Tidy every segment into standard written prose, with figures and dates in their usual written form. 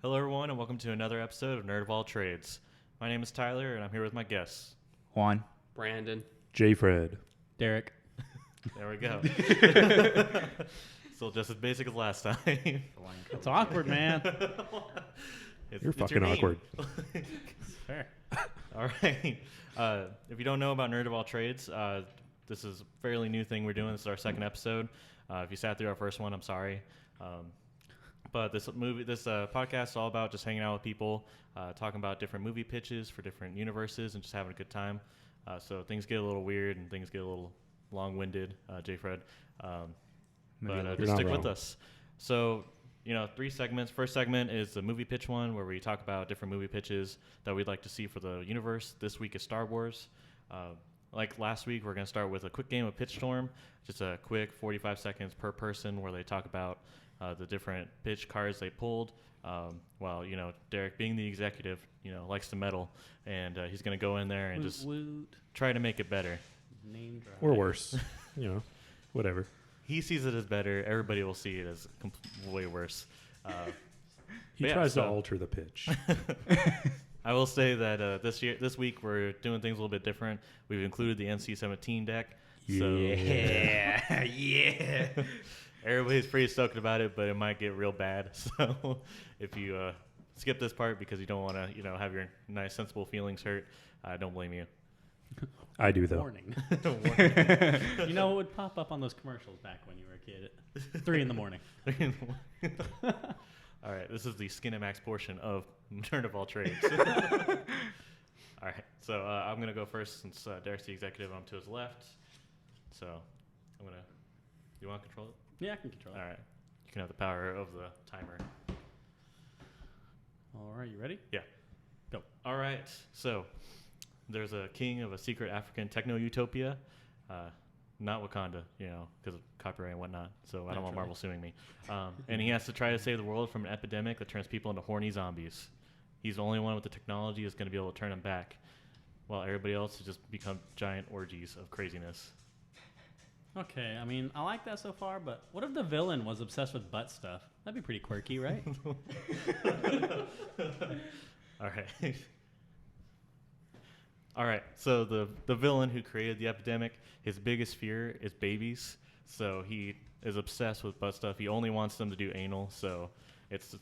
Hello, everyone, and welcome to another episode of Nerd of All Trades. My name is Tyler, and I'm here with my guests. Juan. Brandon. J. Fred. Derek. There we go. Still just as basic as last time. It's awkward, man. You're it's fucking awkward. Fair. All right. If you don't know about Nerd of All Trades, this is a fairly new thing we're doing. This is our second episode. If you sat through our first one, I'm sorry. But this podcast is all about just hanging out with people, talking about different movie pitches for different universes, and just having a good time. So things get a little weird and things get a little long-winded, J. Fred. But just stick with us. So, 3 segments. First segment is the movie pitch one, where we talk about different movie pitches that we'd like to see for the universe. This week is Star Wars. Like last week, we're going to start with a quick game of Pitch Storm, just a quick 45 seconds per person where they talk about the different pitch cards they pulled. While, Derek, being the executive, likes to meddle, and he's going to go in there and just try to make it better. Name drop. Or worse. Whatever. He sees it as better. Everybody will see it as way worse. He tries to alter the pitch. I will say that this week, we're doing things a little bit different. We've included the NC-17 deck. Yeah. Yeah. Everybody's pretty stoked about it, but it might get real bad. So if you skip this part because you don't want to, have your nice, sensible feelings hurt, I don't blame you. I do, though. Warning. You know what would pop up on those commercials back when you were a kid at 3 in the morning? All right, this is the Skinemax portion of Nerd of All Trades. All right, so I'm going to go first since Derek's the executive. I'm to his left. So I'm going to... You want to control it? Yeah, I can control it. All right. You can have the power of the timer. All right, you ready? Yeah. Go. All right. So there's a king of a secret African techno-utopia. Not Wakanda, because of copyright and whatnot. So I don't want Marvel suing me. And he has to try to save the world from an epidemic that turns people into horny zombies. He's the only one with the technology that's going to be able to turn them back, while everybody else has just become giant orgies of craziness. Okay, I mean, I like that so far, but what if the villain was obsessed with butt stuff? That'd be pretty quirky, right? All right. All right, so the villain who created the epidemic, his biggest fear is babies. So he is obsessed with butt stuff. He only wants them to do anal. So it's,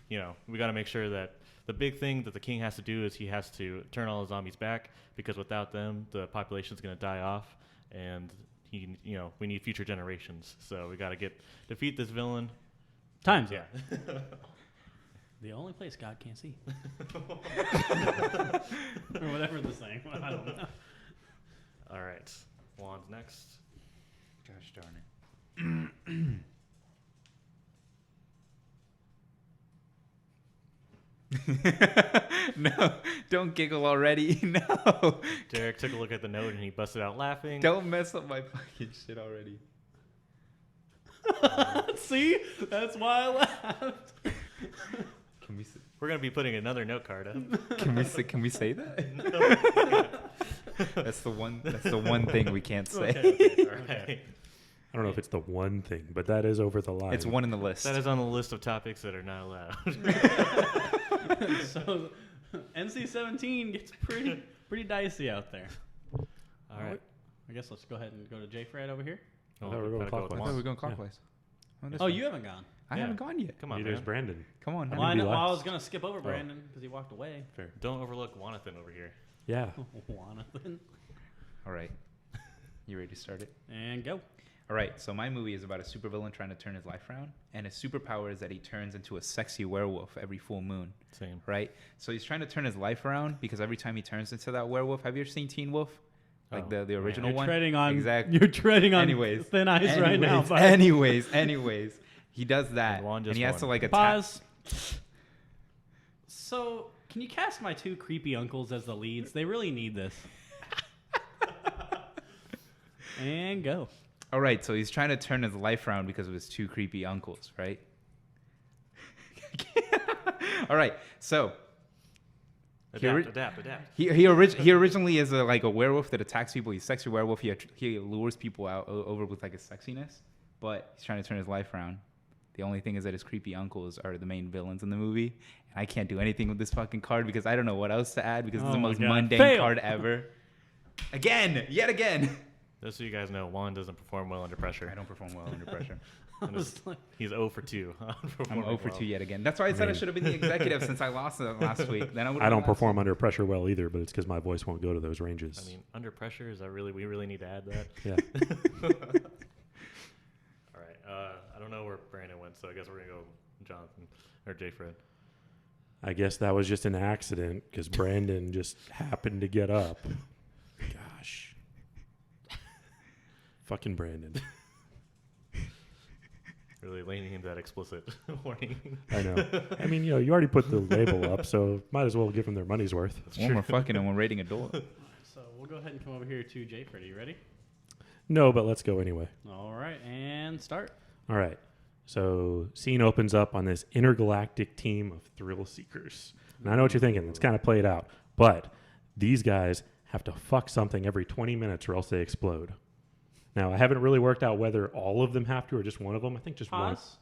we got to make sure that the big thing that the king has to do is he has to turn all the zombies back, because without them, the population's going to die off, and we need future generations. So we got to defeat this villain. Time's Yeah. The only place God can't see. Or whatever the saying. I don't know. All right. Juan's next. Gosh darn it. No, don't giggle already. No. Derek took a look at the note and he busted out laughing. Don't mess up my fucking shit already. See? That's why I laughed. We're going to be putting another note card up. Can we say that? That's the one thing we can't say. Okay. All right. I don't know if it's the one thing, but that is over the line. It's one in the list. That is on the list of topics that are not allowed. So NC-17 gets pretty dicey out there. All right. I guess let's go ahead and go to J. Fred over here. I thought we were going gotta go with clockwise. I Juan. thought we were going clockwise. Oh, you haven't gone. I haven't gone yet. Come on, Neither is man. Brandon. Come on. I'm Well, gonna be I last. was going to skip over Brandon because he walked away. Fair. Don't overlook Jonathan over here. Yeah. Jonathan. All right. You ready to start it? And go. All right. So my movie is about a supervillain trying to turn his life around, and his superpower is that he turns into a sexy werewolf every full moon. Same. Right. So he's trying to turn his life around because every time he turns into that werewolf, have you ever seen Teen Wolf? Like the original You're one? treading on, Exactly. You're treading on Anyways. thin ice right now. Bud. Anyways. He does that, Juan just and he has to won. like attack. Pause. So, can you cast my 2 creepy uncles as the leads? They really need this. And go. All right, so he's trying to turn his life around because of his 2 creepy uncles, right? All right, so Adapt. he originally is a werewolf that attacks people. He's a sexy werewolf. He lures people out over with like his sexiness, but he's trying to turn his life around. The only thing is that his creepy uncles are the main villains in the movie. And I can't do anything with this fucking card because I don't know what else to add because it's the most mundane Fail. card ever. Yet again. Just so you guys know, Juan doesn't perform well under pressure. I don't perform well under pressure. He's 0 for 2. I'm 0 for 2 yet again. That's why I said I should have been the executive since I lost it last week. Then I don't perform under pressure well either, but it's because my voice won't go to those ranges. I mean, under pressure, is that really, we really need to add that? Yeah. All right. I don't know where Brandon went, so I guess we're going to go Jonathan or J. Fred. I guess that was just an accident because Brandon just happened to get up. Gosh. Fucking Brandon. Really laying into that explicit warning. I know. I mean, you already put the label up, so might as well give them their money's worth. One more fucking and we're rating a door. So we'll go ahead and come over here to Jay Freddy. You ready? No, but let's go anyway. All right, and start. All right. So scene opens up on this intergalactic team of thrill seekers. And I know what you're thinking. It's kind of played out. But these guys have to fuck something every 20 minutes or else they explode. Now, I haven't really worked out whether all of them have to or just one of them. I think just one. Pause.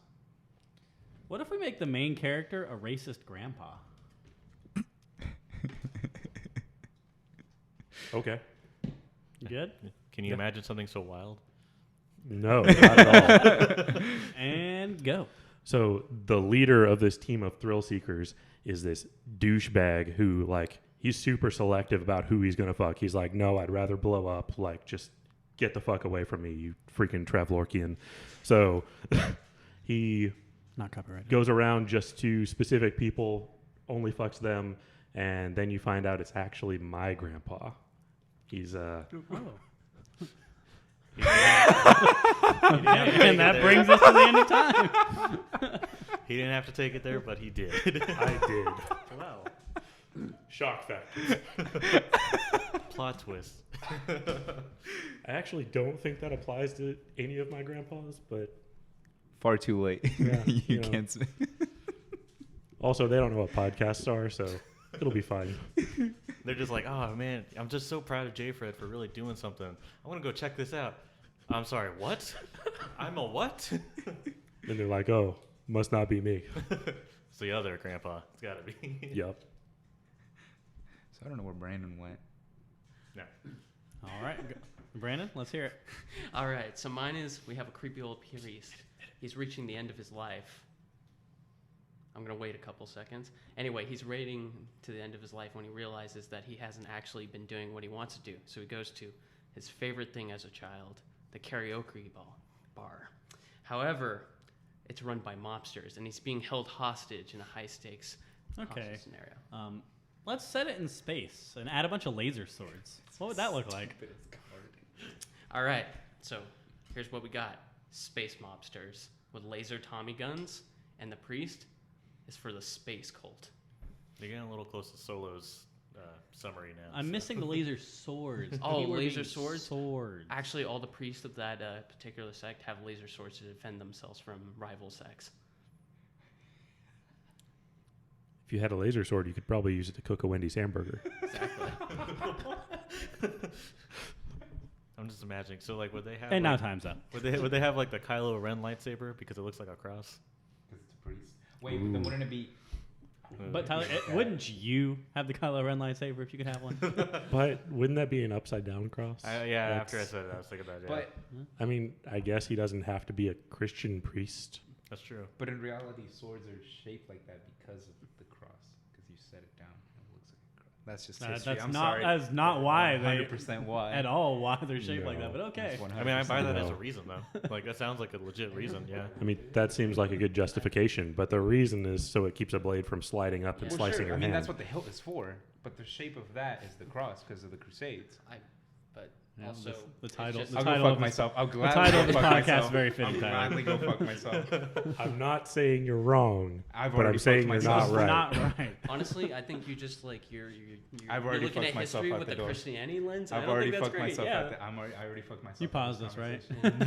What if we make the main character a racist grandpa? Okay. You good? Can you imagine something so wild? No, not at all. And go. So the leader of this team of thrill seekers is this douchebag who, like, he's super selective about who he's going to fuck. He's like, no, I'd rather blow up. Like, just get the fuck away from me, you freaking Travlorkian. So he Not copyrighted. goes around just to specific people, only fucks them, and then you find out it's actually my grandpa. He's Oh. And And that brings us to the end of time. He didn't have to take it there, but he did. I did. Wow. Shock factor. Plot twist. I actually don't think that applies to any of my grandpas, but Far too late. Yeah, you you know. can't say. also they don't know what podcasts are, so it'll be fine. They're just like, oh man, I'm just so proud of J. Fred for really doing something. I want to go check this out. I'm sorry, what? I'm a what? And they're like, oh, must not be me. It's the other grandpa. It's got to be. Yep. So I don't know where Brandon went. No. All right. Go. Brandon, let's hear it. All right, so mine is we have a creepy old priest. He's reaching the end of his life. I'm going to wait a couple seconds. Anyway, he's rating to the end of his life when he realizes that he hasn't actually been doing what he wants to do. So he goes to his favorite thing as a child, the karaoke bar. However, it's run by mobsters, and he's being held hostage in a high-stakes hostage scenario. Let's set it in space and add a bunch of laser swords. What would that look like? All right, so here's what we got. Space mobsters with laser Tommy guns, and the priest is for the space cult. You're getting a little close to Solo's summary now. I'm missing the laser swords. Oh, Keyword laser being swords? Swords. Actually, all the priests of that particular sect have laser swords to defend themselves from rival sects. If you had a laser sword, you could probably use it to cook a Wendy's hamburger. Exactly. I'm just imagining. So, like, would they have? And now like, time's up. would they have like the Kylo Ren lightsaber because it looks like a cross? Because it's a priest. Wait, but then wouldn't it be? But Tyler, wouldn't you have the Kylo Ren lightsaber if you could have one? But wouldn't that be an upside down cross? Yeah. That's- After I said it, I was thinking about it. But I mean, I guess he doesn't have to be a Christian priest. That's true. but in reality, swords are shaped like that because of the cross. Because you set it down, it looks like a cross. That's just history. That's I'm not. sorry. That's not why they 100% why. at all. Why they're shaped like that? No. But okay. I mean, I buy that as a No. reason though. Like that sounds like a legit reason. Yeah. I mean, that seems like a good justification, but the reason is so it keeps a blade from sliding up and Yeah. Well, slicing sure. your I mean, hand. that's what the hilt is for. But the shape of that is the cross because of the Crusades. But Yeah, also, the it's title. just- The I'll title go fuck of myself. I'll the gladly title of go this fuck podcast myself. is very fitting. I'll Tyler. gladly go fuck myself. I'm not saying you're wrong, I've but already I'm saying fucked you're myself. not right. Not right. honestly, I think you just like you're I've you're already looking fucked at myself history out with the the door. Christianity lens. and I've I don't already think that's fucked great. myself. Yeah. I already fucked myself. You in paused this us, right? conversation.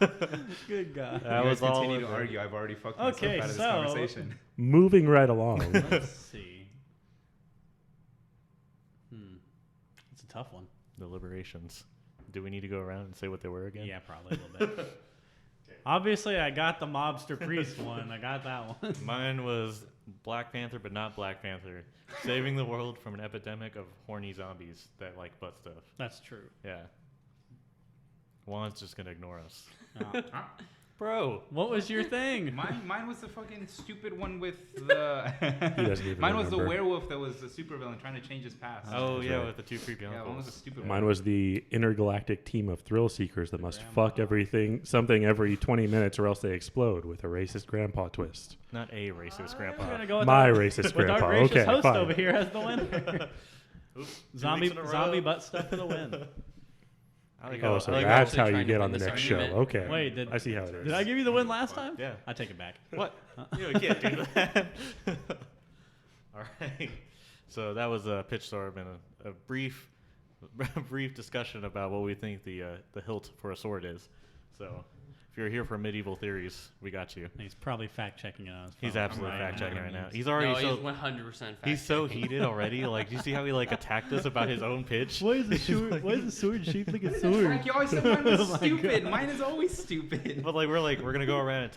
Nope. Good God. That You was guys all. continue of to it. argue. I've already fucked myself Okay, out of this so- conversation. Moving right along. Let's see. It's a tough one. Deliberations. Do we need to go around and say what they were again? Yeah, probably a little bit. Okay. Obviously, I got the mobster priest one. I got that one. Mine was Black Panther, but not Black Panther. Saving the world from an epidemic of horny zombies that like butt stuff. That's true. Yeah. Juan's just gonna ignore us. Oh. Bro. What was your thing? Mine was the fucking stupid one with the. He doesn't even Mine was the remember. werewolf that was the supervillain trying to change his past. Oh, That's yeah, right. with the two creepy yeah, uncles. one was a stupid Mine one. was the intergalactic team of thrill seekers that must Grandpa. fuck something every 20 minutes or else they explode with a racist grandpa twist. Not a racist grandpa. We're gonna go with My our, racist with our grandpa. gracious Okay, host fine. over here as the winner. Oops, 2 zombie weeks in a row. zombie butt stuff for the win. I like Oh, how- so I like that's how- how you trying to get win on the this next show. argument. Okay. Wait, did- I see how it is. Did I give you the win last time? Yeah. I take it back. What? Huh? You can't do that. All right. So that was a pitch storm and a brief discussion about what we think the hilt for a sword is. So if you're here for medieval theories, we got you. He's probably fact checking it on his He's phone absolutely right fact checking now. right now. He's already No, he's so 100% fact. he's so heated already. Like, do you see how he like attacked us about his own pitch? Why is the sword shaped like a Frank, you always said mine was Oh my stupid. God. Mine is always stupid. But we're gonna go around and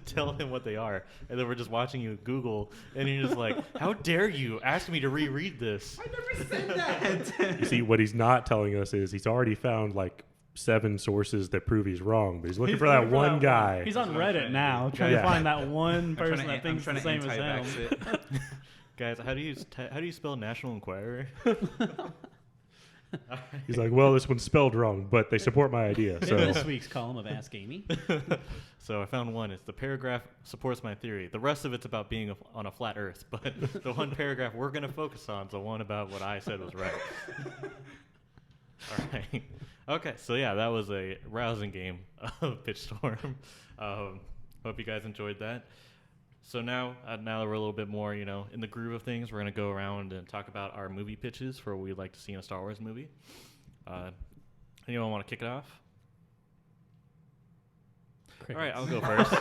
tell him what they are, and then we're just watching you Google, and you're just like, how dare you ask me to reread this? I never said that. You see, what he's not telling us is he's already found like 7 sources that prove he's wrong, but he's looking for that one guy. He's on Reddit now, trying Yeah. to find that one I'm trying person to- that I'm thinks trying the to same as anti-vax him. it. Guys, how do you spell National Enquirer? He's like, well, this one's spelled wrong, but they support my idea. In So this week's column of Ask Amy. So I found one. It's the paragraph supports my theory. The rest of it's about being on a flat Earth, but the one paragraph we're gonna focus on is the one about what I said was right. All right. Okay. So yeah, that was a rousing game of Pitch Storm. Hope you guys enjoyed that. So now that we're a little bit more, in the groove of things, we're gonna go around and talk about our movie pitches for what we'd like to see in a Star Wars movie. Anyone want to kick it off? All right, I'll go first.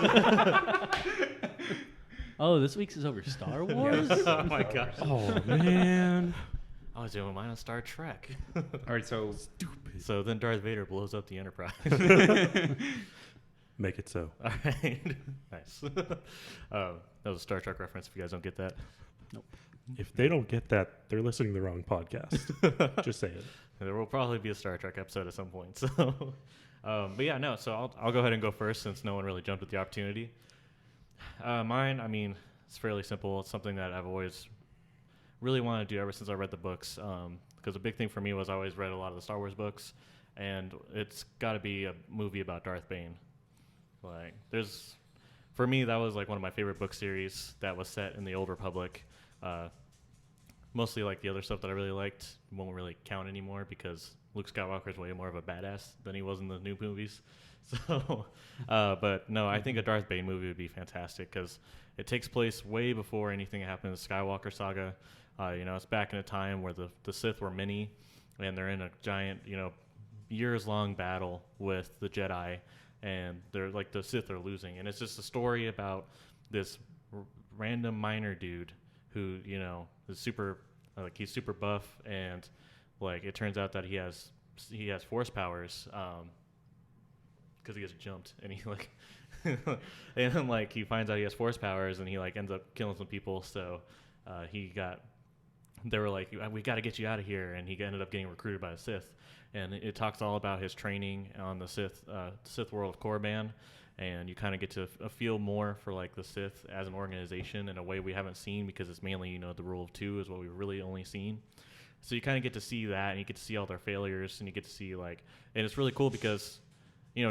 Oh, this week's is over Star Wars? Oh my gosh. oh man, I was doing mine on Star Trek. All right, so So then Darth Vader blows up the Enterprise. make it so. All right. Nice. That was a Star Trek reference if you guys don't get that. If they don't get that, they're listening to the wrong podcast. Just say it. There will probably be a Star Trek episode at some point. So, but yeah, no. So I'll go ahead and go first since no one really jumped at the opportunity. Mine, I mean, it's fairly simple. It's something that I've always really wanted to do ever since I read the books. Because a big thing for me was I always read a lot of the Star Wars books, and it's got to be a movie about Darth Bane. For me, that was like one of my favorite book series that was set in the Old Republic. Mostly like the other stuff that I really liked won't really count anymore because Luke Skywalker is way more of a badass than he was in the new movies. So, but no, I think a Darth Bane movie would be fantastic because it takes place way before anything happened in the Skywalker saga. It's back in a time where the Sith were many, and they're in a giant, years-long battle with the Jedi, and they're like the Sith are losing, and it's just a story about this random miner dude who is super he's super buff, and like it turns out that he has force powers because he gets jumped, and he like and then like he finds out he has force powers, and he like ends up killing some people. So they were like, we got to get you out of here, and he ended up getting recruited by the Sith. And it talks all about his training on the Sith world of Korriban, and you kind of get to feel more for like the Sith as an organization in a way we haven't seen because it's mainly the rule of 2 is what we've really only seen. So you kind of get to see that, and you get to see all their failures, and you get to see and it's really cool because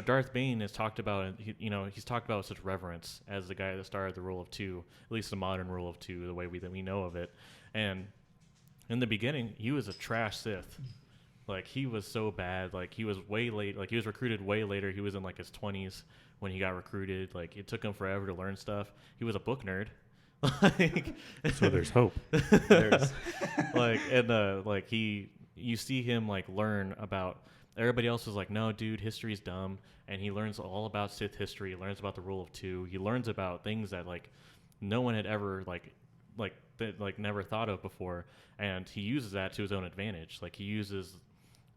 Darth Bane is talked about, he's talked about with such reverence as the guy that started the rule of 2, at least the modern rule of 2, the way that we know of it. And in the beginning, he was a trash Sith. Like, he was so bad. Like, he was way late. Like, he was recruited way later. He was in, like, his 20s when he got recruited. Like, it took him forever to learn stuff. He was a book nerd. So there's hope. there's you see him, like, learn about... Everybody else is like, no, dude, history's dumb. And he learns all about Sith history. He learns about the rule of 2. He learns about things that, like, no one had ever, never thought of before. And he uses that to his own advantage. Like, he uses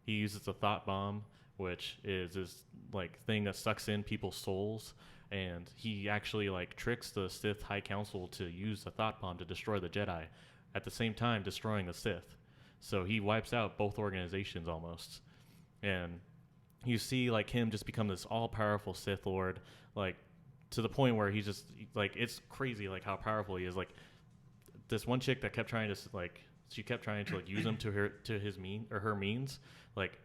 the thought bomb which is this like thing that sucks in people's souls, and he actually like tricks the Sith High Council to use the thought bomb to destroy the Jedi, at the same time destroying the Sith. So he wipes out both organizations almost, and you see like him just become this all-powerful Sith Lord, like to the point where he's just like, it's crazy like how powerful he is. Like this one chick that kept trying to like, she kept trying to like use him to her means, like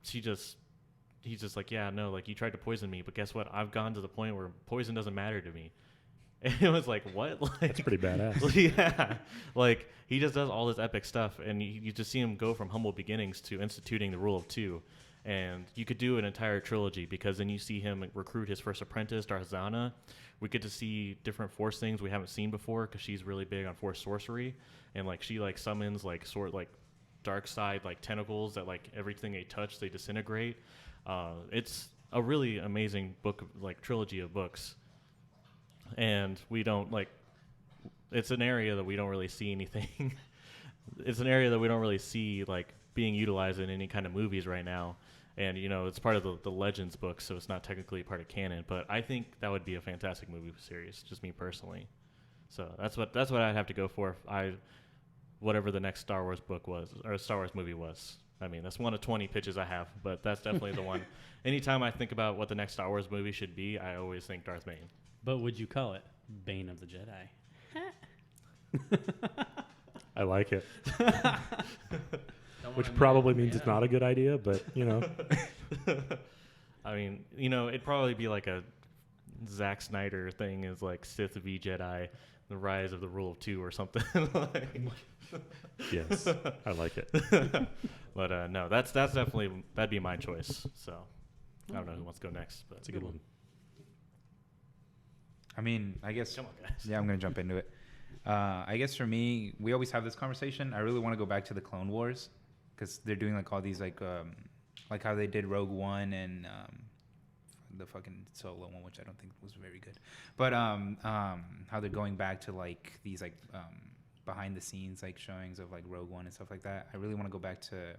he's just like, yeah, no, like you tried to poison me, but guess what, I've gone to the point where poison doesn't matter to me. And it was like, what? Like, That's pretty badass. Yeah, like he just does all this epic stuff, and you just see him go from humble beginnings to instituting the rule of two. And you could do an entire trilogy, because then you see him recruit his first apprentice, Darzana. We get to see different Force things we haven't seen before, because she's really big on Force sorcery, and like she like summons like dark side like tentacles that like everything they touch they disintegrate. It's a really amazing book, like trilogy of books, and we don't like. It's an area that we don't really see anything. It's an area that we don't really see like being utilized in any kind of movies right now. And, you know, it's part of the Legends book, so it's not technically part of canon. But I think that would be a fantastic movie series, just me personally. So that's what I'd have to go for if whatever the next Star Wars book was, or Star Wars movie was. I mean, that's one of 20 pitches I have, but that's definitely the one. Anytime I think about what the next Star Wars movie should be, I always think Darth Bane. But would you call it Bane of the Jedi? I like it. Which probably means it's not a good idea, but, you know. I mean, you know, it'd probably be like a Zack Snyder thing, is like Sith v Jedi, the rise of the rule of two or something. Yes, I like it. But no, that's definitely, that'd be my choice. So I don't know who wants to go next, but That's a good one. I mean, I guess. Come on, guys. Yeah, I'm gonna jump into it. I guess for me, we always have this conversation. I really want to go back to the Clone Wars, because they're doing like all these like how they did Rogue One and the fucking Solo one, which I don't think was very good. But how they're going back to like these like behind the scenes like showings of like Rogue One and stuff like that. I really want to go back to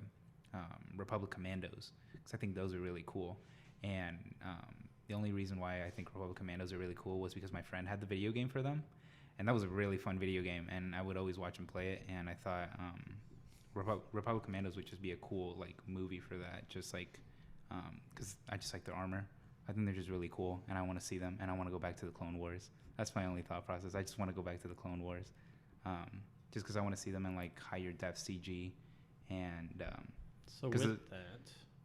Republic Commandos, because I think those are really cool. And the only reason why I think Republic Commandos are really cool was because my friend had the video game for them, and that was a really fun video game, and I would always watch him play it. And I thought Republic Commandos would just be a cool like movie for that, just like because I just like their armor. I think they're just really cool, and I want to see them, and I want to go back to the Clone Wars. That's my only thought process. I just want to go back to the Clone Wars, just because I want to see them in like higher def CG, and So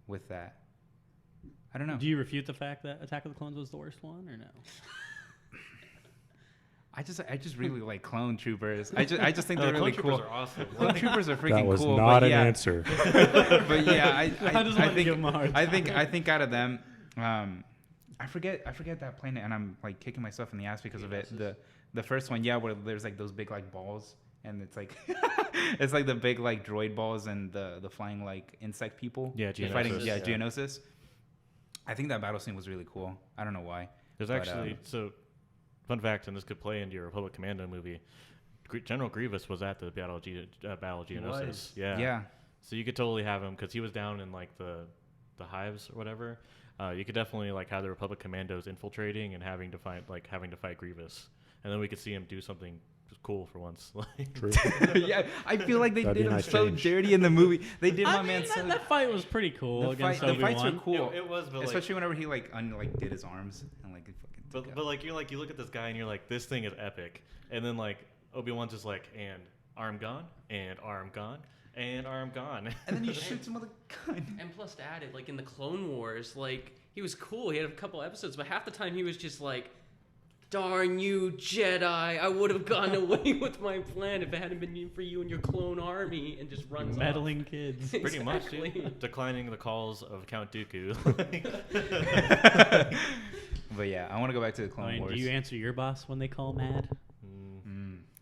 with that, I don't know. do you refute the fact that Attack of the Clones was the worst one, or no? I just really like Clone Troopers. I just think they're Clone really Troopers cool. are awesome. Clone Troopers are freaking That was cool. not but an yeah. answer. But yeah, I just wanted to give him a hard I think out of them, I forget that planet, and I'm like kicking myself in the ass because of it. The first one, yeah, where there's like those big like balls, and it's like it's like the big like droid balls and the flying like insect people. Yeah, They're Geonosis. fighting. Yeah, Geonosis. I think that battle scene was really cool. I don't know why. There's But, actually, so fun fact, and this could play into your Republic Commando movie. General Grievous was at the Battle of Geonosis. was. Yeah. So you could totally have him, because he was down in like the hives or whatever. You could definitely like have the Republic Commandos infiltrating and having to fight Grievous, and then we could see him do something cool for once. Like, True. Yeah, I feel like they That'd be did a him nice so change. dirty in the movie. They did my I man mean, so. that fight was pretty cool against The fights were Obi-Wan. cool. It was, but Especially whenever he like did his arms and like it fucking. took out. but like you look at this guy and you're like, this thing is epic, and then like Obi-Wan's just like, and arm gone, and arm gone, and arm gone. And then he shoots him with a gun. And plus added, like in the Clone Wars, like he was cool. He had a couple episodes, but half the time he was just like, "Darn you, Jedi! I would have gotten away with my plan if it hadn't been for you and your clone army." And just runs Meddling kids. off. Pretty much, Exactly. dude. Declining the calls of Count Dooku. But yeah, I want to go back to the I Clone mean, Wars. do you answer your boss when they call mad?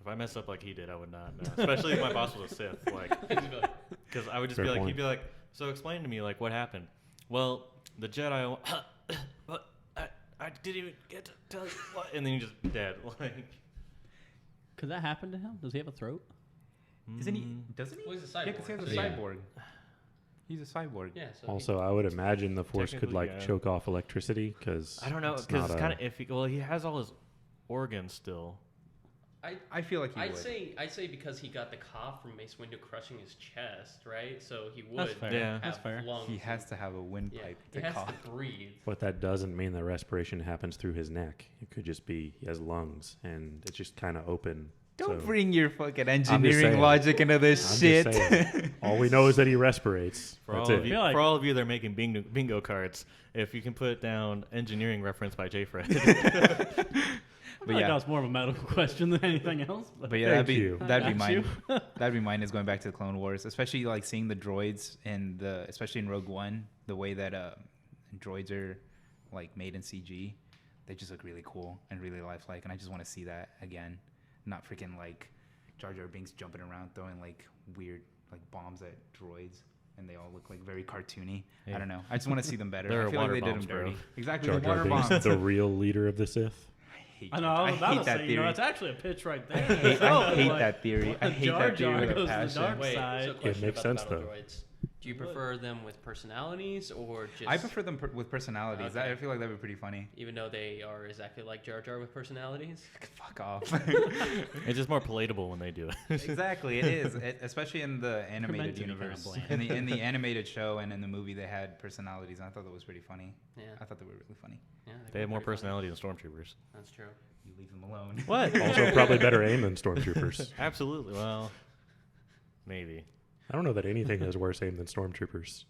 If I mess up like he did, I would not. No. Especially if my boss was a Sith, like, because I would just Fair be like, point. he'd be like, "So explain to me, like, what happened?" Well, the Jedi, but I didn't even get to tell you what, and then you're just dead. Like, Could that happen to him? Does he have a throat? Isn't he? Doesn't he? Well, he's a Yeah, because he has a Yeah. cyborg. He's a cyborg. Yeah. So Also, I would imagine the Force could Technically, like yeah. choke off electricity because I don't know because it's kind of iffy. Well, he has all his organs still. I feel like he I'd would. say because he got the cough from Mace Windu crushing his chest, right? So he would That's fair. Yeah. have That's fair. lungs. He has to have a windpipe He to has cough. to breathe. But that doesn't mean that respiration happens through his neck. It could just be he has lungs and it's just kind of open. Don't So- bring your fucking saying. engineering logic into this I'm shit. just saying. All we know is that he respirates. For That's all it. of you, I feel like- for all of you that are making bingo cards, if you can put down engineering reference by J. Fred. I feel like that was more of a medical question than anything else. But yeah, Thank you. that'd be Got mine. you. That'd be mine. Is going back to the Clone Wars, especially like seeing the droids and especially in Rogue One, the way that droids are like made in CG, they just look really cool and really lifelike, and I just want to see that again. Not freaking like Jar Jar Binks jumping around throwing like weird like bombs at droids, and they all look like very cartoony. Yeah. I don't know. I just want to see them better. They're I feel water like they did bombs, them dirty. bro. Exactly, Jar the Jar water Binks, bombs. the real leader of the Sith. I know. I was about to that say, theory. it's actually a pitch right there. I hate Like, that theory. I hate Jar that theory Jar with a goes to the passion. dark Wait, side. so question makes about the sense, battle though. droids. Do you prefer them with personalities or just? I prefer them with personalities. Okay. I feel like that'd be pretty funny. Even though they are exactly like Jar Jar with personalities. Fuck off. It's just more palatable when they do it. Exactly, it is. Especially in the meant animated to be kinda universe. bland. In the animated show and in the movie, they had personalities, and I thought that was pretty funny. Yeah. I thought they were really funny. Yeah. They have were more pretty funny. personality than stormtroopers. That's true. You leave them alone. What? Also, probably better aim than stormtroopers. Absolutely. Well, maybe. I don't know that anything has worse aim than stormtroopers.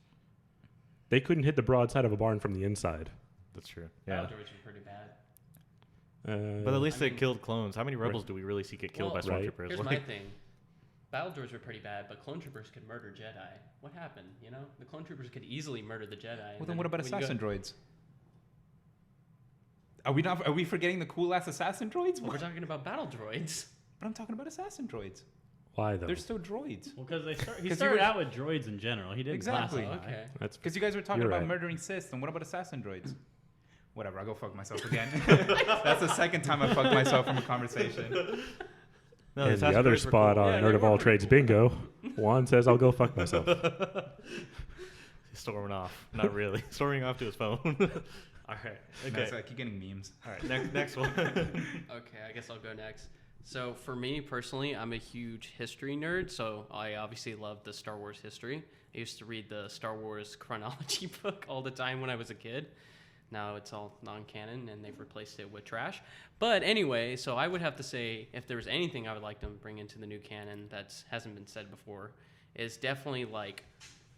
They couldn't hit the broadside of a barn from the inside. That's true. Battle Yeah. droids were pretty bad. But at least I they mean- killed clones. How many rebels do we really see get killed Well, by Right. stormtroopers? Here's Like, my thing. Battle droids were pretty bad, but clone troopers could murder Jedi. What happened? You know, the clone troopers could easily murder the Jedi. Well, then what about when you go- assassin droids? Are we forgetting the cool ass assassin droids? Well, we're talking about battle droids. But I'm talking about assassin droids. Why though? They're still droids. Well, because he 'Cause you started were- out with droids in general. He didn't Exactly. classify. Okay. That's Because you guys were talking You're about right. murdering Sith, and what about assassin droids? Whatever, I'll go fuck myself again. That's the second time I fucked myself from a conversation. no, and the assassin other droids were spot cool. on Yeah, Nerd they of were All pretty Trades cool. bingo, Juan says I'll go fuck myself. Storming off. Not really. Storming off to his phone. All right. Okay. I keep getting memes. All right. Next one. Okay, I guess I'll go next. So for me personally, I'm a huge history nerd, so I obviously love the Star Wars history. I used to read the Star Wars chronology book all the time when I was a kid. Now it's all non-canon and they've replaced it with trash. But anyway, so I would have to say if there was anything I would like to bring into the new canon that hasn't been said before, is definitely like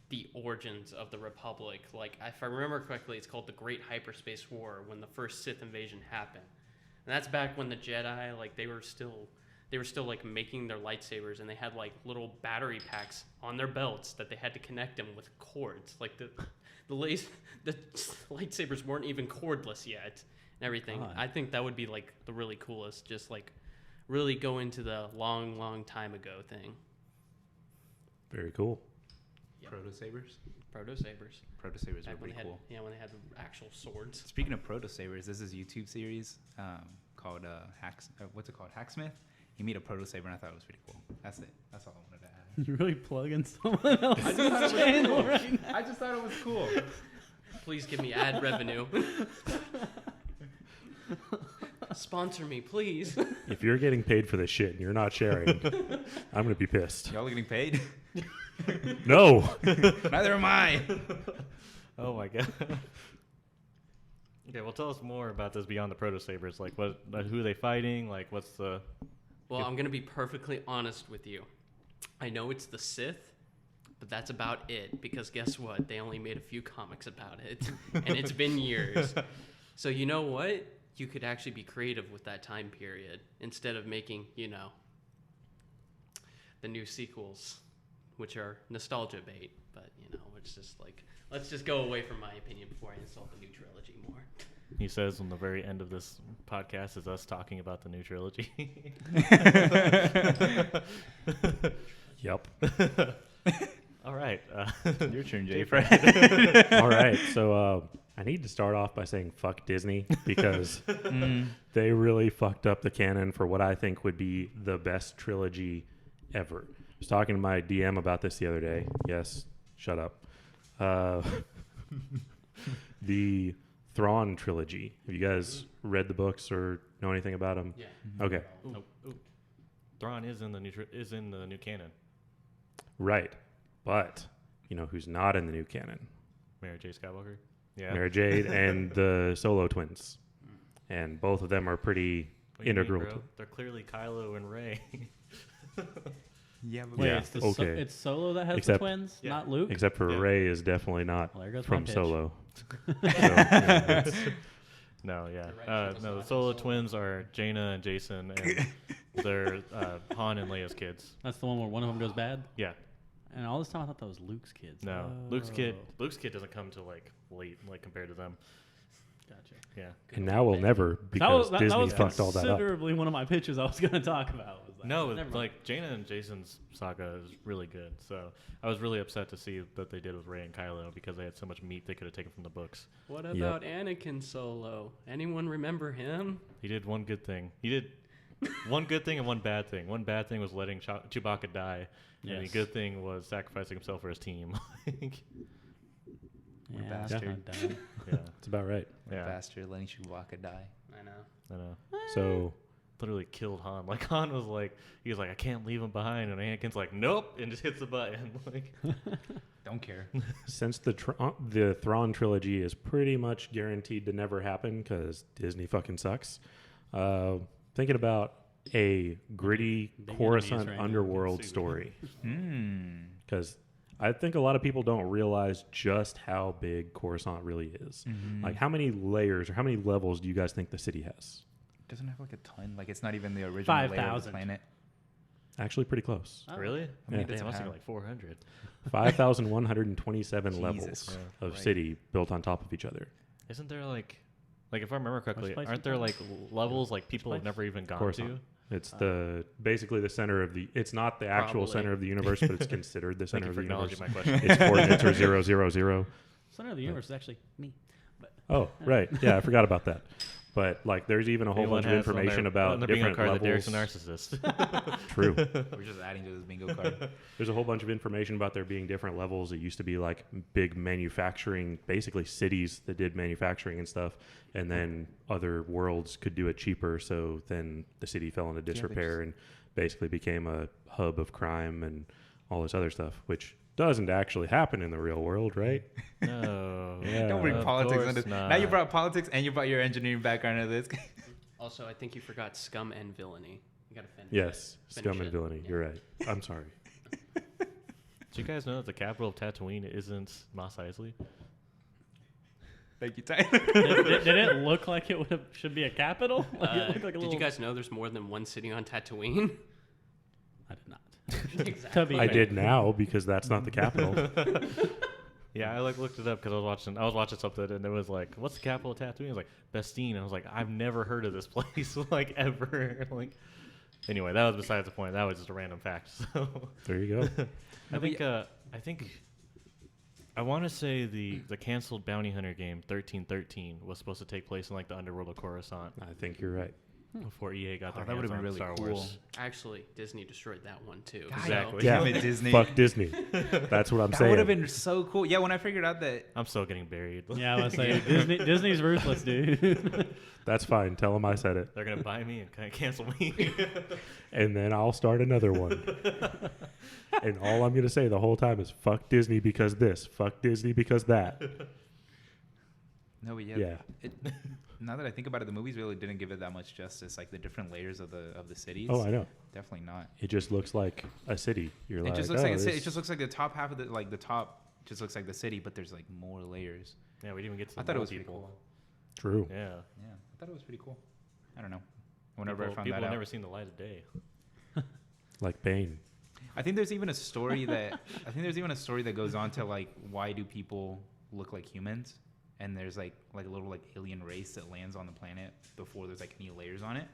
the origins of the Republic. Like if I remember correctly, it's called the Great Hyperspace War when the first Sith invasion happened. And that's back when the Jedi, like they were still like making their lightsabers, and they had like little battery packs on their belts that they had to connect them with cords. Like the lightsabers weren't even cordless yet and everything. God. I think that would be like the really coolest, just like really go into the long time ago thing. Very cool. Yep. Proto-sabers? Proto-sabers. Proto-sabers are Back when pretty they had, cool. when they had the actual swords. Speaking of proto-sabers, there's this YouTube series called what's it called? Hacksmith? He made a proto-saber, and I thought it was pretty cool. That's it. That's all I wanted to add. You're really plugging someone else's channel right now. I just thought it was cool. Please give me ad revenue. Sponsor me, please. If you're getting paid for this shit and you're not sharing, I'm gonna be pissed. Y'all are getting paid? No. Neither am I. Oh my god. Okay, well, tell us more about this beyond the proto sabers. Like, who are they fighting? Like, what's the? Well, I'm gonna be perfectly honest with you. I know it's the Sith, but that's about it. Because guess what? They only made a few comics about it, and it's been years. So you know what? You could actually be creative with that time period instead of making, the new sequels, which are nostalgia bait. But it's just like, let's just go away from my opinion before I insult the new trilogy more. He says on the very end of this podcast is us talking about the new trilogy. Yep. All right. Your turn, Jay Jay Fred. All right. So I need to start off by saying fuck Disney because they really fucked up the canon for what I think would be the best trilogy ever. I was talking to my DM about this the other day. Yes, shut up. Uh, the Thrawn trilogy. Have you guys read the books or know anything about them? Yeah. Okay, Ooh. Thrawn is in the new canon. right. But you know who's not in the new canon? Mary J. Skywalker. Yeah. Mary Jade and the Solo twins, and both of them are pretty What do you mean, integral. bro? They're clearly Kylo and Rey. Yeah, but Wait, Yeah, it's, okay. it's Solo that has Except- the twins, Yeah. not Luke. Except for Yeah. Rey is definitely not Well, there goes my from pitch. Solo. So, yeah, that's- No, yeah. You're right, she was No, the not Solo Solo. twins are Jaina and Jason, and they're Han and Leia's kids. That's the one where one of them goes bad. Yeah. And all this time I thought that was Luke's kids. No, Luke's kid. Oh, Luke's kid doesn't come till like late, like compared to them. Gotcha. Yeah. and now we'll never because that Disney was fucked all that up. considerably one of my pitches I was going to talk about. Was that. No, Never mind. like Jaina and Jason's saga is really good. So I was really upset to see that they did with Rey and Kylo because they had so much meat they could have taken from the books. What about Anakin Solo? Anyone remember him? He did one good thing. He did one good thing and one bad thing. One bad thing was letting Chewbacca die, and the Yes. good thing was sacrificing himself for his team. Yeah, that's bastard. not dumb. yeah, That's about right. yeah, Bastard letting Chewbacca die. I know. I know. So Literally killed Han. Like Han was like, he was like, I can't leave him behind, and Anakin's like, nope, and just hits the button. Like, Don't care. since the Thrawn trilogy is pretty much guaranteed to never happen because Disney fucking sucks, thinking about a gritty Big Coruscant enemies right now. underworld See. story, Hmm. because I think a lot of people don't realize just how big Coruscant really is. Like, how many layers or how many levels do you guys think the city has? Doesn't it have like a ton. Like it's not even the original layer of the 5,000. planet. Actually, pretty close. Oh. really? How many Yeah. does Damn, I it was thinking have? like 400. 5,127 Jesus levels of Christ. city built on top of each other. Isn't there like if I remember correctly, place aren't is there that? like levels like people Which have never even gone Coruscant. to? It's basically the center of the. It's not the actual Probably. center of the universe, but it's considered the Thank center you of for the universe. acknowledging my question. Its coordinates are 0, 0, 0. Center of the universe is actually me. Oh, right. Yeah, I forgot about that. But like, there's even a whole Anyone bunch of has on information their, about on their bingo different card that Derek's levels. a narcissist. True. We're just adding to this bingo card. There's a whole bunch of information about there being different levels. It used to be like big manufacturing, basically cities that did manufacturing and stuff, and then other worlds could do it cheaper. So then the city fell into disrepair and basically became a hub of crime and all this other stuff, which doesn't actually happen in the real world, right? No. Yeah. Don't bring Of politics course into this. not. Now you brought politics and you brought your engineering background into this. Also, I think you forgot scum and villainy. You gotta finish. Yes, Finish scum and it. villainy. Yeah. You're right. I'm sorry. Did you guys know that the capital of Tatooine isn't Mos Eisley? Thank you, Tyler. Did it look like it should be a capital? Like it looked like a Did little, you guys know there's more than one city on Tatooine? I did not. Exactly. To be I fair. did now because that's not the capital. Yeah, I like looked it up because I was watching something and it was like, "What's the capital of Tatooine?" It was like Bestine. I was like, "I've never heard of this place like ever." Like, anyway, that was besides the point. That was just a random fact. So There you go. I think I want to say the canceled bounty hunter game 1313 was supposed to take place in like the underworld of Coruscant I think you're right. before EA got Oh, their that hands would've been on really Star cool. Wars. Actually, Disney destroyed that one too. Exactly. Yeah. Damn it, Disney. Fuck Disney. That's what I'm That saying. would have been so cool. Yeah, when I figured out that I'm still getting buried. Yeah, I was saying Disney's ruthless, dude. That's fine. Tell them I said it. They're gonna buy me and kind of cancel me. And then I'll start another one. And all I'm going to say the whole time is fuck Disney because this, fuck Disney because that. no, but Yeah. Now that I think about it, the movies really didn't give it that much justice. Like the different layers of the cities. Oh, I know. Definitely not. It just looks like a city. You're It like, just looks like oh, a city. It this- just looks like the top half of the top just looks like the city, but there's like more layers. Yeah, we didn't even get to. I the thought it mole was pretty people. cool. True. Yeah. Yeah, I thought it was pretty cool. I don't know. Whenever People, I found people that have out, never seen the light of day. Like Bane. I think there's even a story that goes on to like why do people look like humans? And there's like a little like alien race that lands on the planet before there's like any layers on it,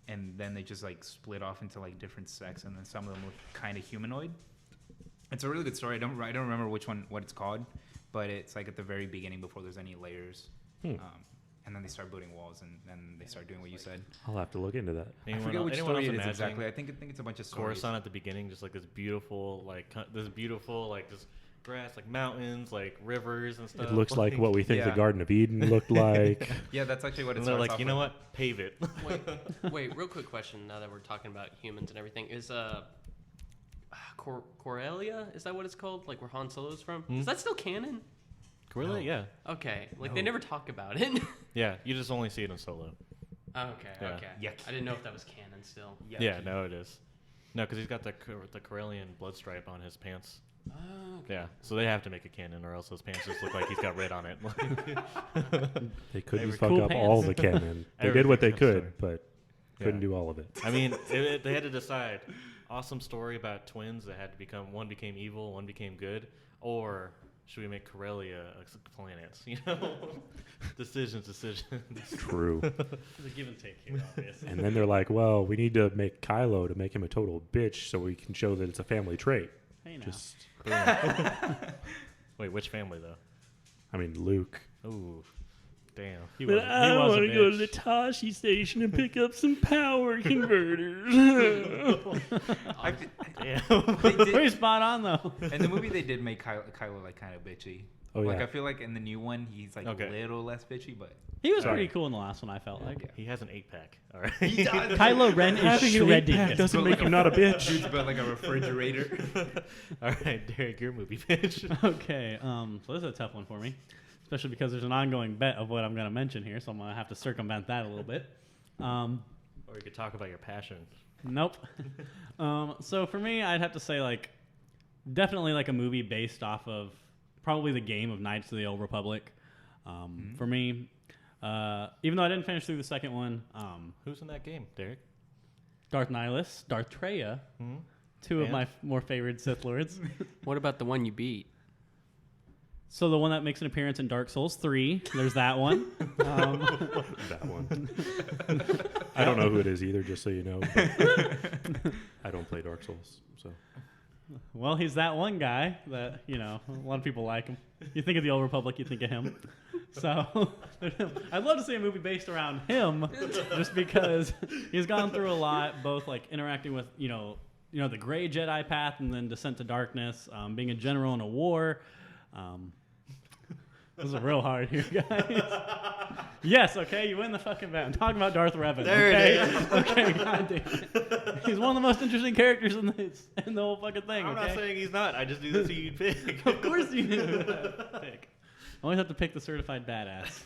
and then they just like split off into like different sects, and then some of them look kind of humanoid. It's a really good story. I don't remember what it's called, but it's like at the very beginning before there's any layers. And then they start building walls, and then they start doing what you said. I'll have to look into that. I forget which anyone story else it is imagining exactly. I think it's a bunch of stories. Coruscant at the beginning, just like this beautiful, like just grass, like mountains, like rivers and stuff. It looks like what we think the Yeah. Garden of Eden looked like. Yeah, that's actually what And it they're starts like, off you know with. what? Pave it. Wait, real quick question. Now that we're talking about humans and everything, is Corellia? Is that what it's called? Like where Han Solo's from? Is that still canon? Gorilla? No. Yeah. Okay, like No. they never talk about it. Yeah, you just only see it in Solo. Okay, Yeah. okay. Yucky. I didn't know if that was canon still. Yeah, no, it is. No, because he's got the Corellian blood stripe on his pants. Oh, okay. Yeah, so they have to make a canon, or else those pants just look like he's got red on it. They couldn't were fuck cool up pants. all the canon. They did what they Everything's could, but couldn't Yeah. do all of it. I mean, they had to decide. Awesome story about twins that had to become, one became evil, one became good, or should we make Corellia a planet? You know, decisions. True. There's a give and take here, obviously. And then they're like, well, we need to make Kylo to make him a total bitch so we can show that it's a family trait. Hey, now. Just, Wait, which family though? I mean, Luke. Ooh, damn. He was a bitch. Tashi station and pick up some power converters. Damn. They Pretty did, spot on though. in the movie, they did make Kylo like kind of bitchy. Oh, Like yeah. I feel like in the new one, he's like Okay. a little less bitchy, but He was Sorry. pretty cool in the last one. I felt like. He has an 8-pack. All right. Kylo Ren is Having an shredding. 8-pack doesn't Built make like him not a bitch. dude's built like a refrigerator. All right, Derek, your movie pitch. Okay, so this is a tough one for me, especially because there's an ongoing bet of what I'm going to mention here, so I'm going to have to circumvent that a little bit. Or you could talk about your passion. Nope. So for me, I'd have to say like definitely like a movie based off of probably the game of Knights of the Old Republic. For me, even though I didn't finish through the second one, Who's in that game, Derek? Darth Nihilus, Darth Traya, Hmm? two of And? my more favorite Sith Lords. What about the one you beat? So the one that makes an appearance in Dark Souls 3, there's that one. That one. I don't know who it is either, just so you know. but I don't play Dark Souls, so. Well, he's that one guy that, you know, a lot of people like him. You think of the Old Republic, you think of him. So I'd love to see a movie based around him just because he's gone through a lot, both like interacting with, you know, the gray Jedi path and then Descent to Darkness, being a general in a war. This is real hard here, guys. Yes, okay, you win the fucking bet. I'm talking about Darth Revan. There it okay? is. Okay, goddamn it. He's one of the most interesting characters in the whole fucking thing. I'm okay? not saying he's not. I just knew that's who you'd pick. Of course you knew who to pick. I always have to pick the certified badass.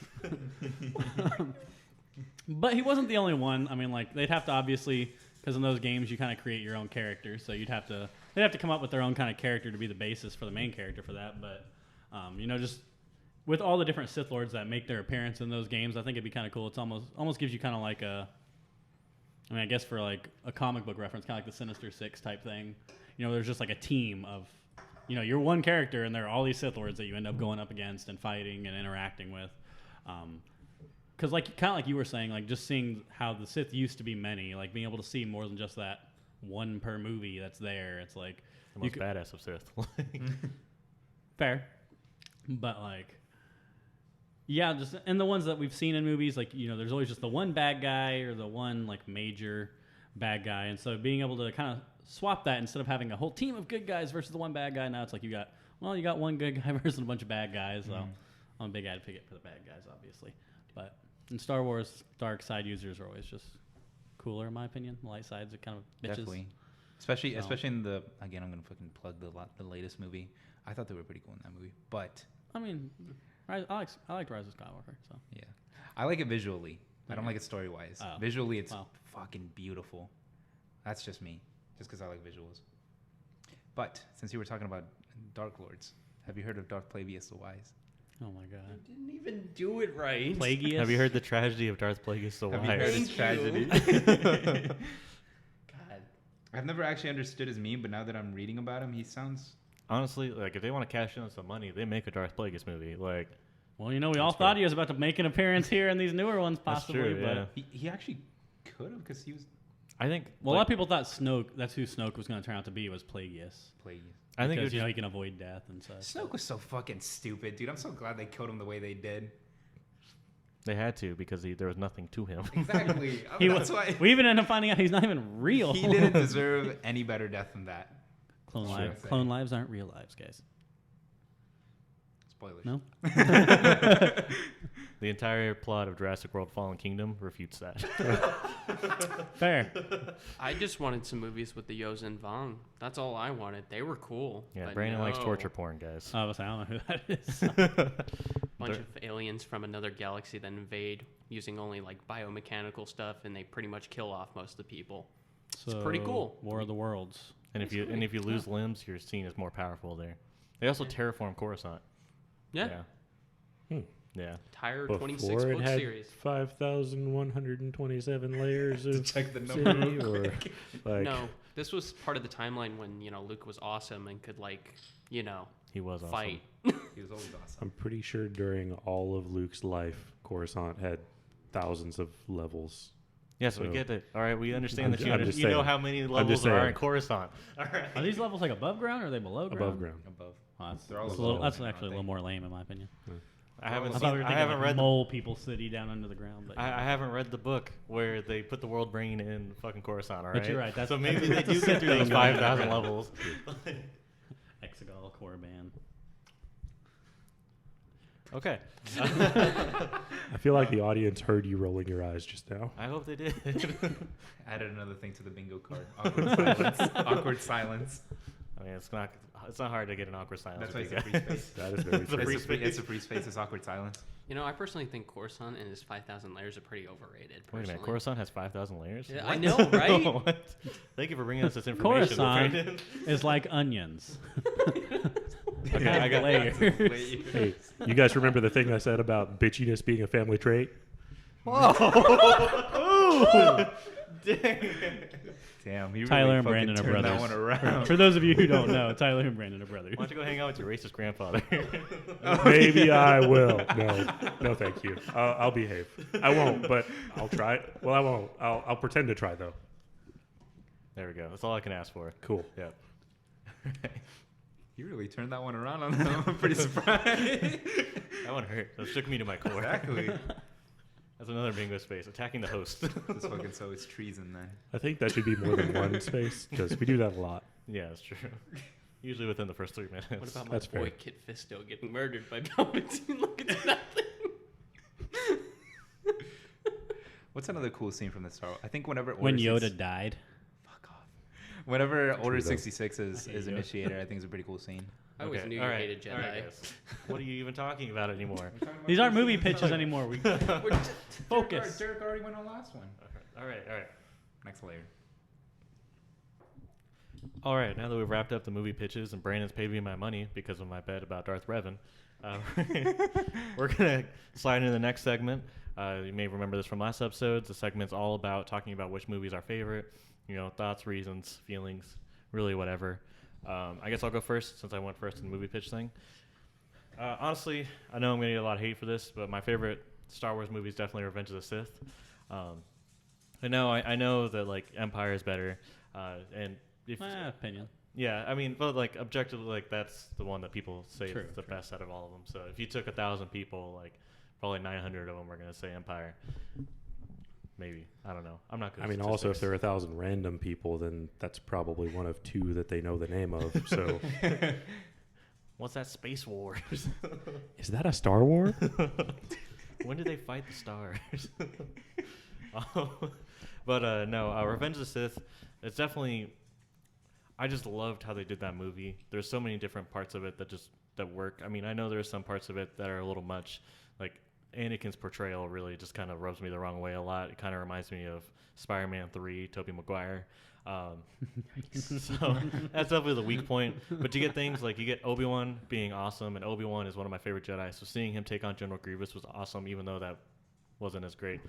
But he wasn't the only one. I mean, like they'd have to obviously, because in those games you kind of create your own character, so they'd have to come up with their own kind of character to be the basis for the main character for that. But you know, just with all the different Sith Lords that make their appearance in those games, I think it'd be kind of cool. It's almost gives you kind of like a, I mean, I guess for like a comic book reference, kind of like the Sinister Six type thing. You know, there's just like a team of, you know, you're one character and there are all these Sith Lords that you end up going up against and fighting and interacting with. Because like kind of like you were saying, like just seeing how the Sith used to be many, like being able to see more than just that one per movie that's there. It's like The most badass of Sith. fair, but like, yeah, just and the ones that we've seen in movies, like you know, there's always just the one bad guy or the one like major bad guy, and so being able to kind of swap that instead of having a whole team of good guys versus the one bad guy, now it's like you got one good guy versus a bunch of bad guys. So I'm a big advocate for the bad guys, obviously, but in Star Wars, dark side users are always just cooler, in my opinion. The light sides are kind of bitches. definitely, especially So- especially in the again, I'm gonna fucking plug the latest movie. I thought they were pretty cool in that movie, but I mean, I liked Rise of Skywalker, so. yeah, I like it visually. I don't Okay. like it story wise. Oh. Visually, it's Well. fucking beautiful. That's just me, just because I like visuals. But since you were talking about Dark Lords, have you heard of Darth Plagueis the Wise? Oh my god. Didn't even do it right. Plagueis. Have you heard the tragedy of Darth Plagueis the Have you heard Wise? his tragedy? God. I've never actually understood his meme, but now that I'm reading about him, he sounds. Honestly, like if they want to cash in on some money, they make a Darth Plagueis movie. Like Well, you know, we all That's thought true. he was about to make an appearance here in these newer ones, That's possibly. true, but yeah. He actually could have, because he was I think. well, a lot of people thought Snoke. That's who Snoke was going to turn out to be. Was Plagueis. Plagueis. I think it because was you know just, he can avoid death and such. Snoke was so fucking stupid, dude. I'm so glad they killed him the way they did. they had to because there was nothing to him. Exactly. He That's was, why we even end up finding out he's not even real. he didn't deserve any better death than that. Clone Sure. lives. Clone lives aren't real lives, guys. Spoilers. No. The entire plot of Jurassic World: Fallen Kingdom refutes that. Fair. I just wanted some movies with the Yozen Vong. That's all I wanted. They were cool. Yeah, but Brandon likes no. torture porn, guys. I don't know who that is. Bunch of aliens from another galaxy that invade using only like biomechanical stuff, and they pretty much kill off most of the people. So, pretty cool. War of the Worlds. And if you lose limbs, you're seen as more powerful there. They also terraform Coruscant. Yeah. Yeah. Entire Before 26 it book had series. 5,127 layers of Check the city, number. or like No, this was part of the timeline when Luke was awesome and could like He was awesome. fight. He was always awesome. I'm pretty sure during all of Luke's life, Coruscant had thousands of levels. Yes, we So- get it. All right, we understand I'm that ju- you I'm just you know saying. how many just levels there are saying. in Coruscant. All right. Are these levels like above ground or are they below ground? Above ground. Above. Oh, They're all that's, above that's ground, actually a aren't little they? more lame in my opinion. I haven't I seen. thought we were I thinking haven't like read the. mole people city down under the ground. But I haven't read the book where they put the world brain in fucking Coruscant. All right. But you're right, that's- so maybe they that's do a get through those thing. 5,000 levels. Exegol core band. Okay. I feel like the audience heard you rolling your eyes just now. I hope they did. Added another thing to the bingo card. Awkward silence. Awkward silence. I mean, it's not hard to get an awkward silence. That's why with it's you a free guys. space. That is very It's a true. free It's a free, space. it's a free space. It's awkward silence. I personally think Coruscant and his 5,000 layers are pretty overrated. Wait a minute, personally. Coruscant has 5,000 layers? Yeah, I know, right? What? Thank you for bringing us this information. Coruscant Brandon. is like onions. Okay, I got layers. Hey, you guys remember the thing I said about bitchiness being a family trait? Damn. You Tyler and really Brandon fucking are turned that brothers. one around. For those of you who don't know, Tyler and Brandon are brothers. Why don't you go hang out with your racist grandfather? Maybe I will. No, thank you. I'll behave. I won't, but I'll try. Well, I won't. I'll pretend to try though. There we go. That's all I can ask for. Cool. Yep. You really turned that one around on them. I'm pretty surprised. That one hurt. That shook me to my core. Exactly. That's another bingo space. Attacking the host. This fucking so it's treason then. I think that should be more than one space because we do that a lot. Yeah, that's true. Usually within the first 3 minutes. What about my That's boy fair. Kit Fisto getting murdered by Palpatine? Look at that thing. What's another cool scene from the Star Wars? I think whenever When Order Yoda died. Fuck off. Whenever Order though. 66 is I hate Yoda. initiated, I think it's a pretty cool scene. I always knew you all right, hated Jedi. all right, guys. What are you even talking about anymore? These aren't movie pitches anymore. We focus. Derek already went on the last one. All right. Next layer. All right, now that we've wrapped up the movie pitches and Brandon's paid me my money because of my bet about Darth Revan, we're going to slide into the next segment. You may remember this from last episodes. The segment's all about talking about which movie's our favorite, thoughts, reasons, feelings, really whatever. I guess I'll go first since I went first in the movie pitch thing. Honestly, I know I'm going to get a lot of hate for this, but my favorite Star Wars movie is definitely Revenge of the Sith. I know that like Empire is better, and if Opinion. yeah, I mean, but like objectively, like that's the one that people say True, is the true. best out of all of them. So if you took 1,000 people, like probably 900 of them are going to say Empire. Maybe, I don't know. I'm not good. I at mean, also if statistics. there are 1,000 random people, then that's probably one of two that they know the name of. So, What's that? Space Wars. is that a Star War? When did they fight the stars? But no, Revenge of the Sith. It's definitely. I just loved how they did that movie. There's so many different parts of it that work. I mean, I know there's some parts of it that are a little much. Like Anakin's portrayal really just kind of rubs me the wrong way a lot. It kind of reminds me of Spider-Man 3, Tobey Maguire. So that's definitely the weak point. But you get things like you get Obi-Wan being awesome, and Obi-Wan is one of my favorite Jedi. So seeing him take on General Grievous was awesome, even though that wasn't as great.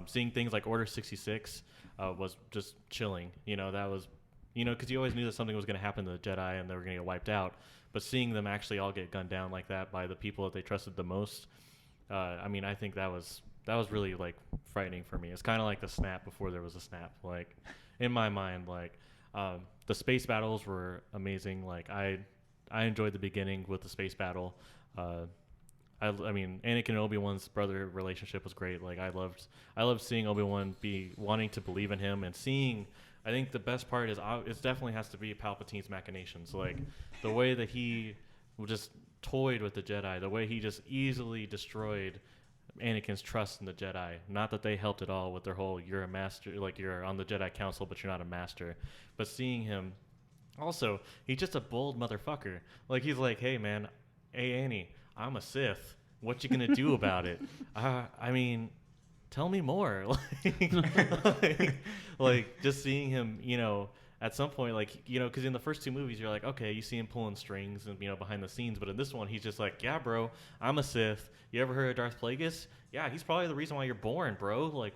Seeing things like Order 66 was just chilling. That was, because you always knew that something was going to happen to the Jedi and they were going to get wiped out. But seeing them actually all get gunned down like that by the people that they trusted the most, I mean, I think that was really like frightening for me. It's kind of like the snap before there was a snap. Like in my mind, like the space battles were amazing. Like I enjoyed the beginning with the space battle. I mean, Anakin and Obi-Wan's brother relationship was great. Like I loved seeing Obi-Wan be wanting to believe in him and seeing. I think the best part is it definitely has to be Palpatine's machinations. Like the way that he just toyed with the Jedi, the way he just easily destroyed Anakin's trust in the Jedi. Not that they helped at all with their whole "you're a master," like you're on the Jedi Council, but you're not a master. But seeing him, also, he's just a bold motherfucker. Like he's like, "Hey man, hey Annie, I'm a Sith. What you gonna do about it? I mean, tell me more." like just seeing him, at some point, because in the first two movies, you're like, okay, you see him pulling strings and, behind the scenes. But in this one, he's just like, yeah, bro, I'm a Sith. You ever heard of Darth Plagueis? Yeah, he's probably the reason why you're born, bro. Like,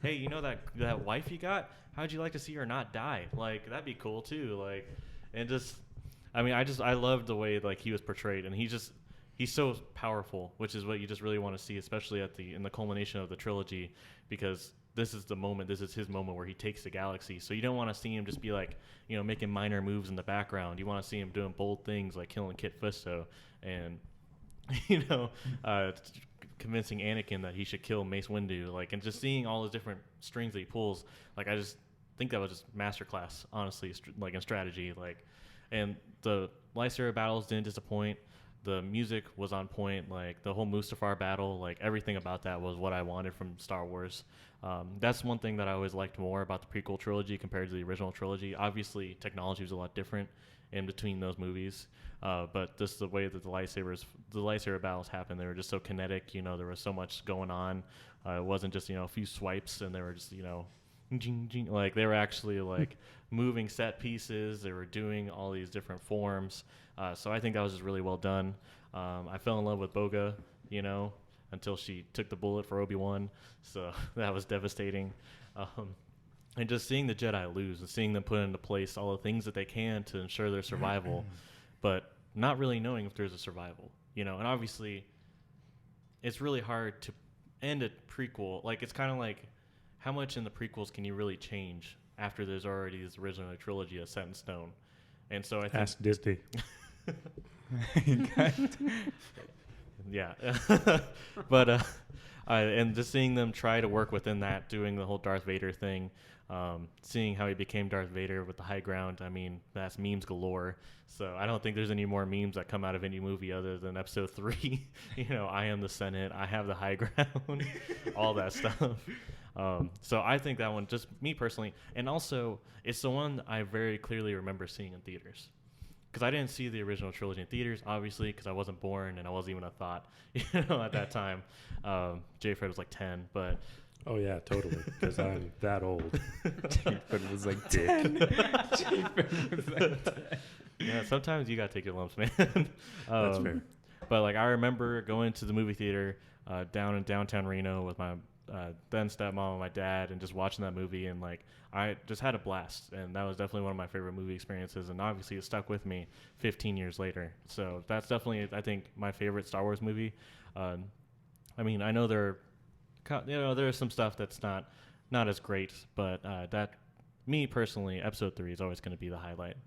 hey, that wife you got? How'd you like to see her not die? Like, that'd be cool, too. Like, and just, I loved the way, he was portrayed. And he's so powerful, which is what you just really want to see, especially in the culmination of the trilogy, because this is his moment where he takes the galaxy. So you don't want to see him just be making minor moves in the background. You want to see him doing bold things like killing Kit Fisto and, convincing Anakin that he should kill Mace Windu. And just seeing all those different strings that he pulls, I just think that was just masterclass, honestly, in strategy. And the lightsaber battles didn't disappoint. The music was on point, the whole Mustafar battle, everything about that was what I wanted from Star Wars. That's one thing that I always liked more about the prequel trilogy compared to the original trilogy. Obviously, technology was a lot different in between those movies, but just the way that the lightsaber battles happened, they were just so kinetic. There was so much going on. It wasn't just a few swipes, and they were just jing, jing, they were actually moving set pieces. They were doing all these different forms. So I think that was just really well done. I fell in love with Boga, until she took the bullet for Obi-Wan. So that was devastating. And just seeing the Jedi lose and seeing them put into place all the things that they can to ensure their survival, but not really knowing if there's a survival, and obviously it's really hard to end a prequel. It's kind of like, how much in the prequels can you really change after there's already this original trilogy that's set in stone? And so I think... Ask Disney. Yeah. But and just seeing them try to work within that, doing the whole Darth Vader thing, seeing how he became Darth Vader with the high ground, that's memes galore. So I don't think there's any more memes that come out of any movie other than Episode 3. I am the Senate, I have the high ground, all that stuff. So I think that one, just me personally, and also it's the one I very clearly remember seeing in theaters. Because I didn't see the original trilogy in theaters, obviously, because I wasn't born and I wasn't even a thought, at that time. J. Fred was 10, but... Oh, yeah, totally, because I'm that old. J. Fred was 10. J. Fred was 10. Yeah, sometimes you got to take your lumps, man. That's fair. But, I remember going to the movie theater down in downtown Reno with my then stepmom and my dad, and just watching that movie, and I just had a blast, and that was definitely one of my favorite movie experiences, and obviously it stuck with me 15 years later. So that's definitely, I think, my favorite Star Wars movie. I know there's some stuff that's not as great, but that, me personally, Episode 3 is always going to be the highlight.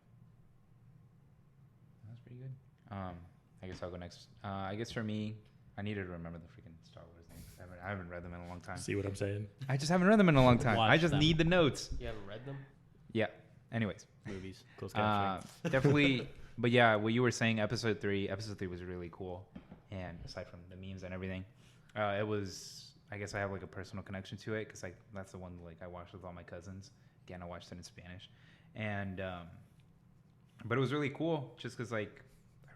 That's pretty good. I guess I'll go next. I guess for me, I needed to remember the freaking Star Wars names. I haven't read them in a long time. See what I'm saying? I just haven't read them in a long time. Watch I just them. need the notes. You haven't read them? Yeah. Anyways. Movies. Close captioning. Definitely. But yeah, what you were saying, Episode 3 was really cool. And aside from the memes and everything, it was, I guess I have a personal connection to it, because that's the one I watched with all my cousins. Again, I watched it in Spanish. And, but it was really cool just because I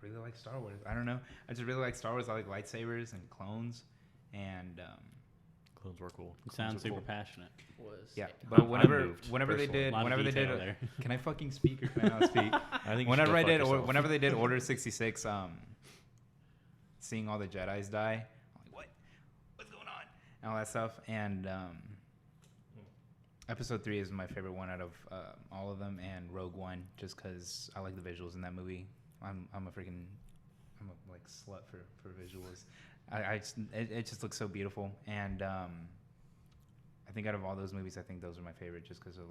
really like Star Wars. I don't know. I just really like Star Wars. I like lightsabers and clones. And Clones were cool. You sound Clones were super cool. passionate. Yeah, but whenever moved, they did, A lot of whenever they did, detail there. can I fucking speak or can I not speak? I think Whenever I did, or whenever they did Order 66, seeing all the Jedis die, I'm like, what's going on, and all that stuff. And Episode 3 is my favorite one out of all of them, and Rogue One, just because I like the visuals in that movie. I'm a slut for visuals. It just looks so beautiful, and I think out of all those movies, I think those are my favorite, just because of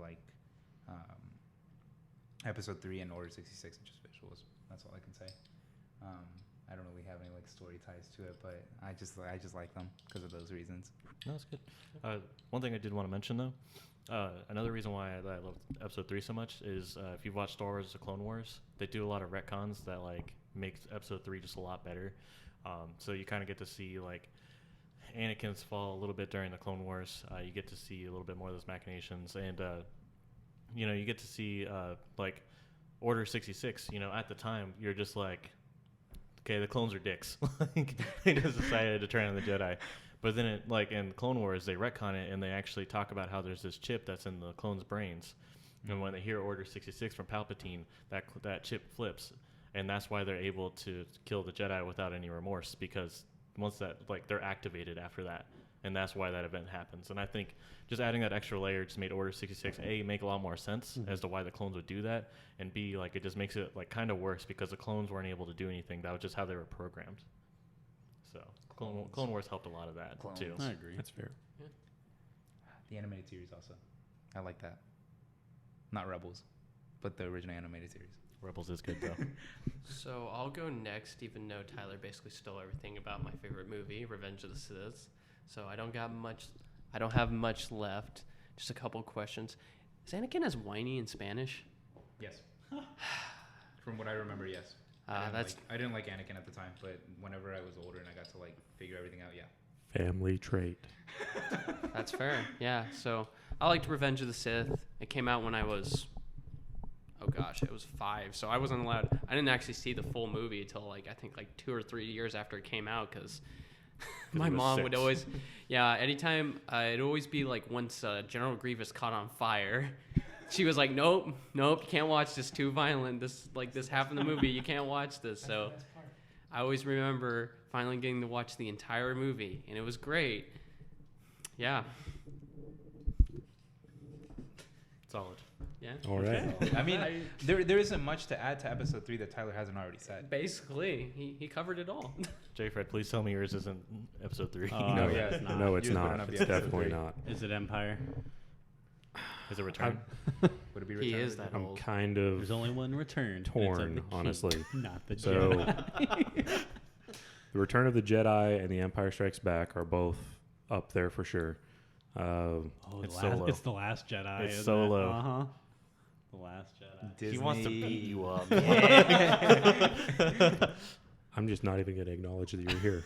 Episode 3 and Order 66, and just visuals. That's all I can say. I don't really have any story ties to it, but I just like them because of those reasons. No, that's good. One thing I did want to mention though, another reason why I love Episode 3 so much is if you've watched Star Wars: The Clone Wars, they do a lot of retcons that makes episode 3 just a lot better. So you kind of get to see like Anakin's fall a little bit during the Clone Wars. You get to see a little bit more of those machinations, and you get to see like Order 66. At the time you're just like, okay, the clones are dicks. Like, they just decided to turn on the Jedi. But then in Clone Wars, they retcon it and they actually talk about how there's this chip that's in the clones' brains. And when they hear Order 66 from Palpatine, that chip flips. And that's why they're able to kill the Jedi without any remorse, because once that, they're activated after that. And that's why that event happens. And I think just adding that extra layer just made Order 66, A, make a lot more sense as to why the clones would do that. And B, it just makes it kind of worse because the clones weren't able to do anything. That was just how they were programmed. So Clone Wars helped a lot of that too. I agree. That's fair. Yeah. The animated series also. I like that. Not Rebels, but the original animated series. Rebels is good though. So I'll go next, even though Tyler basically stole everything about my favorite movie, Revenge of the Sith. So I don't have much left. Just a couple questions. Is Anakin as whiny in Spanish? Yes. From what I remember, yes. I didn't like Anakin at the time, but whenever I was older and I got to figure everything out, yeah. Family trait. That's fair. Yeah. So I liked Revenge of the Sith. It came out when I was, it was 5. So I wasn't allowed. I didn't actually see the full movie until I think 2 or 3 years after it came out, because my mom would always, anytime it'd always be once General Grievous caught on fire. She was like, nope, you can't watch this, too violent. This half of the movie, you can't watch this. So I always remember finally getting to watch the entire movie, and it was great. Yeah. Solid. Yeah. All right. I mean, there isn't much to add to episode 3 that Tyler hasn't already said. Basically, he covered it all. J. Fred, please tell me yours isn't episode 3. No, yeah, it's not. No, it's You just put it not. up the It's episode definitely 3. not. Is it Empire? Is it Return? Would it be He Return is of the that Jedi? I'm old. kind of There's only one return. and it's of torn, the king, honestly. not the So, Jedi. The Return of the Jedi and The Empire Strikes Back are both up there for sure. It's Solo. It's the Last Jedi. It's isn't Solo. It? Uh-huh. The Last Jedi. Disney. He wants to beat you up. I'm just not even going to acknowledge that you're here.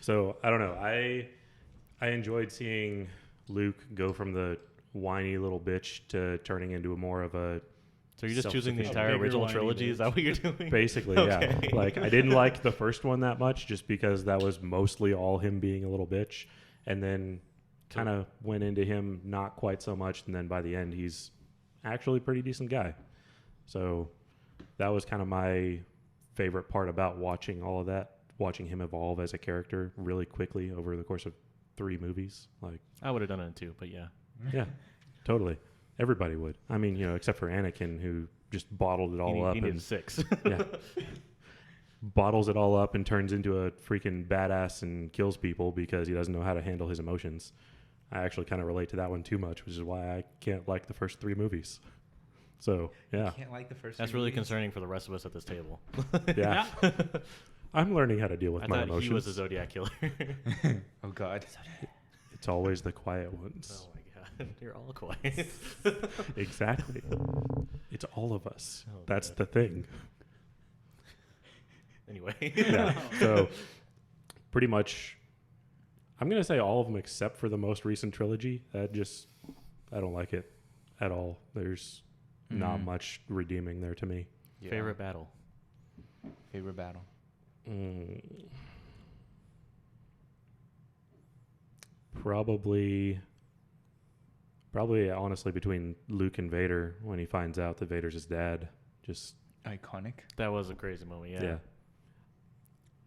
So I don't know. I enjoyed seeing Luke go from the whiny little bitch to turning into more of a So you're just choosing the self-sufficient- entire bigger original whiny trilogy? bitch. Is that what you're doing? Basically, Okay. yeah. I didn't like the first one that much just because that was mostly all him being a little bitch. And then kind of went into him not quite so much. And then by the end, he's actually a pretty decent guy. So that was kind of my favorite part about watching all of that, watching him evolve as a character really quickly over the course of 3 movies. I would have done it too, but yeah. Yeah, totally. Everybody would. I mean, except for Anakin, who just bottled it all up. He and needed 6. yeah. Bottles it all up and turns into a freaking badass and kills people because he doesn't know how to handle his emotions. I actually kind of relate to that one too much, which is why I can't like the first 3 movies. So, yeah. I can't like the first. That's 3 really movies. concerning for the rest of us at this table. Yeah. I'm learning how to deal with I my thought emotions. he was a Zodiac killer. Oh God. It's always the quiet ones. Oh my god, you're all quiet. Exactly. It's all of us. Oh, That's God. the thing. Anyway. Yeah. So, pretty much, I'm going to say all of them except for the most recent trilogy. I don't like it at all. There's not much redeeming there to me. Yeah. Favorite battle? Favorite battle. Probably honestly between Luke and Vader when he finds out that Vader's his dad. Just Iconic. That was a crazy moment, yeah.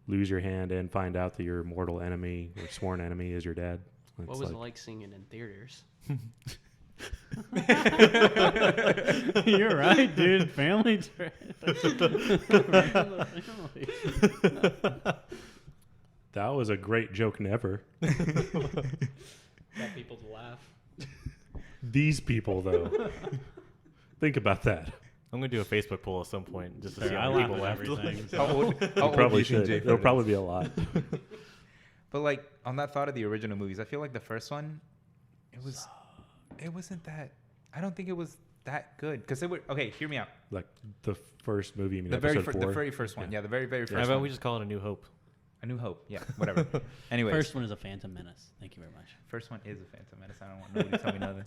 Lose your hand and find out that your mortal enemy or sworn enemy is your dad. What It's was it like seeing it in theaters? You're right, dude. Family trait. That was a great joke never. Got people to laugh. These people, though. Think about that. I'm gonna do a Facebook poll at some point just to see Fair, I how laugh people at laughed. everything. How old You do probably you think should. Jay There'll Fred probably is? be a lot. But on that thought of the original movies, I feel like the first one, it wasn't that. I don't think it was that good because they were okay. Hear me out. Like the first movie, you mean The very episode 4? the very first one. Yeah. Yeah, the very How first about one. we just call it A New Hope? A New Hope. Yeah, whatever. Anyways, First one is a Phantom Menace. Thank you very much. first one is a Phantom Menace. I don't want nobody to tell me nothing.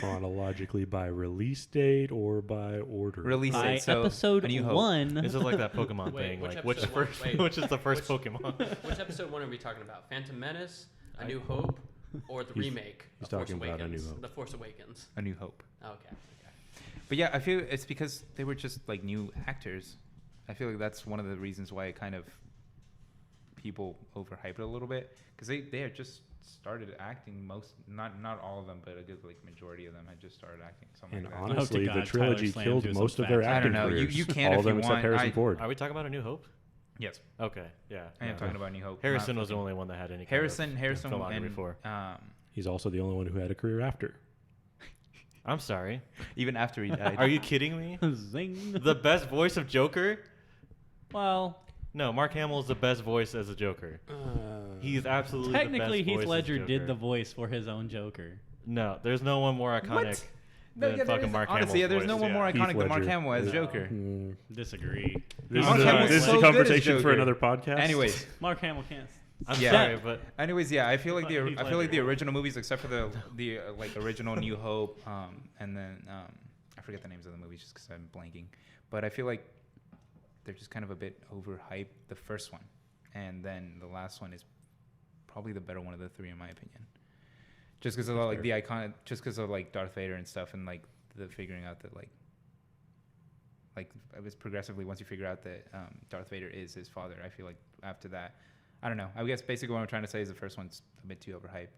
Chronologically by release date or by order? Release By date. So episode A New Hope. 1. This is like that Pokemon Wait, thing. which Like which episode one? first, Wait. which is the first Which- Pokemon? Which episode 1 are we talking about? Phantom Menace, A New Hope, or the He's- remake he's of Force talking about A New Awakens? Hope. The Force Awakens. A New Hope. Okay. But yeah, I feel it's because they were just like new actors. I feel like that's one of the reasons why it kind of people overhype it a little bit because they had just started acting. Not all of them, but a good like majority of them had just started acting. Something And like that. hope to honestly, God the trilogy Tyler Slam's killed doing most some of their facts. I acting don't know. careers. You can all if of them you except want. Harrison Ford. Are we talking about A New Hope? Yes, Okay, yeah. I am yeah. talking about New Hope. Harrison not was the fucking- only one that had any. Harrison kind of filmography and before. He's also the only one who had a career after. I'm sorry. even after he died. Are you kidding me? Zing. The best voice of Joker? Well, No, Mark Hamill is the best voice as a Joker. He's absolutely technically, the best Heath voice as Ledger did Joker. the voice for his own Joker. No, there's no one more iconic No, than yeah, there fucking is- Mark honestly, yeah, Hamill's there's no voice, one more yeah. iconic Heath than Mark Ledger. Hamill as No. Joker. Disagree. This Mark is Hamill's this is so a good as conversation for Joker. another podcast. Anyways, Mark Hamill can't. I'm Yeah. sorry, but Anyways, yeah, I feel like Heath I feel like the Ledger. original movies, except for the like original New Hope, and then I forget the names of the movies just because I'm blanking, but I feel like they're just kind of a bit overhyped. The first one, and then the last one is probably the better one of the three in my opinion. Just because of like the iconic, just because of like Darth Vader and stuff, and like the figuring out that like it was progressively once you figure out that Darth Vader is his father. I feel like after that, I don't know. I guess basically what I'm trying to say is the first one's a bit too overhyped,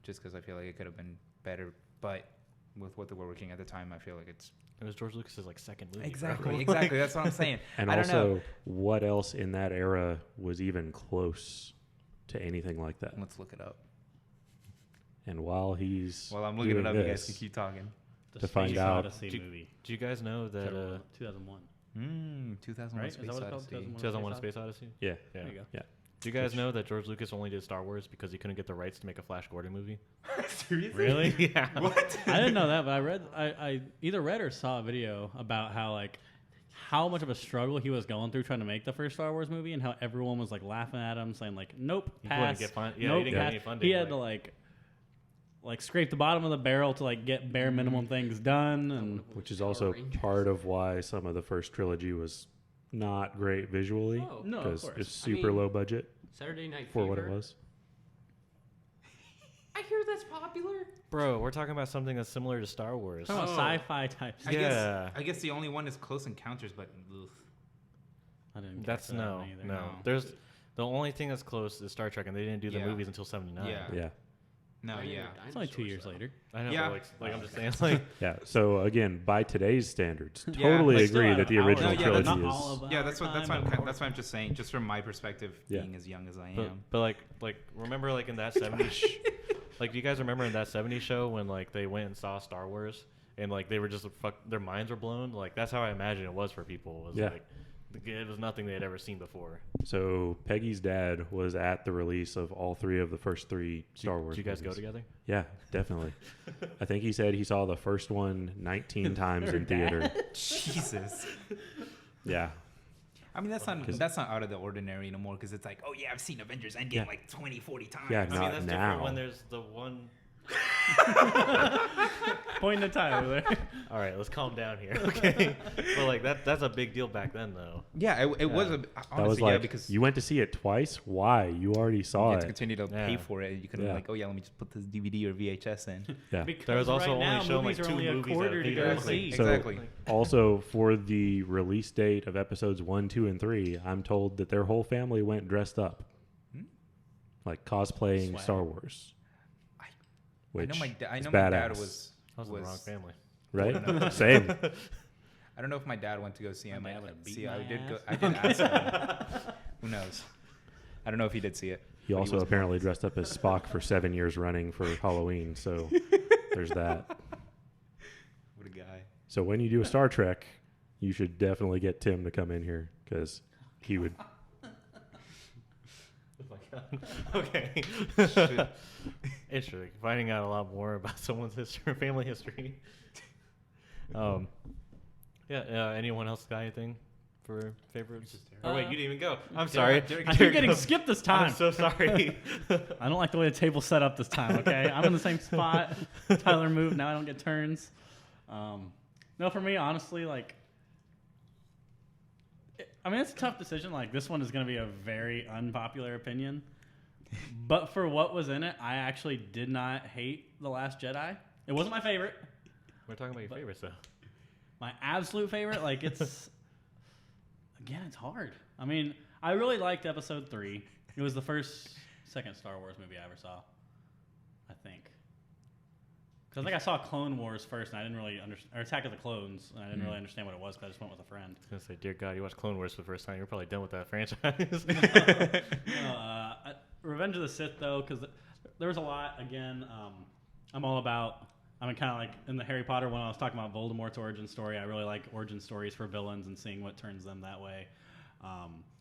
just because I feel like it could have been better. But with what they were working at the time, I feel like it's it was George Lucas's like second movie. bro. exactly. That's what I'm saying. And I don't also, know. what else in that era was even close to anything like that? Let's look it up. And while he's While I'm looking it doing up, you guys this, can keep talking. The To find Space out- Odyssey Do- movie. Do you guys know that 2001. 2001 Right? Is that Space what it's called? Odyssey. 2001: A Space Odyssey? yeah, Yeah. There you go. yeah. Do you guys know that George Lucas only did Star Wars because he couldn't get the rights to make a Flash Gordon movie? Seriously? Really? Yeah. What? I didn't know that, but I either read or saw a video about how much of a struggle he was going through trying to make the first Star Wars movie, and how everyone was like laughing at him, saying like, "Nope, He couldn't pass." get yeah, nope, he didn't get pass. any funding. He had to like scrape the bottom of the barrel to like get bare minimum things done, and Which is also part of why some of the first trilogy was not great visually, Oh, no, of because course. it's I super mean, low budget Saturday Night for Fever. what it was. I hear that's popular. Bro, we're talking about something that's similar to Star Wars. Talking about Oh. sci-fi type. Yeah. I guess the only one is Close Encounters, but ugh. I didn't. care That's for that no, one either. no. No. There's the only thing that's close is Star Trek, and they didn't do the Yeah. movies until '79. Yeah. Yeah, No, I mean, yeah. It's only 2 years dinosaurs, later. I know. Yeah. But like I'm just saying, like yeah. So again, by today's standards, Yeah, totally But still agree out that of the our original No, yeah, trilogy that's not is. all of Yeah, our that's what time, but- that's what I'm just saying, just from my perspective, Yeah. being as young as I but, am. but like remember like in that '70s, like do you guys remember in that '70s show when like they went and saw Star Wars and like they were just their minds were blown? Like that's how I imagine it was for people. Was Yeah. like it was nothing they had ever seen before. So Peggy's dad was at the release of all three of the first three Star Wars. Did you guys go movies. together? Yeah, definitely. I think he said he saw the first one 19 times in theater. Jesus. Yeah. I mean, that's not 'Cause- out of the ordinary anymore because it's like, oh yeah, I've seen Avengers Endgame Yeah. like 20, 40 times. Yeah, I mean not that's now. different when there's the one. Pointing at Tyler there. All right, let's calm down here, okay? But like that's a big deal back then, though. Yeah, it was a That honestly was like, yeah because you went to see it twice? Why? You already you saw had to it. continue to Yeah. pay for it. You couldn't Yeah. like, oh yeah, let me just put this DVD or VHS in. Yeah. Because There was also right only now, shown, movies like, are two only a movies quarter at to go theaters. see. So- Exactly. Also, for the release date of episodes 1, 2, and 3, I'm told that their whole family went dressed up. Hmm? Like cosplaying Swag. Star Wars. I Which know my is dad badass, was I was in the wrong family. right? Same. I don't know if my dad went to go see him. My dad would've beat See, my I did ass. go. I did ask him. Who knows? I don't know if he did see it. He but also was apparently dressed up as Spock for 7 years running for Halloween. So there's that. What a guy. So when you do a Star Trek, you should definitely get Tim to come in here because he would. Oh my god. Okay. Anyone else got anything for favorites? Uh, wait, you didn't even go. I'm sorry. I keep getting skipped this time. I'm so sorry. I don't like the way the table's set up this time, okay? I'm in the same spot. Tyler moved. Now I don't get turns. No, for me, honestly, like, it's a tough decision. Like, this one is going to be a very unpopular opinion. But for what was in it, I actually did not hate The Last Jedi. It wasn't my favorite. We're talking about your favorites, though. My absolute favorite, like, it's... Again, it's hard. I mean, I really liked Episode 3. It was the second Star Wars movie I ever saw, I think. Because I think I saw Clone Wars first, and I didn't really understand, or Attack of the Clones, and I didn't really understand what it was because I just went with a friend. I was going to say, dear God, you watched Clone Wars for the first time. You're probably done with that franchise. Revenge of the Sith, though, because there was a lot. Again, I'm all about... kind of like in the Harry Potter when I was talking about Voldemort's origin story. I really like origin stories for villains and seeing what turns them that way.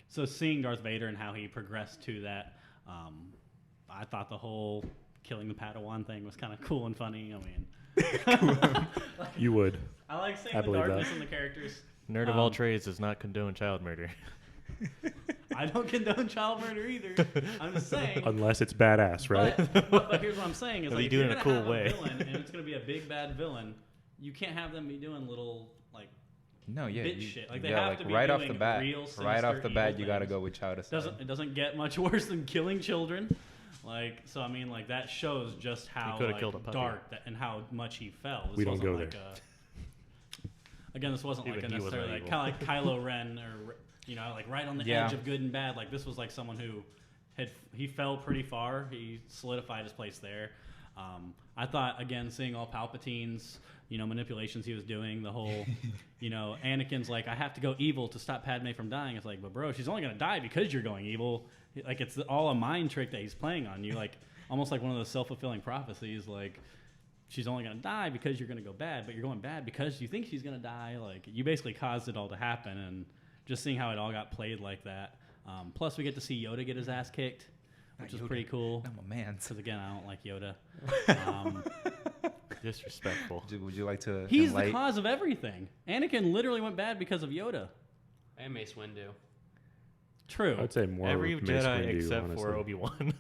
So seeing Darth Vader and how he progressed to that, I thought the whole killing the Padawan thing was kind of cool and funny. You would. I like seeing the darkness in the characters. Nerd of all trades does not condone child murder. I don't condone child murder either. I'm just saying. Unless it's badass, right? But here's what I'm saying: is But like, you if do it you're in a gonna cool have way. a villain and it's gonna be a big bad villain, you can't have them be doing little like No, yeah, bitch you, shit. Like they yeah, have like to be right doing off the bat, real right off the sinister, bat, evil you got to things. go with child aside. It doesn't get much worse than killing children. Like, so I mean, like that shows just how coulda like, killed a puppy. dark that, and how much he fell. This We don't wasn't go like again, this wasn't like Even a he was necessarily not like kind of like Kylo Ren or like right on the Yeah. edge of good and bad. Like this was like someone who he fell pretty far. He solidified his place there. I thought again, seeing all Palpatine's manipulations he was doing, the whole Anakin's like, I have to go evil to stop Padme from dying. It's like, but bro, she's only gonna die because you're going evil. Like it's all a mind trick that he's playing on you, like almost like one of those self-fulfilling prophecies. Like she's only gonna die because you're gonna go bad, but you're going bad because you think she's gonna die. Like you basically caused it all to happen, and just seeing how it all got played like that. Plus, we get to see Yoda get his ass kicked, which is pretty cool. I'm a man. Because again, I don't like Yoda. Disrespectful. Would you like to? He's the cause of everything. Anakin literally went bad because of Yoda. And Mace Windu. True. I'd say more Every Mace Jedi Windu, except honestly. for Obi-Wan.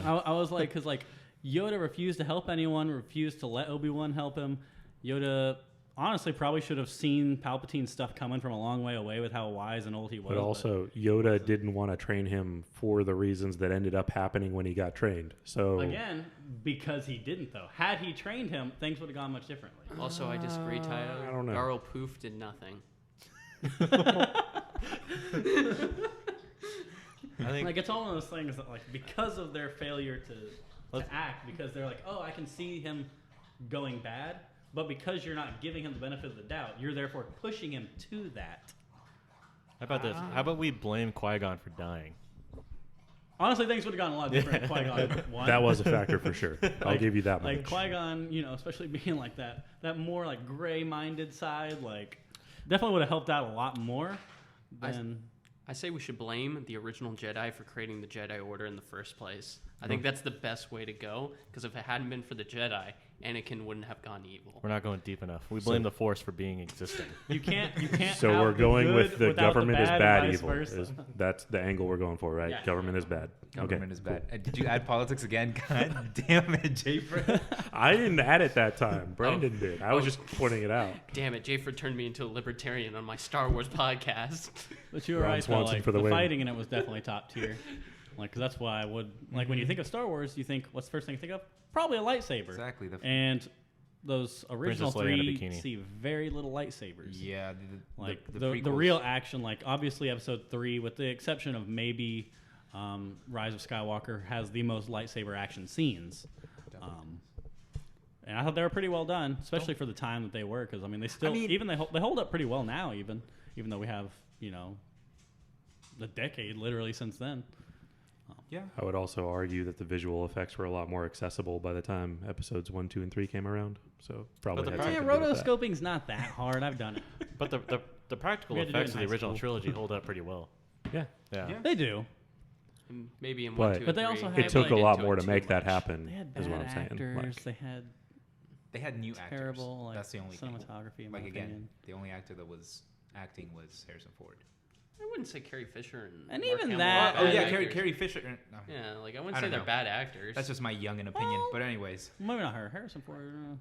I was like, because like Yoda refused to help anyone, refused to let Obi-Wan help him. Yoda honestly probably should have seen Palpatine's stuff coming from a long way away with how wise and old he was. But also, Yoda didn't want to train him for the reasons that ended up happening when he got trained. So again, because he didn't though. Had he trained him, things would have gone much differently. Also, I disagree, Tyler. I don't know. Garl Poof did nothing. I think Like it's all one of those things that like because of their failure to act, because they're like, oh, I can see him going bad, but because you're not giving him the benefit of the doubt, you're therefore pushing him to that. how about this? How about we blame Qui-Gon for dying? Honestly, things would have gone a lot different if Qui-Gon won. that was a factor for sure. I'll give you that much. Like Qui-Gon, especially being like that more like gray-minded side, like definitely would have helped out a lot more than. I say we should blame the original Jedi for creating the Jedi Order in the first place. I think that's the best way to go, because if it hadn't been for the Jedi, Anakin wouldn't have gone evil. We're not going deep enough. We blame the Force for being existing. You can't. So have we're the going good with the without government is bad bad and vice evil. versa. That's the angle we're going for, right? Yeah. Government is bad. Government okay. is bad. Did you add politics again? God damn it, Jayford. I didn't add it that time. Brandon did. I was just pointing it out. Damn it, Jayford turned me into a libertarian on my Star Wars podcast. But you were Ron right, though. Swanson Like, for the the win. fighting in it was definitely top tier. Like, 'cause that's why I would like when you think of Star Wars, you think what's the first thing you think of? Probably a lightsaber. Exactly. And those original Princess Leia in a three bikini. see very little lightsabers. Yeah. Like the prequels. real action, like obviously Episode 3, with the exception of maybe Rise of Skywalker, has the most lightsaber action scenes. And I thought they were pretty well done, especially for the time that they were. Because I mean, they still they hold up pretty well now, even though we have the decade literally since then. Yeah. I would also argue that the visual effects were a lot more accessible by the time episodes 1, 2, and 3 came around. So probably But the had Yeah, something to do with that. rotoscoping's not that hard. I've done it. But the practical We had to do it effects in of the high original school. trilogy hold up pretty well. Yeah. Yeah. Yeah. They do. And maybe in But- 1, 2, But they and also 3, had, It took like, a lot into more it to too make that much. happen. They had Is bad what I'm saying. actors. Like, They had They had new actors. terrible. Like, That's the only thing. cinematography. In Like my again, opinion. the only actor that was acting was Harrison Ford. I wouldn't say Carrie Fisher and And Mark even Hamill that- are Oh bad yeah, actors. Carrie Fisher. No, Yeah, like I I wouldn't say don't they're know. bad actors. that's just my youngin' opinion. But anyways, Maybe not her. Harrison Ford.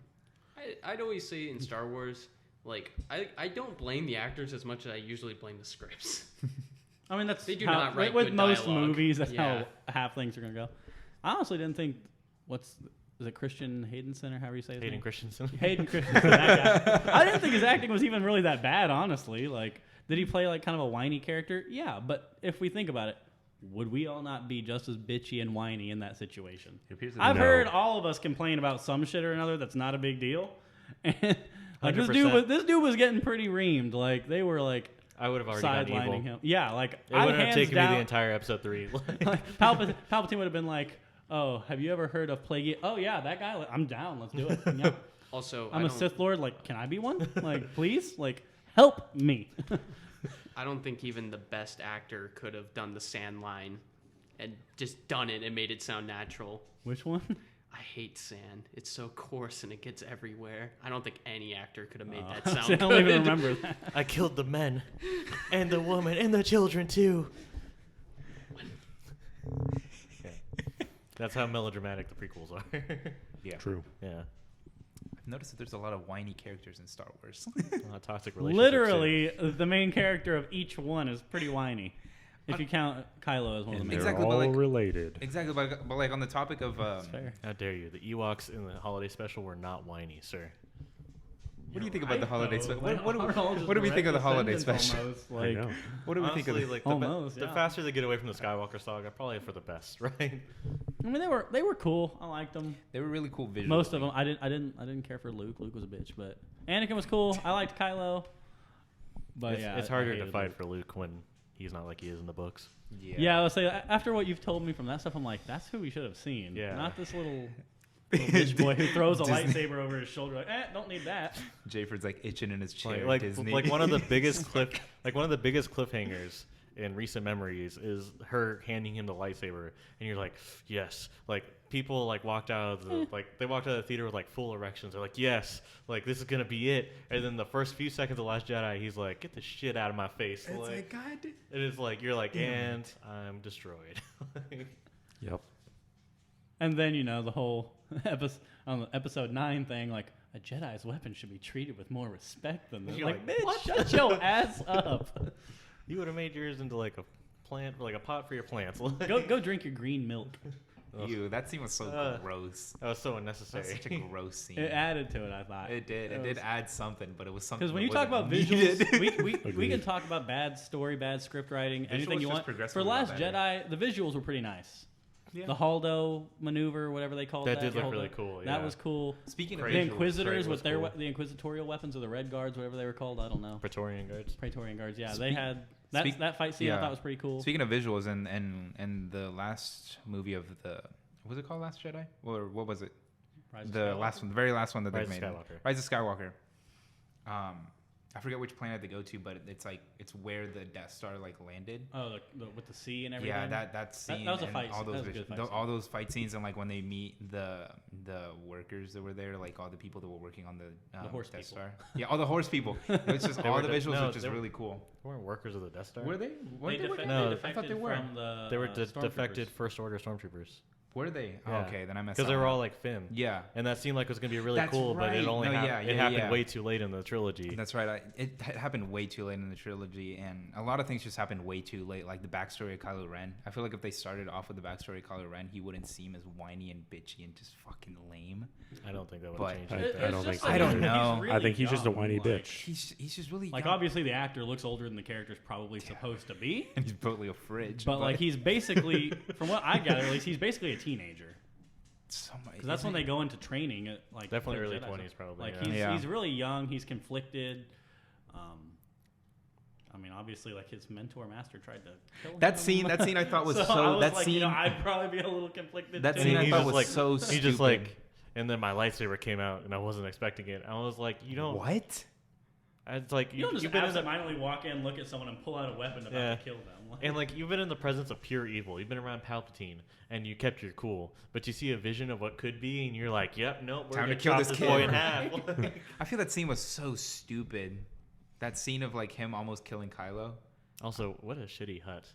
I'd always say in Star Wars, like I don't blame the actors as much as I usually blame the scripts. I mean, that's They do how, not write with good most dialogue. movies. That's Yeah. how half things are gonna go. I honestly didn't think is it Christian Haydenson or however you say his Hayden name? Christensen. Hayden Christensen. That guy. I didn't think his acting was even really that bad, honestly. Like, did he play like kind of a whiny character? Yeah, but if we think about it, would we all not be just as bitchy and whiny in that situation? It appears that I've no. heard all of us complain about some shit or another that's not a big deal. And like this 100%. dude was getting pretty reamed. Like they were like I would have already gone evil. sidelining him. Yeah, like It I wouldn't have hands taken down, me the entire episode 3. like Palpatine would have been like, "Oh, have you ever heard of Plagueis? Oh yeah, that guy. Like, I'm down. Let's do it. Yeah. Also, I'm I a don't, Sith Lord. Like, can I be one? Like, please, like, help me." I don't think even the best actor could have done the sand line and just done it and made it sound natural. Which one? I hate sand. It's so coarse and it gets everywhere. I don't think any actor could have made that See, sound I don't even good. remember that. I killed the men and the woman and the children too. Okay. That's how melodramatic the prequels are. yeah, True. Yeah. I've noticed that there's a lot of whiny characters in Star Wars. Toxic relationships. Literally, the main character of each one is pretty whiny. If you count Kylo as one of the And main. they're Exactly, but all like- related. exactly, but like on the topic of That's fair. How dare you? The Ewoks in the holiday special were not whiny, sir. what do you think about the holiday special? Like, What we're all just do we think of the direct holiday descendants special? almost, I Like, know. What do we think of Honestly, the, like Almost, the yeah. faster they get away from the Skywalker saga, probably for the best, right? I mean, they were cool. I liked them. They were really cool visually. Most of them. I didn't care for Luke. Luke was a bitch, but Anakin was cool. I liked Kylo. But yeah, it's I harder to hated fight Luke. for Luke when he's not like he is in the books. Yeah, I would say after what you've told me from that stuff, I'm like, that's who we should have seen. Yeah. Not this little bitch boy who throws a Disney. lightsaber over his shoulder. Like, don't need that. Jayford's like itching in his chair. Like Disney. one of the biggest cliffhangers in recent memories is her handing him the lightsaber, and you're like, yes, like people like walked out of the they walked out of the theater with like full erections. They're like, yes, like this is gonna be it. And then the first few seconds of Last Jedi, he's like, get the shit out of my face. It's like, like God. it is like you're like, and I'm destroyed. Yep. And then the whole episode 9 thing, like a Jedi's weapon should be treated with more respect than this. You're Like, like, bitch, shut your ass up. You would have made yours into like a plant, like a pot for your plants. Go drink your green milk. Ew, that scene was so gross. That was so That unnecessary. was such a gross scene. It added to it, I thought. It did. It did add something, but it was something. Because when that you talk about wasn't visuals, needed. we Agreed. can talk about bad story, bad script writing, anything Visuals you just want. progressively For Last got better. Jedi, the visuals were pretty nice. Yeah. The Haldo maneuver, whatever they called that. That did the look Haldo- really cool, That yeah. was cool. Speaking of Crazy. The Visuals, Inquisitors right, with was their cool. the inquisitorial weapons or the Red Guards, whatever they were called. I don't know. Praetorian guards. Praetorian Guards. Yeah, they Speak- had that speak- that fight scene. I yeah. thought was pretty cool. Speaking of visuals, and the last movie of the was it called Last Jedi or what was it? Rise of The Skywalker. last one, the very last one that Rise they of made. Skywalker. Rise of Skywalker. I forget which planet they go to, but it's where the Death Star like landed. Oh, with the sea and everything. Yeah, that scene. that was a and fight all scene. those That was a good fight all scene. those fight scenes and like when they meet the workers that were there, like all the people that were working on the horse Death people. Star. Yeah, all the horse people. It's just They all were the de- visuals no, are just they were- really cool. They weren't workers of the Death Star. Were they? Weren't they working? No, they I defected thought they were. from the They were Stormtroopers. defected First Order stormtroopers. Were they? Oh, Yeah. okay, then I messed Because up. they were all like Finn. Yeah. And that seemed like it was going to be really That's cool, but right. it only No, happened, yeah, it yeah, happened yeah. way too late in the trilogy. That's right. It happened way too late in the trilogy, and a lot of things just happened way too late. Like the backstory of Kylo Ren. I feel like if they started off with the backstory of Kylo Ren, he wouldn't seem as whiny and bitchy and just fucking lame. I don't think that would But- have changed I- anything. I don't think just so. I don't he's know. really I think he's just a young, whiny like- bitch. He's just really Like young. obviously the actor looks older than the character's probably supposed to be, and he's totally a fridge. but like he's basically, from what I gather, at least he's basically a teenager. Because that's when they go into training. At, like Definitely for early Jedi. 20s probably, Like yeah. he's really young. He's conflicted. I mean, obviously, like his mentor master tried to kill That him. scene I thought was so. so. I was that like, scene. I'd probably be a little conflicted. That too. scene I He thought just was like- so He stupid. just like, and then my lightsaber came out, and I wasn't expecting it. I was like, you don't. What? It's like You don't just you've been in the, absentmindedly walk in, look at someone, and pull out a weapon about to kill them. and like you've been in the presence of pure evil. You've been around Palpatine, and you kept your cool. But you see a vision of what could be, and you're like, "Yep, nope, we're Time gonna to kill chop this this kid." boy in half." I feel that scene was so stupid. That scene of like him almost killing Kylo. Also, what a shitty hut.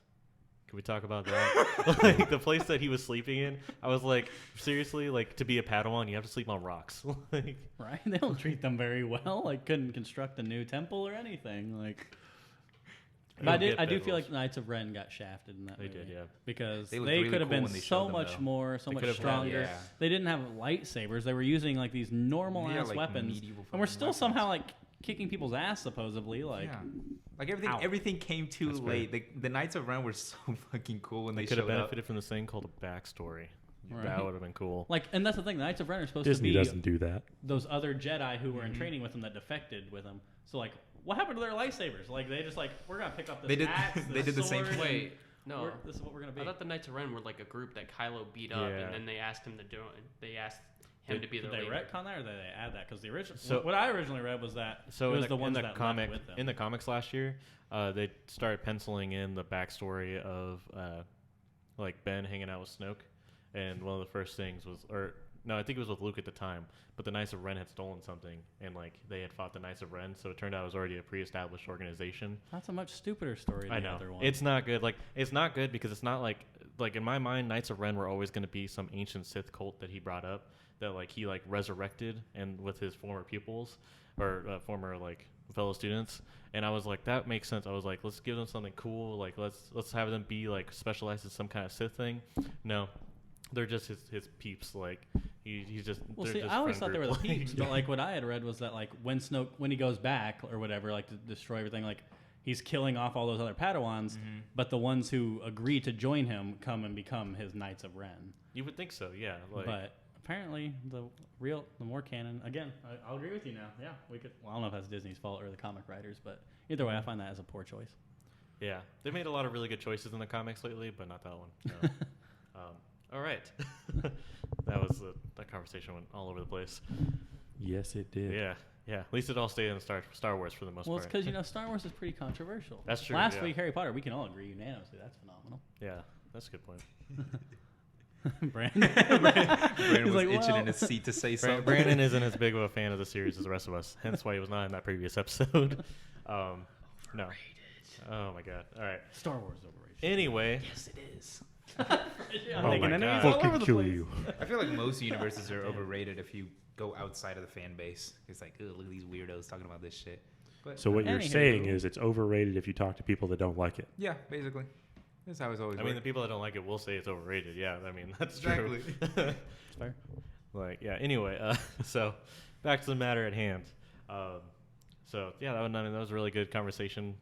Can we talk about that? Like the place that he was sleeping in, I was like, seriously, like to be a Padawan, you have to sleep on rocks. Like, Right? They don't treat them very well. Like, couldn't construct a new temple or anything. Like, but I do feel like the Knights of Ren got shafted in that They movie. did, yeah. Because They they, looked really could have cool been when they so showed them, much though. more, so They much could have had, stronger. yeah. They didn't have lightsabers. They were using like these normal Yeah, ass like weapons, medieval and we're fucking still weapons. somehow like kicking people's ass supposedly. Like, Yeah. Like everything, Ow. everything came too That's fair. late. The Knights of Ren were so fucking cool when They they could showed have up. benefited from this thing called a backstory. Right. That would have been cool. like, and that's the thing. The Knights of Ren are supposed Disney to be doesn't do that. those other Jedi who were in Mhm. training with him that defected with him. So like, what happened to their lightsabers? Like, they just like, we're gonna pick up this They did- axe. they this did the same sword, thing. and Wait, no. this is what we're gonna be. I thought the Knights of Ren were like a group that Kylo beat up, Yeah. and then they asked him to do it. They asked him to be Did their they leader. retcon that, or did they add that? Because the original, So- what I originally read was that So it was in the ones in that comic, left with them. in the comics last year, they started penciling in the backstory of like Ben hanging out with Snoke, and one of the first things was, or no, I think it was with Luke at the time, but the Knights of Ren had stolen something, and like they had fought the Knights of Ren, so it turned out it was already a pre-established organization. That's a much stupider story than I the know other one. it's not good. Like it's not good because it's not like in my mind, Knights of Ren were always going to be some ancient Sith cult that he brought up that like he like resurrected and with his former pupils or former like fellow students. And I was like, that makes sense. I was like, let's give them something cool. Like let's have them be like specialized in some kind of Sith thing. No, they're just his peeps. Like he's just. Well, they're see, just I always friend thought they were the group. peeps, but like what I had read was that like when Snoke, when he goes back or whatever, like to destroy everything, like he's killing off all those other Padawans, but the ones who agree to join him come and become his Knights of Ren. You would think so, yeah. Like, But apparently, the more canon. Again, I'll agree with you now. Yeah, we could. Well, I don't know if that's Disney's fault or the comic writers, but either way, I find that as a poor choice. yeah, they made a lot of really good choices in the comics lately, but not that one. No. All right, that conversation went all over the place. Yes, it did. Yeah. Yeah, at least it all stayed in Star Wars for the most Well, it's part. because Star Wars is pretty controversial. That's true, Last yeah. week, Harry Potter, we can all agree unanimously. That's phenomenal. Yeah, that's a good point. Brandon, Brandon was like, itching well- in his seat to say something. Brandon isn't as big of a fan of the series as the rest of us, hence why he was not in that previous episode. No. Oh my god. All right. Star Wars is overrated. Anyway, Yes, it is. I'm Oh making my enemies God. all over Fucking the kill place. you. I feel like most universes are overrated if you go outside of the fan base. It's like, look at these weirdos talking about this shit. But So what you're Anywho. saying is it's overrated if you talk to people that don't like it. yeah, basically, that's how it's always. I mean, the worked. people that don't like it will say it's overrated. Yeah, I mean that's Exactly. true. It's fair. Like, yeah. Anyway, so back to the matter at hand. So yeah, that was a really good conversation.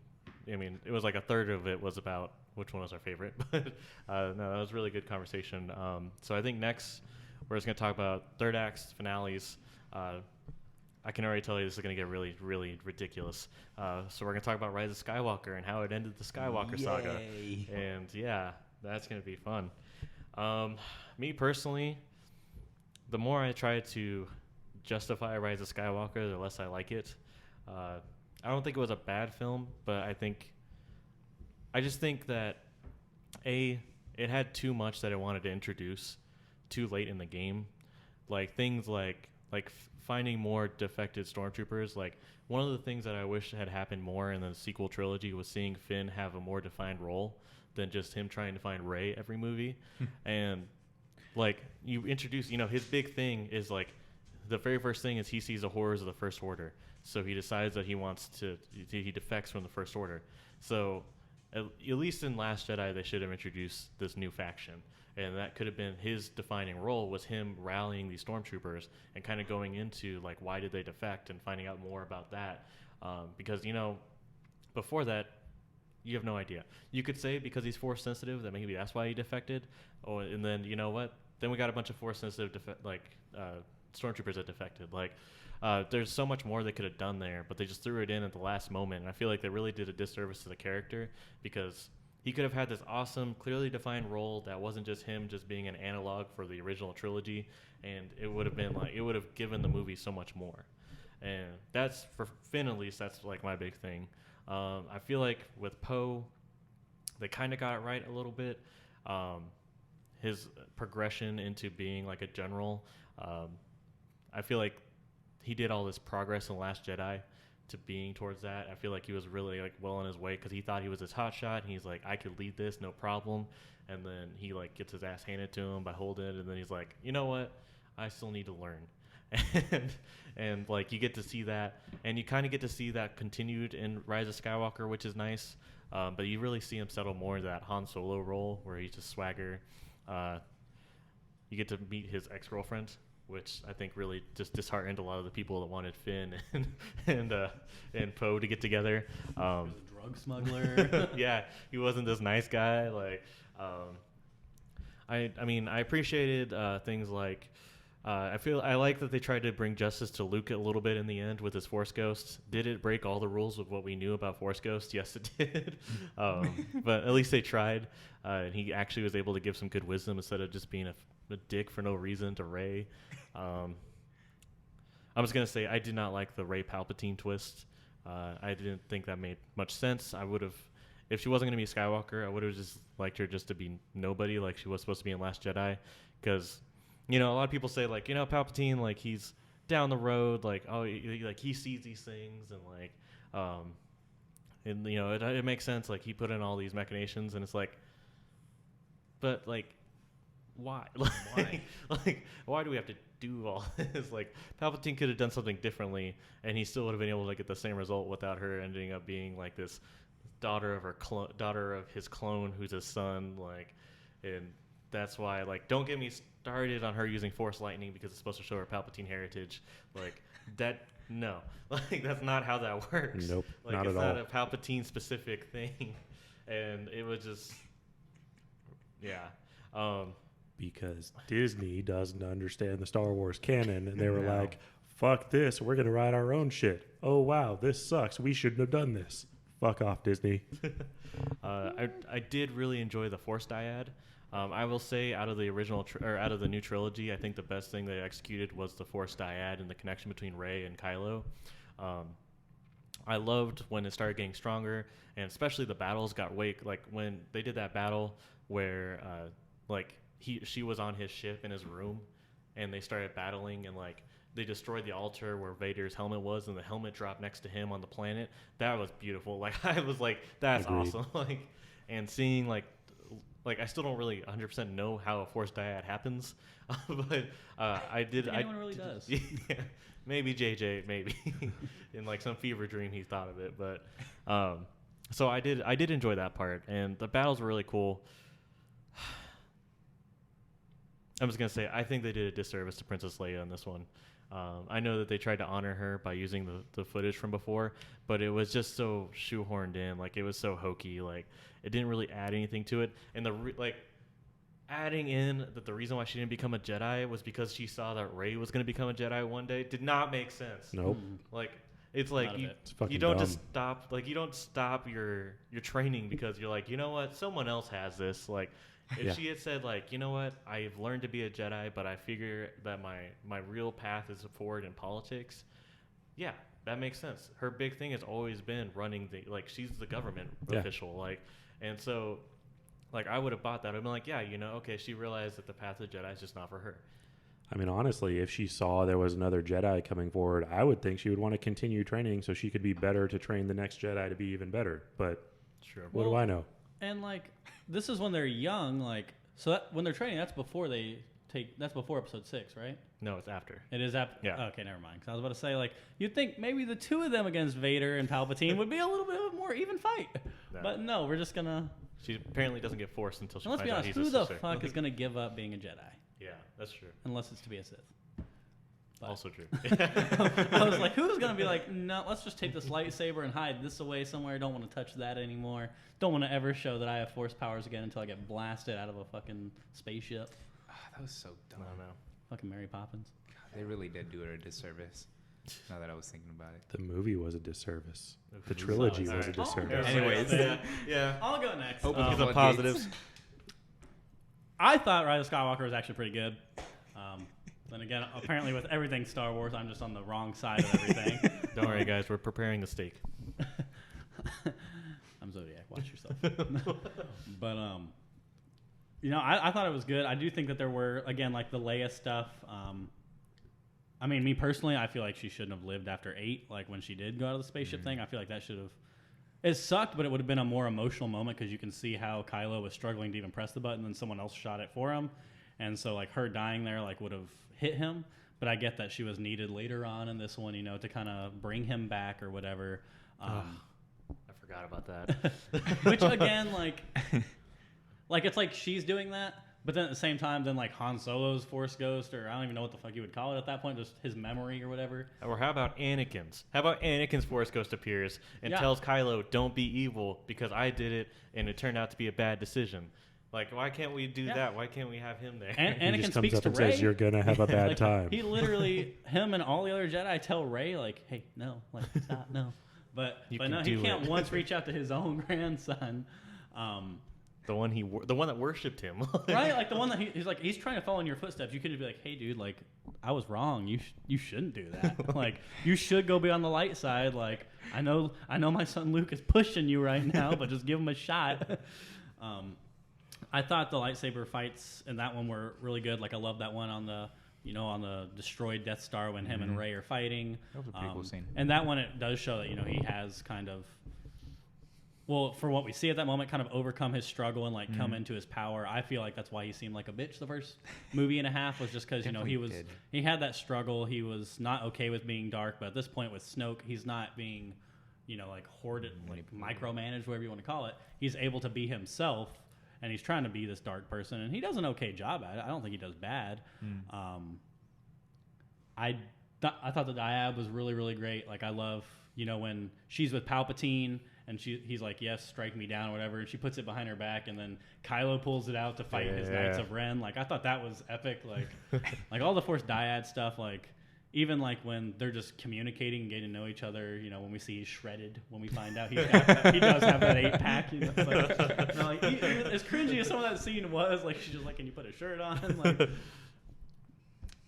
I mean, it was like a third of it was about which one was our favorite, but no, that was a really good conversation. So I think next we're just gonna talk about third acts, finales. I can already tell you this is gonna get really, really ridiculous. So we're gonna talk about Rise of Skywalker and how it ended the Skywalker saga. Yay. And yeah, that's gonna be fun. Me personally, the more I try to justify Rise of Skywalker, the less I like it. I don't think it was a bad film, but I just think that it had too much that it wanted to introduce too late in the game, like things like finding more defected stormtroopers. Like one of the things that I wish had happened more in the sequel trilogy was seeing Finn have a more defined role than just him trying to find Rey every movie. And like you introduce, his big thing is like the very first thing is he sees the horrors of the First Order, so he decides that he defects from the First Order. So at least in Last Jedi they should have introduced this new faction, and that could have been his defining role, was him rallying these stormtroopers and kind of going into like why did they defect and finding out more about that, because before that you have no idea. You could say because he's force sensitive that maybe that's why he defected, and then you know what, then we got a bunch of force sensitive stormtroopers that defected. Like there's so much more they could have done there, but they just threw it in at the last moment, and I feel like they really did a disservice to the character, because he could have had this awesome, clearly defined role that wasn't just him just being an analog for the original trilogy, and it would have been like, it would have given the movie so much more. and that's for Finn at least. That's like my big thing. I feel like with Poe, they kind of got it right a little bit. His progression into being like a general, I feel like he did all this progress in The Last Jedi to being towards that. I feel like he was really like well on his way because he thought he was this hot shot. And he's like, I could lead this, no problem. And then he like gets his ass handed to him by Holden, and then he's like, you know what? I still need to learn. and like you get to see that, and you kind of get to see that continued in Rise of Skywalker, which is nice. But you really see him settle more into that Han Solo role where he's just swagger. You get to meet his ex-girlfriend, which I think really just disheartened a lot of the people that wanted Finn and Poe to get together. He was a drug smuggler. Yeah, he wasn't this nice guy. Like, I mean, I appreciated things like. I like that they tried to bring justice to Luke a little bit in the end with his Force Ghost. Did it break all the rules of what we knew about Force Ghost? Yes, it did. But at least they tried, and he actually was able to give some good wisdom instead of just being a dick for no reason to Rey. I'm just gonna say I did not like the Rey Palpatine twist. I didn't think that made much sense. I would have, if she wasn't gonna be a Skywalker, I would have just liked her just to be nobody, like she was supposed to be in Last Jedi, because. You know, a lot of people say, like, you know, Palpatine, like, he's down the road, like, oh, he sees these things, and, like, and, you know, it makes sense, like, he put in all these machinations, and it's like, but, like, why? Why? Like, why do we have to do all this? Like, Palpatine could have done something differently, and he still would have been able to get the same result without her ending up being, like, this daughter of his clone who's his son, like, and that's why, like, don't get me started on her using Force lightning because it's supposed to show her Palpatine heritage. Like, that, no. Like, that's not how that works. Nope, like, not it's at all. not a Palpatine specific thing. And it was just, yeah. Because Disney doesn't understand the Star Wars canon, and they were No. like, fuck this, we're going to write our own shit. Oh, wow, this sucks. We shouldn't have done this. Fuck off, Disney. I did really enjoy the Force dyad. I will say, out of the original out of the new trilogy, I think the best thing they executed was the Force dyad and the connection between Rey and Kylo. I loved when it started getting stronger, and especially the battles got like when they did that battle where like she was on his ship in his room, and they started battling, and like they destroyed the altar where Vader's helmet was, and the helmet dropped next to him on the planet. That was beautiful. Like I was like, that's Agreed. awesome. Like, and seeing like I still don't really 100% know how a Force dyad happens, but I did. Anyone really does. Yeah, maybe JJ, maybe in like some fever dream he thought of it. But so I did enjoy that part, and the battles were really cool. I'm just gonna say I think they did a disservice to Princess Leia in this one. I know that they tried to honor her by using the footage from before, but it was just so shoehorned in. Like, it was so hokey. Like, it didn't really add anything to it. And adding in that the reason why she didn't become a Jedi was because she saw that Rey was going to become a Jedi one day did not make sense. Nope. Like, it's like Not a bit. It's fucking you don't dumb. just stop. Like, you don't stop your training because you're like, you know what, someone else has this. Like, if Yeah. she had said, like, you know what, I've learned to be a Jedi, but I figure that my real path is forward in politics, yeah, that makes sense. Her big thing has always been running she's the government Yeah. official, like, and so, like, I would have bought that. I'd been like, yeah, you know, okay, she realized that the path of Jedi is just not for her. I mean, honestly, if she saw there was another Jedi coming forward, I would think she would want to continue training so she could be better to train the next Jedi to be even better. But Sure. what do I know? And like, this is when they're young. Like, so that, when they're training, that's before that's before episode 6, right? No, it's after. It is after. Yeah. Okay, never mind. 'Cause I was about to say, like, you'd think maybe the two of them against Vader and Palpatine would be a little bit of a more even fight. No. But no, we're just gonna. She apparently doesn't get forced until she And let's finds be out honest, he's who a the sister. fuck is gonna give up being a Jedi? Yeah, that's true. Unless it's to be a Sith. But- Also true. I was like, who's gonna be like, no, let's just take this lightsaber and hide this away somewhere. Don't want to touch that anymore. Don't want to ever show that I have Force powers again until I get blasted out of a fucking spaceship. That was so dumb. No. Fucking Mary Poppins. They really did do her a disservice. Now that I was thinking about it. The movie was a disservice. The Oof. trilogy Sorry. was a Oh, disservice. Anyways. yeah. I'll go next. Open Give the the floodgates. positives. I thought Rise of Skywalker was actually pretty good. Then again, apparently with everything Star Wars, I'm just on the wrong side of everything. Don't worry, guys. We're preparing the steak. I'm Zodiac. Watch yourself. But I thought it was good. I do think that there were, again, like the Leia stuff. I mean, me personally, I feel like she shouldn't have lived after 8. Like when she did go out of the spaceship thing, I feel like that should have. It sucked, but it would have been a more emotional moment because you can see how Kylo was struggling to even press the button, and someone else shot it for him, and so like her dying there like would have hit him. But I get that she was needed later on in this one, to kind of bring him back or whatever. I forgot about that. Which again, like it's like she's doing that, but then at the same time, then like Han Solo's Force Ghost, or I don't even know what the fuck you would call it at that point, just his memory or whatever. Or how about Anakin's? How about Anakin's Force Ghost appears and tells Kylo, "Don't be evil because I did it and it turned out to be a bad decision." Like, why can't we do that? Why can't we have him there? Anakin he just speaks comes up to and Rey. says, "You're gonna have a bad time." He literally, him and all the other Jedi tell Rey, like, "Hey, no, like, stop, no." But no, he can't once reach out to his own grandson. The one that worshipped him, Right? Like the one that he's trying to follow in your footsteps. You could just be like, "Hey, dude, like, I was wrong. You shouldn't do that. Like, you should go be on the light side. Like, I know my son Luke is pushing you right now, but just give him a shot." I thought the lightsaber fights in that one were really good. Like, I love that one on the destroyed Death Star when him and Rey are fighting. That was a pretty cool scene. And that one, it does show that, he has kind of, well, for what we see at that moment, kind of overcome his struggle and like come into his power. I feel like that's why he seemed like a bitch the first movie and a half, was just because, he had that struggle. He was not okay with being dark, but at this point with Snoke, he's not being, like hoarded, like micromanaged, whatever you want to call it. He's able to be himself. And he's trying to be this dark person, and he does an okay job at it. I don't think he does bad. I thought the dyad was really, really great. Like, I love, when she's with Palpatine, and he's like, "Yes, strike me down," or whatever, and she puts it behind her back, and then Kylo pulls it out to fight his Knights of Ren. Like, I thought that was epic. Like, like all the Force dyad stuff, like, even like when they're just communicating and getting to know each other, when we see he's shredded, when we find out he does have that 8-pack, as cringy as some of that scene was, like, she's just like, "Can you put a shirt on?" Like,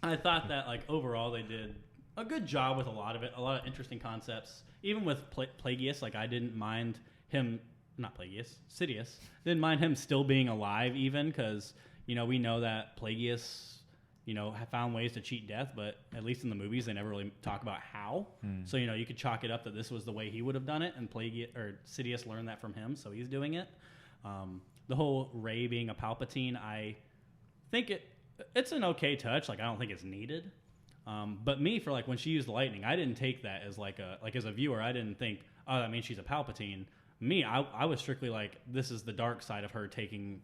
I thought that like overall they did a good job with a lot of it, a lot of interesting concepts. Even with Plagueis, like I didn't mind him, not Plagueis, Sidious, didn't mind him still being alive, even because we know that Plagueis, have found ways to cheat death, but at least in the movies, they never really talk about how. So, you could chalk it up that this was the way he would have done it, and Sidious learned that from him, so he's doing it. The whole Rey being a Palpatine, I think it's an okay touch. Like, I don't think it's needed. But me, for like when she used lightning, I didn't take that as as a viewer, I didn't think, oh, that means she's a Palpatine. Me, I was strictly like, this is the dark side of her taking.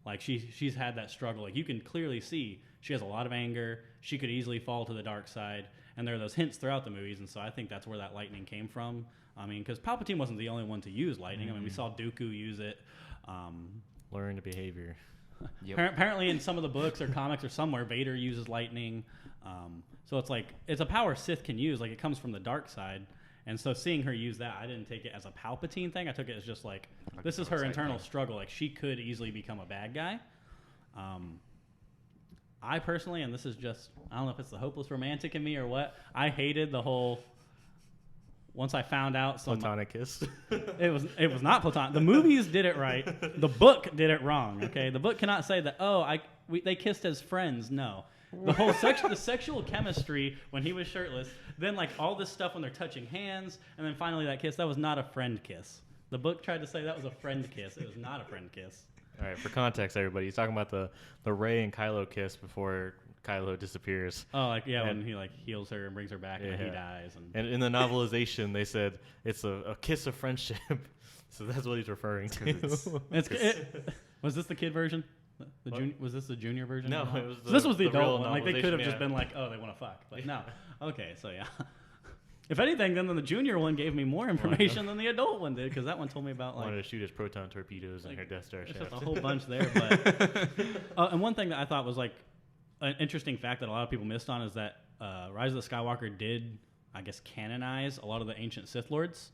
Like, she's had that struggle. Like, you can clearly see she has a lot of anger. She could easily fall to the dark side. And there are those hints throughout the movies. And so I think that's where that lightning came from. I mean, because Palpatine wasn't the only one to use lightning. I mean, we saw Dooku use it. Learn the behavior. Yep. Apparently in some of the books or comics or somewhere, Vader uses lightning. So it's like, it's a power Sith can use. Like, it comes from the dark side. And so seeing her use that, I didn't take it as a Palpatine thing. I took it as just like this is her internal struggle. Like, she could easily become a bad guy. I personally, and this is just, I don't know if it's the hopeless romantic in me or what, I hated the whole, once I found out Platonic kiss. it was not platonic. The movies did it right. The book did it wrong. Okay, the book cannot say that. Oh, they kissed as friends. No, the whole the sexual chemistry when he was shirtless. Then like all this stuff when they're touching hands, and then finally that kiss. That was not a friend kiss. The book tried to say that was a friend kiss. It was not a friend kiss. All right, for context, everybody, he's talking about the Rey and Kylo kiss before Kylo disappears. Oh, like when he like heals her and brings her back, and then he dies. And in the novelization, they said it's a kiss of friendship. So that's what he's referring to. Was this the kid version? Was this the junior version? No, it was. This was the adult one. Like, they could have novelization, just been like, oh, they want to fuck. But no. Okay, so yeah. If anything, then the junior one gave me more information than the adult one did, because that one told me about like wanted to shoot his proton torpedoes in her Death Star it's shaft. just a whole bunch there. But and one thing that I thought was like an interesting fact that a lot of people missed on is that Rise of the Skywalker did, I guess, canonize a lot of the ancient Sith Lords.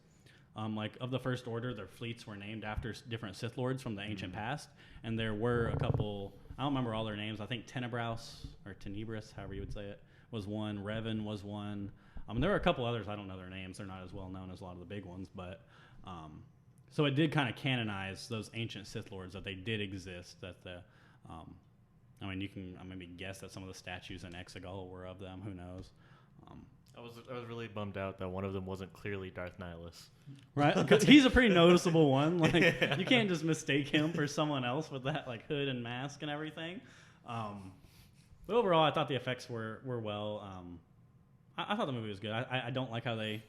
like of the First Order, their fleets were named after different Sith Lords from the ancient past, and there were a couple. I don't remember all their names. I think Tenebrous or Tenebris, however you would say it, was one. Revan was one. There were a couple others. I don't know their names. They're not as well known as a lot of the big ones, but so it did kind of canonize those ancient Sith Lords that they did exist. That the I mean, you can maybe guess that some of the statues in Exegol were of them. Who knows? I was really bummed out that one of them wasn't clearly Darth Nihilus. Right, because he's a pretty noticeable one. Like you can't just mistake him for someone else with that like hood and mask and everything. But overall, I thought the effects were well. I thought the movie was good. I don't like how they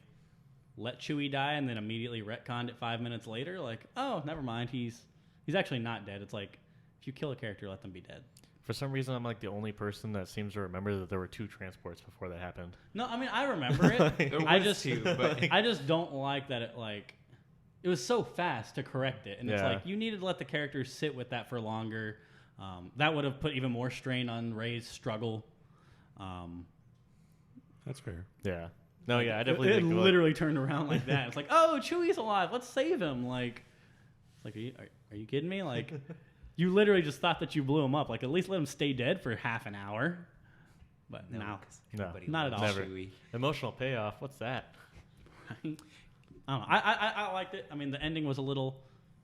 let Chewie die and then immediately retconned it 5 minutes later. Like, oh, never mind. He's actually not dead. It's like if you kill a character, let them be dead. For some reason, I'm like the only person that seems to remember that there were 2 transports before that happened. No, I mean I remember it. There I was just two, but I just don't like that it was so fast to correct it, and it's Yeah. like you needed to let the characters sit with that for longer. That would have put even more strain on Rey's struggle. That's fair. Yeah. No, yeah, I definitely It think literally turned around like that. It's like, oh, Chewie's alive. Let's save him. Like, it's like, are you kidding me? Like, you literally just thought that you blew him up. Like, at least let him stay dead for half an hour. But no, 'cause No, everybody not at loves all. Never. Chewie. emotional payoff. What's that? right? I don't know. I liked it. I mean, the ending was a little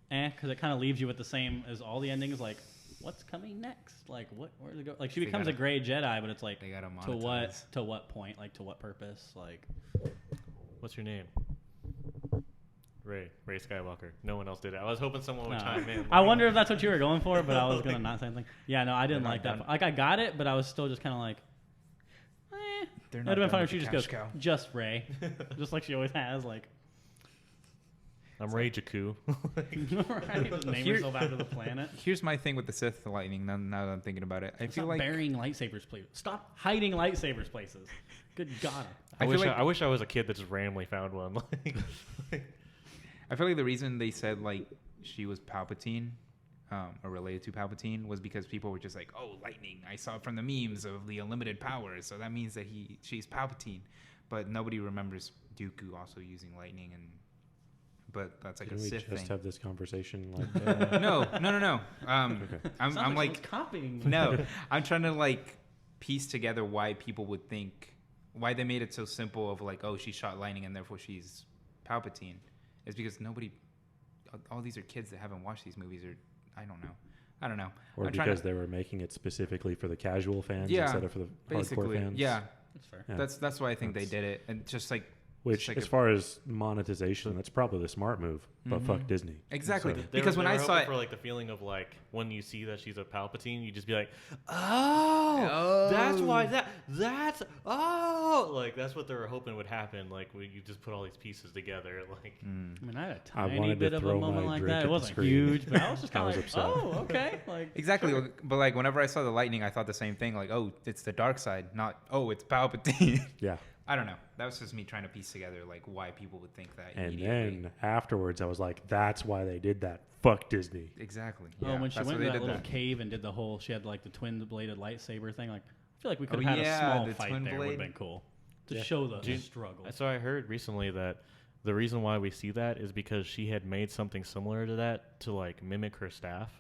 because it kind of leaves you with the same as all the endings. Like, what's coming next? Like, where does it go? Like, she They becomes a gotta- gray Jedi, but it's like, They gotta to monetize. what point? Like, to what purpose? Like, What's your name? Ray Skywalker. No one else did it. I was hoping someone would no. chime in. I wonder if that's what you were going for, but I was gonna not say anything. Yeah, no, I didn't They're like not that. Like, I got it, but I was still just kind of like, eh. They're It not would have been done fun with if she the just cash goes, cow. just Ray, just like she always has. Like, I'm Ray Jakku. right? Name Here- herself after the planet. Here's my thing with the Sith lightning. Now that I'm thinking about it, I feel Stop like burying lightsabers, please. Stop hiding lightsabers places. Good God. I feel wish like- I wish I was a kid that just randomly found one. I feel like the reason they said like she was Palpatine, or related to Palpatine, was because people were just like, "Oh, lightning! I saw it from the memes of the unlimited powers, so that means that she's Palpatine." But nobody remembers Dooku also using lightning, but that's like Didn't a we Sith just thing. have this conversation? Like, No. Okay. I'm Sounds like someone's copying. no, I'm trying to like piece together why people would think why they made it so simple of like, oh, she shot lightning and therefore she's Palpatine. It's because all these are kids that haven't watched these movies, or I don't know. or I'm trying because to- they were making it specifically for the casual fans Yeah, instead of for the hardcore basically, fans. yeah. That's fair. Yeah. That's why I think That's- they did it, and just like Which, like as a- far as monetization, that's probably the smart move. But Mhm. fuck Disney. exactly So- because when I saw it, for like the feeling of like when you see that she's a Palpatine, you just be like, oh, that's why that's like that's what they were hoping would happen. Like you just put all these pieces together, like I mean, I had a I tiny wanted to bit of a throw moment my like drink that. at It the wasn't screen. huge, but I was just I kind was of like, upset. oh, okay. Like, exactly. sure. But like whenever I saw the lightning, I thought the same thing. Like, oh, it's the dark side, not oh, it's Palpatine. Yeah. I don't know. That was just me trying to piece together like why people would think that. And immediately. then afterwards, I was like, that's why they did that. Fuck Disney. Exactly. Oh, Yeah, when she that's went why to they that did little cave and did the whole, she had like the twin-bladed lightsaber thing. Like, I feel like we could have Oh, had yeah, a small the fight twin there. Would have blade. been cool to Yeah. show the Dude, struggle. So I heard recently that the reason why we see that is because she had made something similar to that to like mimic her staff.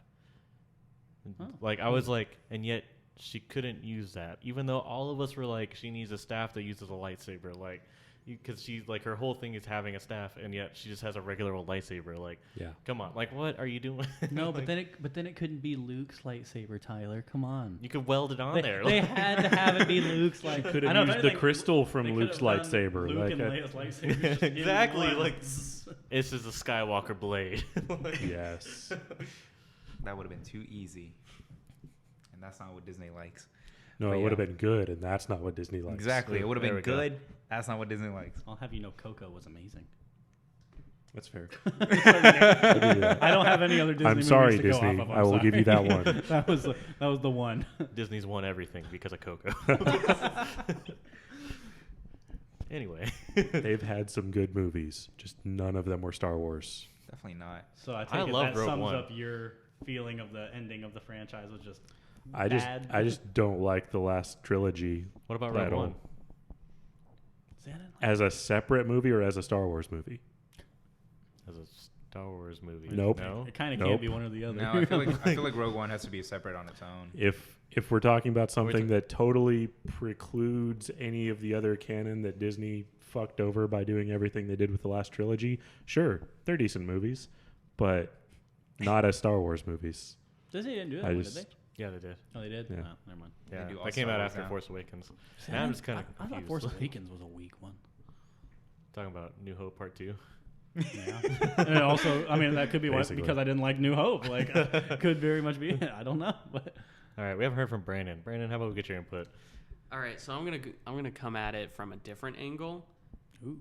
Oh. Like I was like, and yet she couldn't use that, even though all of us were like, she needs a staff that uses a lightsaber, like, because she's like her whole thing is having a staff, and yet she just has a regular old lightsaber. Like, Yeah. come on, like what are you doing? No, Like, but then it couldn't be Luke's lightsaber, Tyler. Come on. you could weld it on They, there. they like- had to have it be Luke's like. Could I have know, if used the anything, crystal they from could Luke's have done lightsaber. Luke Like, and Leia's lightsaber. just in Exactly, one. like- This is a Skywalker blade. Like- yes. That would have been too easy, and that's not what Disney likes. No, But it would have yeah. been good, and that's not what Disney likes. Exactly. It would have There been we go. good. That's not what Disney likes. I'll have you know, Coco was amazing. That's fair. I don't have any other Disney I'm movies sorry, to go Disney. off of. I'm I will give you sorry. that one. that was the one. Disney's won everything because of Coco. Anyway, They've had some good movies, just none of them were Star Wars. Definitely not. So I I take it love that Rogue sums One. up your feeling of the ending of the franchise was just I bad. just don't like the last trilogy what about at Rogue all. One? Is that it? As a separate movie or as a Star Wars movie? as a Star Wars movie. Nope. No? It kind of Nope. can't be one or the other. No, I feel like Rogue One has to be separate on its own. If we're talking about something that totally precludes any of the other canon that Disney fucked over by doing everything they did with the last trilogy, sure, they're decent movies, but not as Star Wars movies. Disney didn't do that I one, just- did they? Yeah, they did. Oh, they did? Yeah. Oh, never mind. Yeah, do all that came Star out Wars after now. Force Awakens. See, Now I'm just kind of I thought Force Awakens was a weak one. Talking about New Hope Part 2. Yeah. And also, I mean, that could be why, Basically. because I didn't like New Hope. Like, could very much be it. I don't know. But All right, we haven't heard from Brandon. Brandon, how about we get your input? All right, so I'm gonna come at it from a different angle. ooh,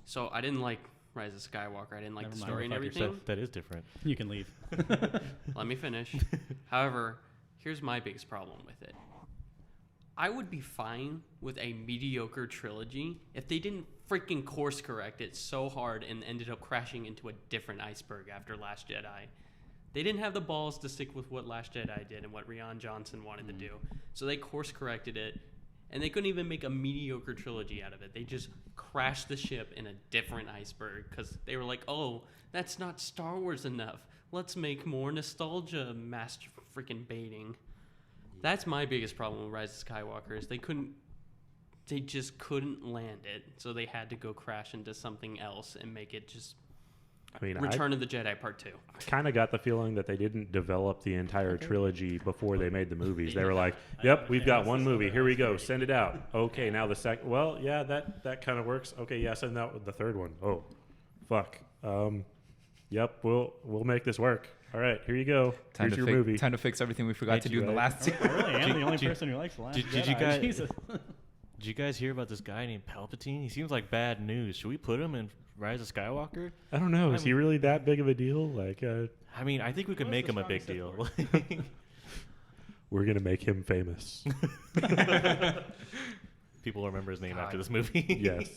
So I didn't like Rise of Skywalker. I didn't like Never the mind, story and fuck everything. That is different. you can leave. Let me finish. However, here's my biggest problem with it. I would be fine with a mediocre trilogy if they didn't freaking course correct it so hard and ended up crashing into a different iceberg after Last Jedi. They didn't have the balls to stick with what Last Jedi did and what Rian Johnson wanted to do. So they course corrected it, and they couldn't even make a mediocre trilogy out of it. They just crashed the ship in a different iceberg because they were like, oh, that's not Star Wars enough. Let's make more nostalgia master freaking baiting. That's my biggest problem with Rise of Skywalker is they just couldn't land it. So they had to go crash into something else and make it just I mean, Return of the Jedi Part 2. I kind of got the feeling that they didn't develop the entire trilogy before they made the movies. They were like, "Yep, we've got one movie. Here we go. Send it out. Okay, now the second. Well, yeah, that kind of works. Okay, yeah, send out with the third one. Oh, fuck. Yep, we'll make this work. All right, here you go. Here's your movie. Time to fix everything we forgot to do in the last two. I really am the only Did- person who likes the last did Jedi. you guys- Jesus. Did you guys hear about this guy named Palpatine? He seems like bad news. Should we put him in Rise of Skywalker? I don't know. Is he really that big of a deal? Like, I mean, I think we could What's make the him a big strongest deal. we're gonna make him famous. People will remember his name God. after this movie. Yes.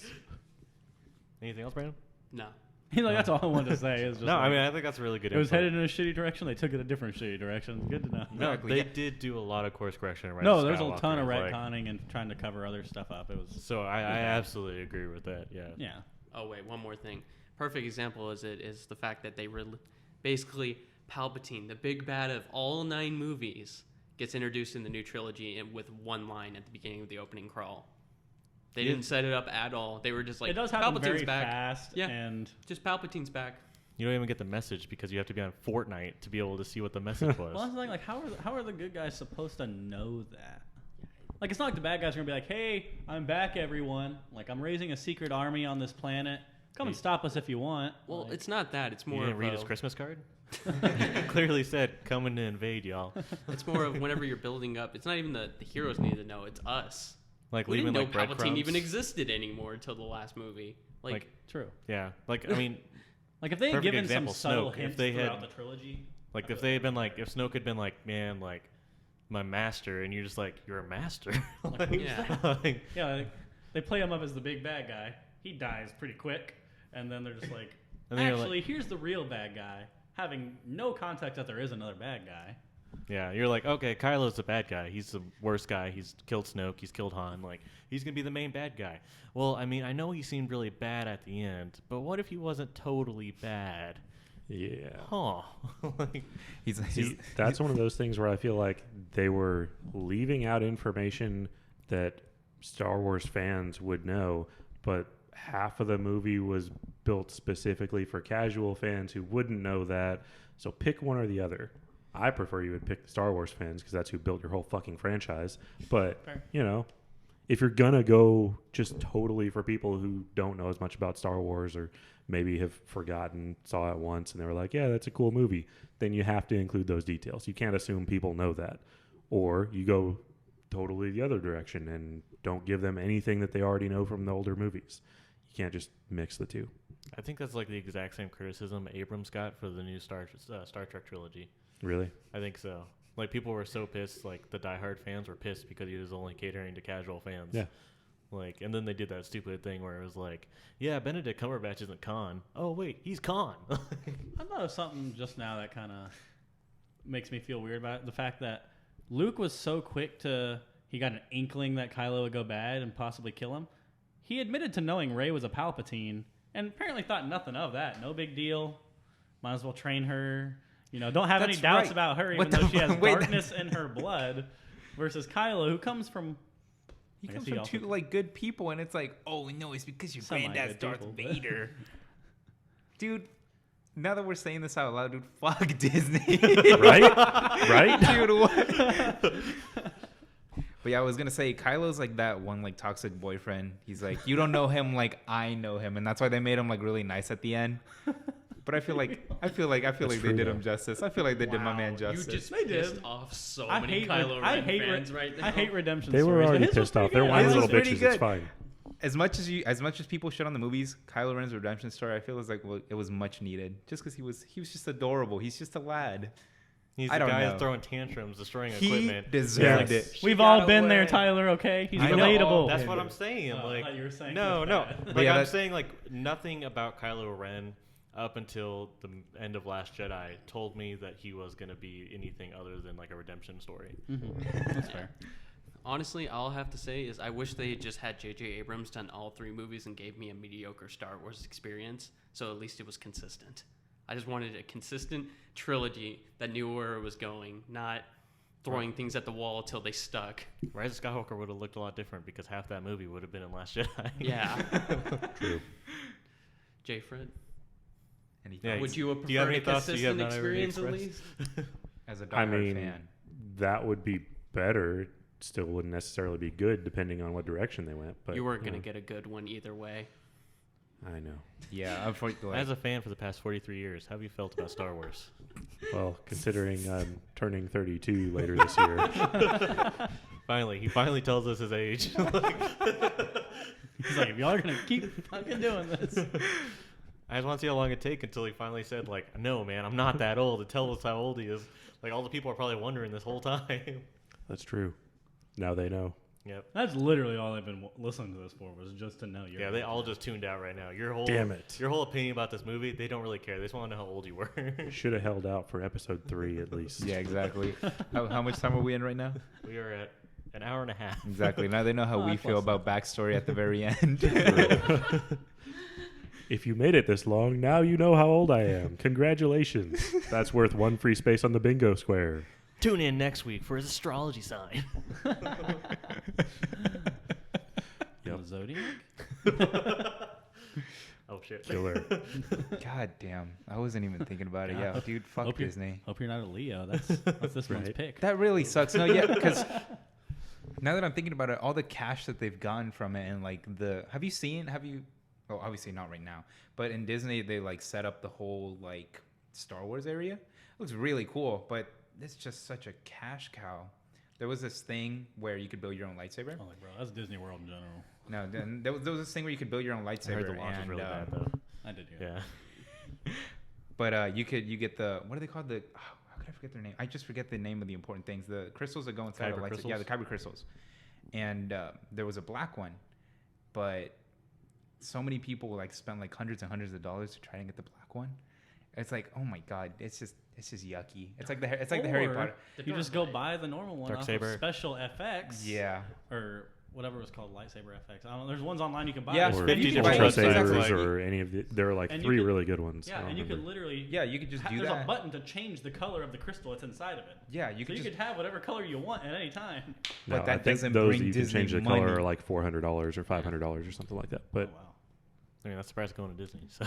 Anything else, Brandon? No. He's like, that's all I wanted to say. Is just No, I like, mean, I think that's a really good it was input. headed in a shitty direction. They took it a different shitty direction. Good to know. No, Exactly, they yeah. did do a lot of course correction. In Rise No, of there's a Skywalker. ton of Like, retconning and trying to cover other stuff up. It was, So I absolutely agree with that. Yeah. yeah. Oh, wait, one more thing. Perfect example is the fact that they basically Palpatine, the big bad of all 9 movies, gets introduced in the new trilogy and with one line at the beginning of the opening crawl. They didn't set it up at all. They were just like, It does happen Palpatine's very back. fast. Yeah. And Just Palpatine's back. You don't even get the message because you have to be on Fortnite to be able to see what the message was. well, that's the thing. Like, how are the good guys supposed to know that? Like, it's not like the bad guys are gonna be like, "Hey, I'm back, everyone. Like, I'm raising a secret army on this planet. Come and stop us if you want." Well, Like, it's not that. It's You more didn't of read his Christmas card? Clearly said, coming to invade, y'all. It's more of whenever you're building up. It's not even the heroes need to know. It's us. Like We leaving didn't know like Palpatine breadcrumbs. even existed anymore until the last movie. Like true. Yeah. Like, I mean, Like, if they had Perfect given example, some subtle Snoke. If hints they had- throughout the trilogy, like if they had been like, if Snoke had been like, man, like, my master, and you're just like, you're a master. Like, who's Yeah. like, yeah, like, they play him up as the big bad guy. He dies pretty quick, and then they're just like, And then you're actually, here's the real bad guy, having no context that there is another bad guy. yeah, you're like, okay, Kylo's the bad guy. He's the worst guy. He's killed Snoke. He's killed Han. Like, he's going to be the main bad guy. Well, I mean, I know he seemed really bad at the end, but what if he wasn't totally bad? Yeah. Huh. Like, See, that's one of those things where I feel like they were leaving out information that Star Wars fans would know, but half of the movie was built specifically for casual fans who wouldn't know that. So pick one or the other. I prefer you would pick the Star Wars fans because that's who built your whole fucking franchise. But, Fair. you know, if you're going to go just totally for people who don't know as much about Star Wars or maybe have forgotten, saw it once, and they were like, yeah, that's a cool movie, then you have to include those details. You can't assume people know that. Or you go totally the other direction and don't give them anything that they already know from the older movies. You can't just mix the two. I think that's like the exact same criticism Abrams got for the new Star Trek trilogy. Really? I think so. Like, people were so pissed, like, the diehard fans were pissed because he was only catering to casual fans. Yeah. Like, and then they did that stupid thing where it was like, yeah, Benedict Cumberbatch isn't Khan. Oh, wait, he's Khan. I thought of something just now that kind of makes me feel weird about it. The fact that Luke was so quick he got an inkling that Kylo would go bad and possibly kill him. He admitted to knowing Rey was a Palpatine, and apparently thought nothing of that. No big deal. Might as well train her. You know, don't have any That's doubts right. about her, What even though the she has fuck? Wait, darkness in her blood. Versus Kylo, who comes from He I comes guess he from also- two like good people, and it's like, oh no, it's because your Semi-good granddad's Darth people, but- Vader. Dude, now that we're saying this out loud, dude, fuck Disney. Right? Right? Dude, what? But yeah, I was gonna say Kylo's like that one like toxic boyfriend. He's like, you don't know him like I know him, and that's why they made him like really nice at the end. But I feel like they true, did him though. justice. I feel like they did my Wow, man you justice. just They did. pissed off so I many hate Kylo I Ren hate fans right now. I hate redemption They were stories, but already his was pissed off. pretty They're good. whiny His little was pretty bitches. It's good. fine. As much as people shit on the movies, Kylo Ren's redemption story, I feel is like it was much needed. Just because he was just adorable. He's just a lad. He's I the don't guy know. throwing tantrums, destroying He equipment. deserved Yes. it. We've She all got been there, away. Tyler. Okay, he's I know. relatable. That's what I'm saying. Oh, I Like, thought you were saying no, it was no. bad. Like Yeah, I'm that- saying, like nothing about Kylo Ren up until the end of Last Jedi told me that he was gonna be anything other than like a redemption story. That's fair. Honestly, all I have to say is I wish they had just had J.J. Abrams done all 3 movies and gave me a mediocre Star Wars experience, so at least it was consistent. I just wanted a consistent trilogy that knew where it was going, not throwing things at the wall till they stuck. Rise of Skywalker would have looked a lot different because half that movie would have been in Last Jedi. Yeah. True. J. Fred, Yeah, would you have do you have preferred any a thoughts that you have consistent not already experience at expressed? least? As a I diehard mean, fan. that would be better. It still wouldn't necessarily be good depending on what direction they went. But You weren't going know, to get a good one either way. I know. Yeah, unfortunately. As a fan for the past 43 years, how have you felt about Star Wars? Well, considering I'm turning 32 later this year, He finally tells us his age. He's like, if y'all are gonna keep fucking doing this, I just want to see how long it take until he finally said, like, no, man, I'm not that old. And tell us how old he is. Like, all the people are probably wondering this whole time. that's true. Now they know. Yep. that's literally all I've been listening to this for was just to know you. Yeah, they all just tuned out right now. Damn it. Your whole opinion about this movie, they don't really care. They just want to know how old you were. Should have held out for episode 3 at least. Yeah, exactly. How much time are we in right now? We are at an hour and a half. Exactly. Now they know how Oh, we that's feel less about backstory at the very end. If you made it this long, now you know how old I am. Congratulations. That's worth 1 free space on the bingo square. Tune in next week for his astrology sign. The Zodiac. Oh, shit. Killer. God damn. I wasn't even thinking about it. Yeah, dude, fuck Hope you're- Disney. Hope you're not a Leo. That's this month's Right. pick. That really sucks. No, yeah, because now that I'm thinking about it, all the cash that they've gotten from it and like have you, well, obviously not right now, but in Disney, they like set up the whole like Star Wars area. It looks really cool, but it's just such a cash cow. There was this thing where you could build your own lightsaber. Oh, like, bro, that's Disney World in general. No, then there was this thing where you could build your own I lightsaber. heard the launch was and, really bad, though. I did hear. Yeah. But you get the, what are they called? How could I forget their name? I just forget the name of the important things. The crystals that go inside Kyber a lightsaber. crystals? Yeah, the kyber crystals. And there was a black one, but so many people like spent like hundreds and hundreds of dollars to try and get the black one. It's like, oh my god, it's just yucky. It's like the Harry Or Potter. You just go buy the normal one off of Darksaber. Special FX. Yeah. Or whatever it was called, Lightsaber FX. I don't know. There's ones online you can buy. Yeah, There's Or 50 you can different buy- websites. Sabers Like- or any of the. There are like And you 3 could- really good ones. Yeah, I don't and you could remember. literally. Yeah, you could just do There's that. a button to change the color of the crystal that's inside of it. Yeah, you So could you just. could have whatever color you want at any time. No, But that I think doesn't those bring that you can Disney change the money. color are like $400 or $500 or something like that. But Oh, wow. I mean, that's surprised going to Disney. So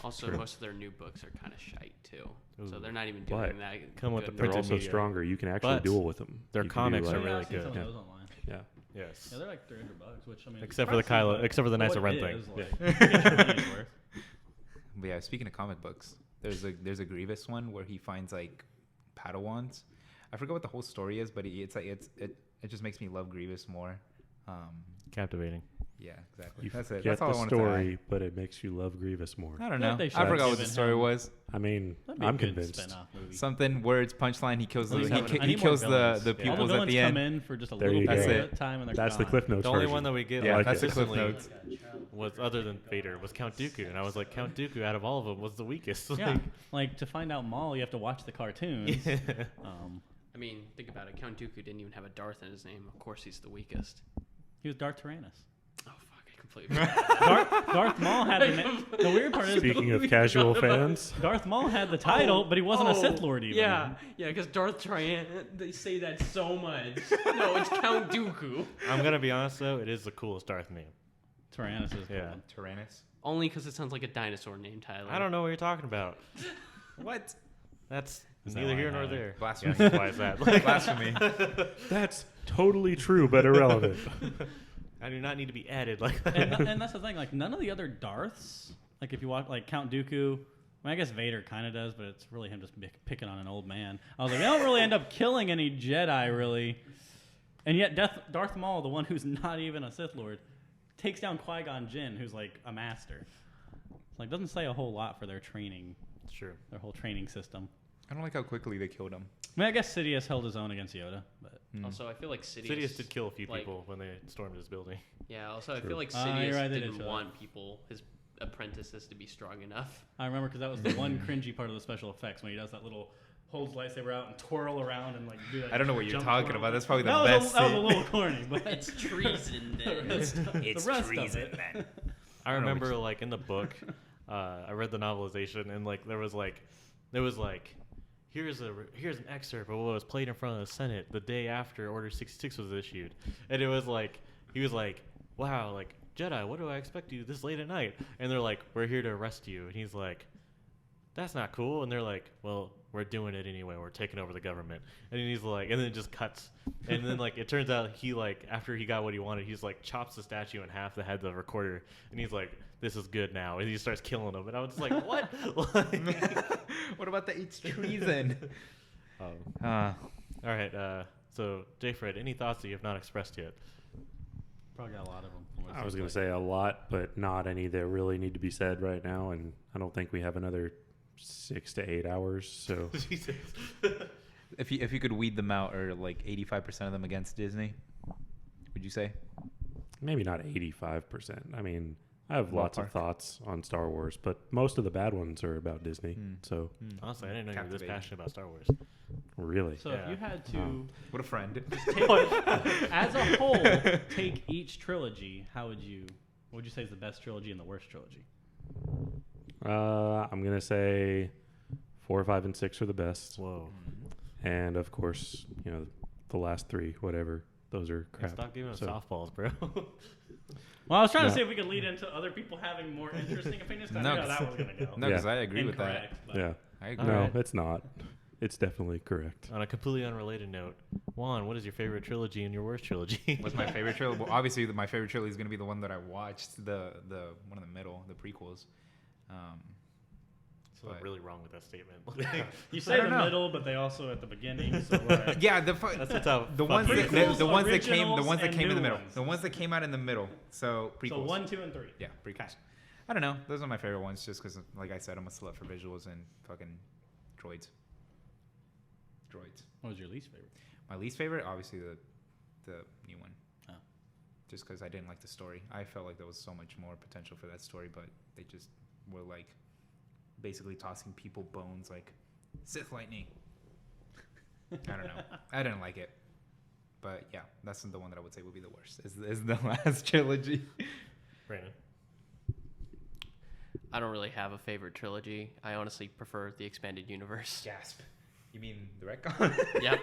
Also, True. most of their new books are kind of shite, too. So Ooh. they're not even But doing that. come with good the they're printed also media. stronger. You can actually But duel with them. their You can do, comics like- are Yeah, really I've seen some good. of those online. Yeah. yes. Yeah, they're like $300, which I mean, Except for the pricey, Kylo- but except for the for Knights of what Ren it thing. is, Yeah. like, you get your money's worth. But yeah, speaking of comic books, there's a Grievous one where he finds like Padawans. I forget what the whole story is, but it just makes me love Grievous more. Captivating. Yeah, exactly. You That's it. get That's all the I wanted story, but it makes you love Grievous more. to add. I don't Yeah, know. they should I have forgot what the given story him- was. I mean, That'd be a I'm good convinced. spin-off movie. Something words punchline. He kills At least have an- I he need more kills the villains. the All the pupils at villains the come end. in for just a There little you bit go. of time and they're That's the gone. Cliff Notes The only version. one that we get Yeah, like that's the Cliff consistently Notes. was other than Vader was Count Dooku, and I was like, Count Dooku out of all of them was the weakest. Yeah, like to find out Maul, you have to watch the cartoons. Yeah. I mean, think about it. Count Dooku didn't even have a Darth in his name. Of course, he's the weakest. He was Darth Tyrannus. Oh, fuck. I completely. Darth Maul had the weird part is Speaking of casual fans, Darth Maul had the title, but he wasn't a Sith Lord even. Yeah, because Darth Tyrannus, they say that so much. No, it's Count Dooku. I'm gonna be honest though, it is the coolest Darth name. Tyrannus is cool. Yeah. Tyrannus. Only because it sounds like a dinosaur name, Tyler. I don't know what you're talking about. What? That's Is that neither why here I nor have it? there. Blasphemy. Yeah, why is that? Blasphemy. that's totally true, but irrelevant. I do not need to be added like that. And that's the thing. Like none of the other Darths, like if you watch like Count Dooku, I mean, I guess Vader kind of does, but it's really him just picking on an old man. I was like, they don't really end up killing any Jedi really, and yet Darth Maul, the one who's not even a Sith Lord, takes down Qui-Gon Jinn, who's like a master. Like doesn't say a whole lot for their training, It's true. their whole training system. I don't like how quickly they killed him. I mean, I guess Sidious held his own against Yoda, but Also, I feel like Sidious... Sidious did kill a few like- people when they stormed his building. Yeah, also, I True. feel like You're Sidious right, they did didn't show that. want people, his apprentices, to be strong enough. I remember because that was the one cringy part of the special effects when he does that little holds lightsaber out and twirl around and like do that. I don't know what you're jump talking twirl. about. That's probably the that best was that was a scene. little corny, but It's treason, the then. rest, It's the rest treason, of it. man. I don't know remember which- like in the book, I read the novelization and like there was here's an excerpt of what was played in front of the Senate the day after Order 66 was issued, and it was like he was like, wow, like Jedi, what do I expect you this late at night? And they're like, we're here to arrest you, and he's like, that's not cool. And they're like, well, we're doing it anyway. We're taking over the government. And he's like, and then it just cuts. And then like it turns out he like after he got what he wanted, he's like chops the statue in half, the head of the recorder, and he's like, this is good now. And he starts killing them. And I was just like, what? Like, What about the it's treason? all right. So J. Fred, any thoughts that you have not expressed yet? Probably got a lot of them. I was going to say a lot, but not any that really need to be said right now. And I don't think we have another 6 to 8 hours. So Jesus. If you could weed them out, or like 85% of them against Disney, would you say? maybe not 85%. I mean, I have lots of Ballpark. thoughts on Star Wars, but most of the bad ones are about Disney. So Honestly, I didn't know you were this Captivating. passionate about Star Wars. really, So Yeah. if you had to, Wow. What a friend. as a whole, take each trilogy, what would you say is the best trilogy and the worst trilogy? I'm gonna say 4, 5, and 6 are the best, Whoa. and of course, you know, the last 3, whatever, those are Hey, crap. stop giving us So- softballs, bro. Well, I was trying No. to see if we could lead into other people having more interesting opinions. 'Cause I No, knew how that was going to go. No, because I agree with that. Incorrect, but- Yeah, I agree. no, Alright. it's not. It's definitely correct. On a completely unrelated note, Juan, what is your favorite trilogy and your worst trilogy? What's my favorite trilogy? Well, obviously, my favorite trilogy is going to be the one that I watched, the one in the middle, the prequels. What's But- really wrong with that statement? You I say don't the know. middle, but they also at the beginning. So like, Yeah, That's how the ones fuck that you- Prequels, the ones that came originals, that and came in the new middle, ones. the ones that came out in the middle. So prequels. so 1, 2, and 3. Yeah, prequels. I don't know. Those are my favorite ones, just because, like I said, I'm a slut for visuals and fucking droids. What was your least favorite? My least favorite, obviously, the new one. Oh. Just because I didn't like the story. I felt like there was so much more potential for that story, but they just were like basically tossing people bones like Sith lightning. I don't know. I didn't like it. But yeah, that's the one that I would say would be the worst. Is the last trilogy. Brandon. I don't really have a favorite trilogy. I honestly prefer the expanded universe. Gasp. You mean the retcon? Yep.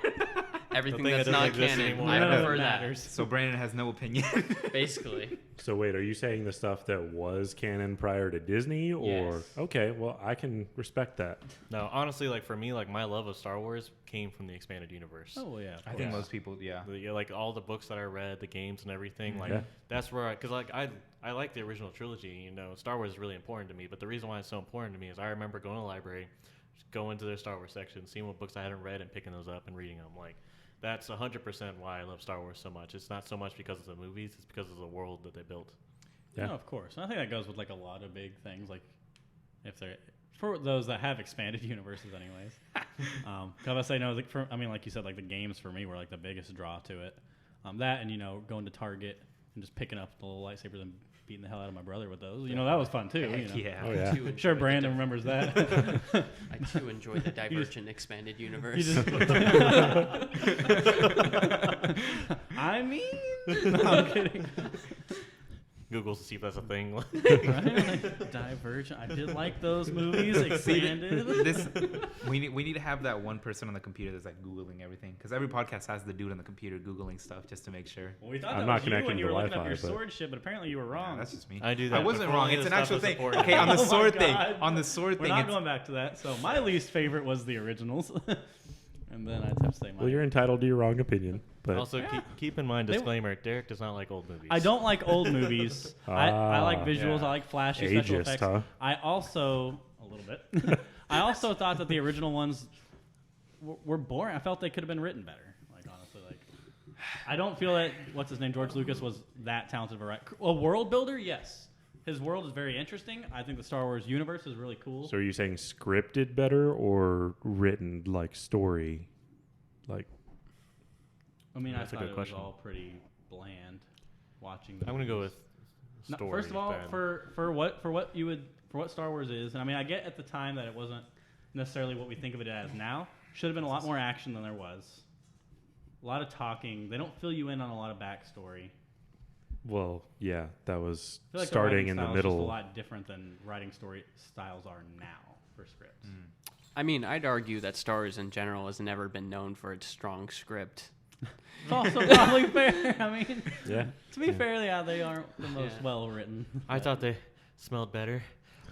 Everything thing that that's not doesn't exist canon, anymore. I None of it prefer that. matters. So Brandon has no opinion. Basically. So wait, are you saying the stuff that was canon prior to Disney, or Yes. okay? Well, I can respect that. No, honestly, like for me, like my love of Star Wars came from the expanded universe. Oh yeah. I think Yeah. most people, yeah. Like all the books that I read, the games and everything, like Yeah. that's where because like I like the original trilogy. You know, Star Wars is really important to me. But the reason why it's so important to me is I remember going to the library, just going to their Star Wars section, seeing what books I hadn't read, and picking those up and reading them. Like that's 100% why I love Star Wars so much. It's not so much because of the movies; it's because of the world that they built. Yeah. No, of course. And I think that goes with like a lot of big things. Like if they're for those that have expanded universes, anyways. Cause I say no. Like like you said, like the games for me were like the biggest draw to it. That and going to Target and just picking up the little lightsabers and beating the hell out of my brother with those. That was fun too. Heck yeah. Oh yeah. I too I'm enjoy sure the Brandon remembers that. I too enjoy the Divergent expanded universe. You just- I mean, no, I'm kidding. Googles to see if that's a thing. Right? Divergent. I did like those movies. Expanded. We need to have that one person on the computer that's like Googling everything, because every podcast has the dude on the computer Googling stuff just to make sure. Well, we thought I'm that not was you connecting when you to were looking up Wi-Fi, your but- sword shit, but apparently you were wrong. Yeah, that's just me. I do that. I wasn't before wrong. any It's of an the stuff actual is thing. important. Okay, on the Oh my sword thing. God. On the sword We're thing. not It's, going back to that. So my least favorite was the originals, and then I'd have to say mine. Well, you're entitled to your wrong opinion, but Also, keep in mind, disclaimer, Derek does not like old movies. I don't like old movies. I like visuals. Yeah. I like flashy special Ageist, effects. huh? I also a little bit. I also thought that the original ones were boring. I felt they could have been written better. Like honestly, like I don't feel that what's his name George Lucas was that talented of a writer. A world builder, yes. His world is very interesting. I think the Star Wars universe is really cool. So are you saying scripted better or written like story? Like I mean, That's a I thought good it question. was all pretty bland watching. The I'm gonna go movies. with No, story. first of all, then. for what Star Wars is, and I mean, I get at the time that it wasn't necessarily what we think of it as now. Should have been a lot more action than there was. A lot of talking. They don't fill you in on a lot of backstory. well, yeah, that was I feel like starting the in the writing style is just middle. a lot different than writing story styles are now for scripts. I mean, I'd argue that Star Wars in general has never been known for its strong script. It's also probably fair. I mean, Yeah. to be fair, yeah, they aren't the most Yeah. well written. I thought they smelled better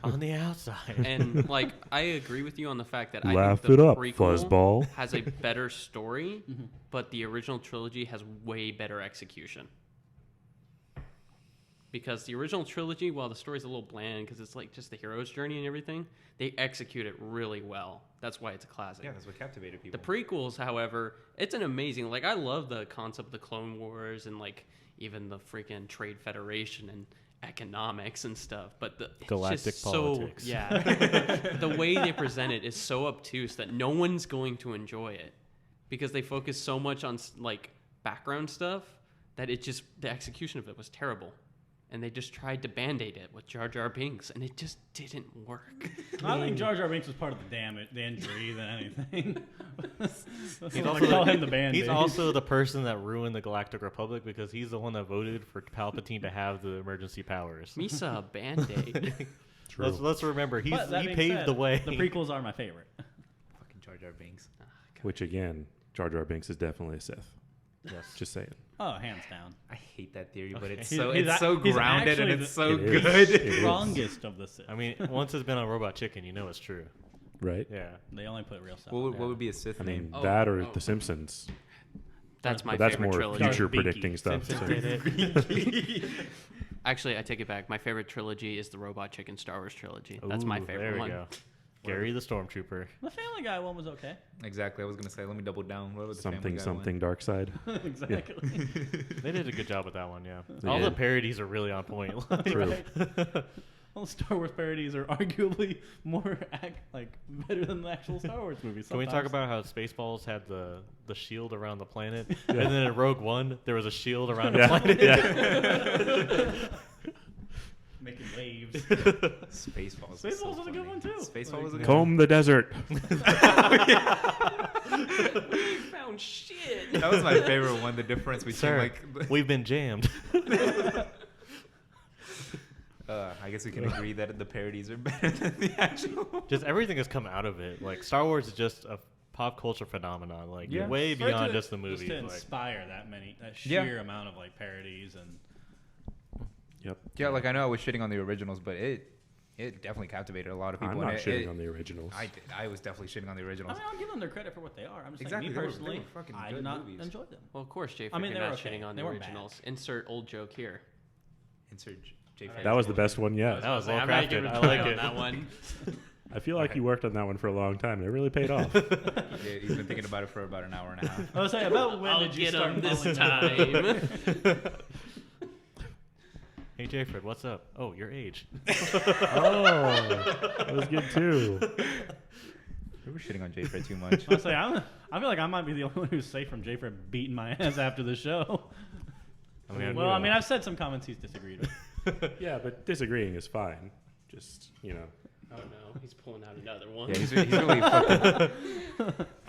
on the outside. And like, I agree with you on the fact that I Laugh think it the up, prequel fuzzball. has a better story, but the original trilogy has way better execution. Because the original trilogy, while the story's a little bland because it's like just the hero's journey and everything, they execute it really well. That's why it's a classic. yeah, that's what captivated people. The prequels, however, it's an amazing. Like I love the concept of the Clone Wars and like even the freaking Trade Federation and economics and stuff. But the it's Galactic just politics. So, yeah, the way they present it is so obtuse that no one's going to enjoy it because they focus so much on like background stuff that it just the execution of it was terrible. And they just tried to band-aid it with Jar Jar Binks, and it just didn't work. I think Jar Jar Binks was part of the injury than anything. He's I also call the- him the Band-Aid. He's also the person that ruined the Galactic Republic because he's the one that voted for Palpatine to have the emergency powers. Misa, Band-Aid. True. Let's remember he But that being paved said, the way. The prequels are my favorite. Fucking Jar Jar Binks. Which again, Jar Jar Binks is definitely a Sith. Yes. Just saying. Oh, hands down. I hate that theory, but Okay. it's He's- so he's it's so he's grounded and actually it's so It is. good. It is. Strongest of the Sith. I mean, once it's been on Robot Chicken, you know it's true. Right? Yeah. They only put real stuff. What would be a Sith I name? mean, that or Oh. The Simpsons. That's my But that's favorite more trilogy. future Binky. predicting stuff. Simpsons So. did it. Actually, I take it back. My favorite trilogy is the Robot Chicken Star Wars trilogy. That's my Ooh, favorite there we one. go. Gary the Stormtrooper. The Family Guy one was okay. Exactly. I was gonna say. Let me double down. What was the Family Something, Guy something, dark side. Exactly. They did a good job with that one, yeah. They All did. the parodies are really on point. True. All the Star Wars parodies are arguably more better than the actual Star Wars movies. Can we talk sometimes. about how Spaceballs had the shield around the planet, and then in Rogue One there was a shield around the Yeah. planet? Yeah. making waves? Spaceballs. Spaceballs was a good one too. Spaceballs was a good Comb the desert. Found shit. That was my favorite one. The difference between Sir, like, we've been jammed. I guess we can agree that the parodies are better than the actual. Just everything has come out of it. Like Star Wars is just a pop culture phenomenon, like Yeah. way For it beyond to- just the movies. Just to Like, inspire that Yeah. sheer amount of like parodies and Yep. Yeah, like I know I was shitting on the originals, but it definitely captivated a lot of people. I'm not and shitting on the originals. I did. I was definitely shitting on the I originals. mean, I'll give them their credit for what they are. I'm just Exactly, saying, they me were personally, fucking I good did not movies. enjoy them. Well, of course, Jay. I mean, you're they were not okay. shitting on They the weren't originals. Insert old joke here. Insert J. That was the best one yet. that was I well was like, I'm not crafted. giving I credit like on it. that one. I feel like you worked on that one for a long time. And it really paid off. Yeah, he's been thinking about it for about an hour and a half. I was saying, about when I'll did you get start him this mulling them? time. Hey, Jayfred, what's up? Oh, your age. Oh, that was good too. We were shitting on J. Fred too much. I say, I feel like I might be the only one who's safe from Jay for beating my ass after the show. I mean, Well, I mean, I've said some comments he's disagreed with. Yeah, but disagreeing is fine. Just, you know. Oh no, he's pulling out another one. Yeah, he's really fucking.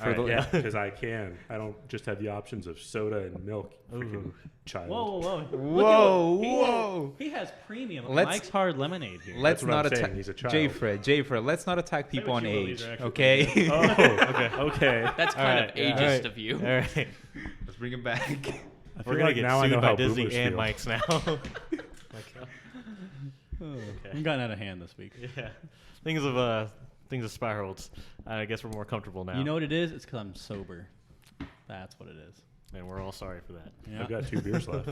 All right, yeah, because I can. I don't just have the options of soda and milk. Freaking Ooh. child. Whoa, whoa, whoa! Whoa, He whoa. He has premium Let's- Mike's Hard Lemonade here. Let's what I'm not saying, attack. he's a child. J-Fred, let's not attack people what on you will, these age, are actually okay? Oh, okay. Okay. That's All kind right, of yeah, ageist all right. of you. All right. Let's bring it back. I feel We're gonna like get now I know sued by how Disney boomers and feel. Mike's now. We've gotten out of hand this week. Yeah. Things have spiraled. I guess we're more comfortable now. You know what it is? It's because I'm sober. That's what it is. and we're all sorry for that. Yeah. I've got 2 beers left.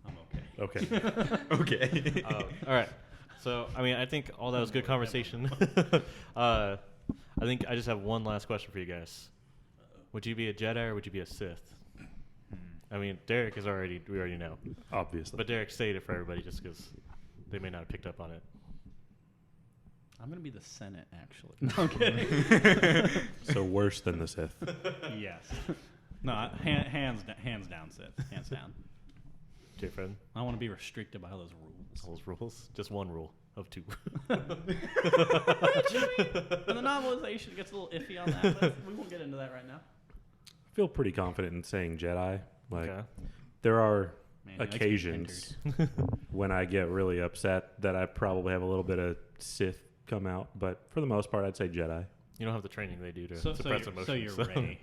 I'm okay. Okay. Okay. All right. So, I mean, I think all that was good conversation. I think I just have one last question for you guys. Would you be a Jedi or would you be a Sith? I mean, Derek we already know. Obviously. But Derek stated it for everybody just because they may not have picked up on it. I'm gonna be the Senate, actually. No, I'm kidding. So worse than the Sith. Yes. No, hands down, Sith. Hands down. J. Fred, I want to be restricted by all those rules. all those rules? Just one rule of 2. And the novelization gets a little iffy on that, but we won't get into that right now. I feel pretty confident in saying Jedi. Like, Okay. there are Man, he likes to be occasions when I get really upset that I probably have a little bit of Sith come out, but for the most part, I'd say Jedi. You don't have the training they do to So suppress emotions. you're Rey.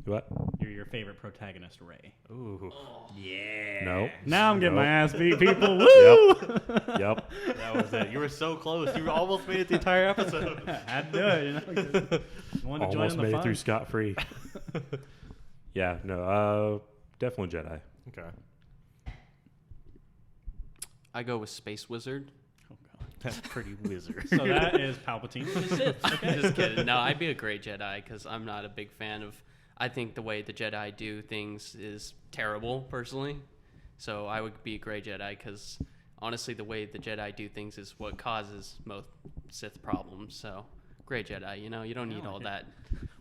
What? You're your favorite protagonist, Rey. Ooh. Yeah. No. Now I'm getting Nope. my ass beat, people. Woo! Yep. That was it. You were so close. You almost made it the entire episode. Had to do it, you know. You wanted to join Almost in the made it fun. through scot-free. Yeah, no, definitely Jedi. Okay. I go with Space Wizard. Oh, God. That's pretty wizard. So that is Palpatine for the Sith. Okay. Just kidding. No, I'd be a great Jedi because I'm not a big fan of. I think the way the Jedi do things is terrible, personally. So I would be a great Jedi because honestly, the way the Jedi do things is what causes most Sith problems. So great Jedi. You know, you don't need all that.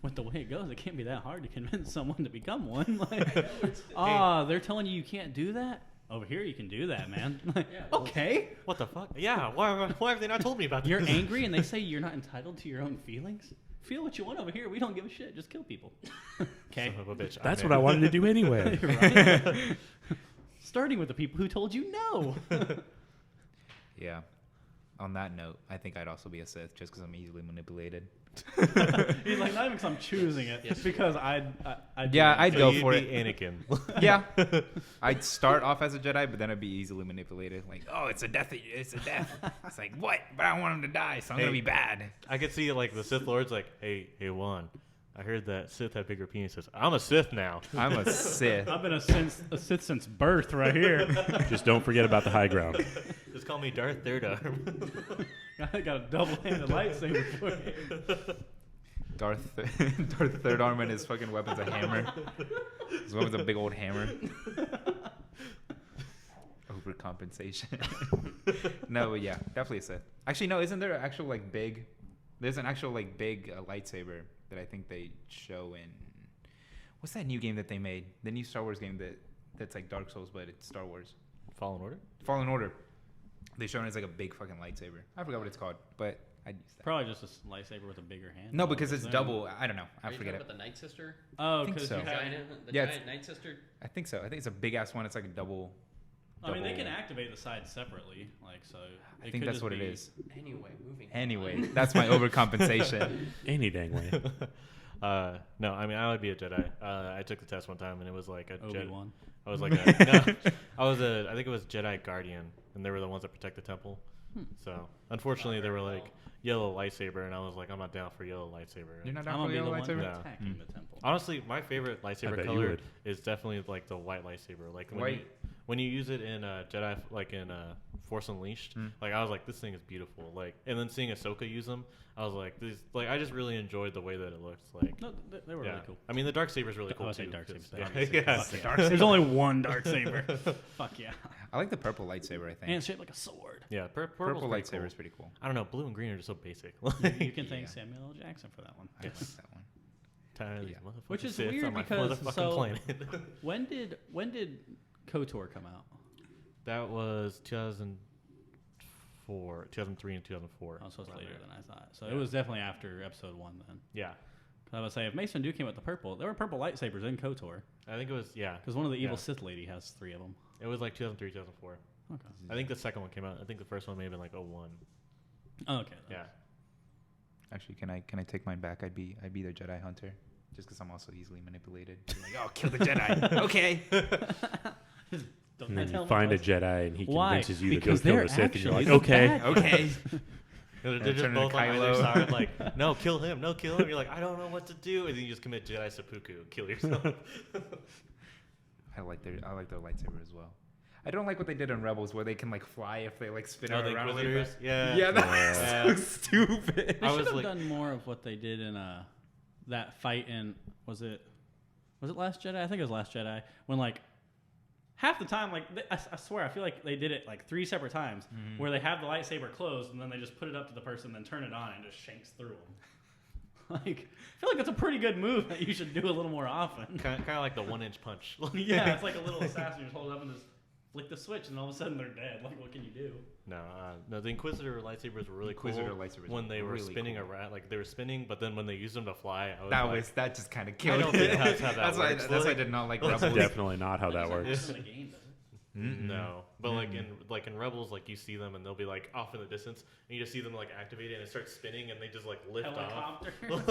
With the way it goes, it can't be that hard to convince someone to become one. Like, they're telling you can't do that? Over here, you can do that, man. Like, okay. What the fuck? Yeah. Why have they not told me about this? You're angry and they say you're not entitled to your own feelings? Feel what you want over here. We don't give a shit. Just kill people. Okay. Son of a bitch. That's what I wanted to do anyway. Right? Starting with the people who told you no. Yeah. On that note, I think I'd also be a Sith just because I'm easily manipulated. He's like, not even because I'm choosing it. It's because I'd Yeah, I'd go you'd for be it. Anakin. Yeah. I'd start off as a Jedi, but then I'd be easily manipulated. Like, oh, it's a death. It's a death. It's like, what? But I don't want him to die, so I'm Hey. going to be bad. I could see like the Sith Lords like, hey Juan, I heard that Sith have bigger penises. I'm a Sith now. I'm a Sith. I've been a Sith since birth right here. Just don't forget about the high ground. Just call me Darth Third Arm. I got a double-handed lightsaber for you. Darth Third Arm and his fucking weapon's a hammer. His weapon's a big old hammer. Overcompensation. No, but yeah, definitely a Sith. Actually, no, isn't there an actual like big? There's an actual like big lightsaber that I think they show in. What's that new game that they made? The new Star Wars game that's like Dark Souls, but it's Star Wars. Fallen Order. Fallen Order. They show it as like a big fucking lightsaber. I forgot what it's called, but I'd use that. Probably just a lightsaber with a bigger hand. No, because it's There. double. I don't know. I Are you forget talking it. about the Night Sister? Oh, I think because so. you have. The Yeah, giant Night Sister? I think so. I think it's a big ass one. It's like a double. I mean, they can double- activate the sides separately, like so. I think that's what it is. Anyway, moving Anyway, on. that's my overcompensation. Any dang way. No, I mean I would be a Jedi. I took the test one time and it was like a Jedi. Obi-Wan. I was like, no, I think it was Jedi Guardian, and they were the ones that protect the temple. So unfortunately, they were like yellow lightsaber, and I was like, I'm not down for yellow lightsaber. You're not I'm down for gonna be the the yellow one lightsaber? No. attacking the temple. Honestly, my favorite I lightsaber bet you color would. is definitely like the white lightsaber. Like White? when you use it in Jedi, like in Force Unleashed, like I was like, this thing is beautiful. Like, and then seeing Ahsoka use them, I was like, this, like I just really enjoyed the way that it looks. Like, No, they were yeah. really cool. I mean, the dark saber is really I cool would say too. dark 'cause- saber, Yeah, obviously. yeah. Fuck yeah. dark saber. There's only one dark saber. Fuck yeah. I like the purple lightsaber, I think. And it's shaped like a sword. Yeah, Purple lightsaber lightsaber is pretty cool. I don't know, blue and green are just so basic. You can thank Yeah. Samuel L. Jackson for that one. I like that one. Tired of these Yeah. motherfucking Which is Sith weird on my because motherfucking so planet. when did KOTOR come out? That was 2003 and 2004. Oh, so it's around later there. than I thought. So Yeah. it was definitely after episode 1 then. Yeah, 'Cause I would say if Mace Windu came with the purple, there were purple lightsabers in KOTOR. I think it was. Yeah, Because one of the evil Yeah. Sith lady has 3 of them. it was like 2003, 2004. Okay. I think the second one came out. I think the first one may have been like 01. Oh, okay. then. Yeah. Actually, can I take mine back? I'd be their Jedi hunter, just because I'm also easily manipulated. Be like, oh, kill the Jedi. Okay. Don't And then tell you me find a what- Jedi, and he Why? convinces you to go Because kill they're the Sith, and you're like, actually the okay. bad Okay. They're turn just into both on either Kylo. side, like, no, kill him, no, kill him. You're like, I don't know what to do, and then you just commit Jedi seppuku, kill yourself. I like their lightsaber as well. I don't like what they did in Rebels, where they can like fly if they like spin Oh, the around. Like Inquisitors? that. Yeah. Yeah, that's Yeah. so stupid. They I should was have like- done more of what they did in that fight in was it Last Jedi? I think it was Last Jedi when like half the time like I swear I feel like they did it like 3 separate times where they have the lightsaber closed and then they just put it up to the person, then turn it on and just shanks through them. Like I feel like it's a pretty good move that you should do a little more often. Kind of like the 1-inch punch. Yeah, it's like a little assassin. You just hold it up and just flick the switch, and all of a sudden they're dead. Like, what can you do? No, the Inquisitor lightsabers were really Inquisitor cool lightsabers when were they were really spinning cool. around. Like they were spinning, but then when they used them to fly, I was That like, was that just kind of I killed don't it. think that's how that why works. that's why I Like- did not like That's Rebels. Definitely not how that It's works. in the game, does it? no. But like in Rebels, like you see them and they'll be like off in the distance, and you just see them like activated and it starts spinning, and they just like lift off. Helicopter. Like-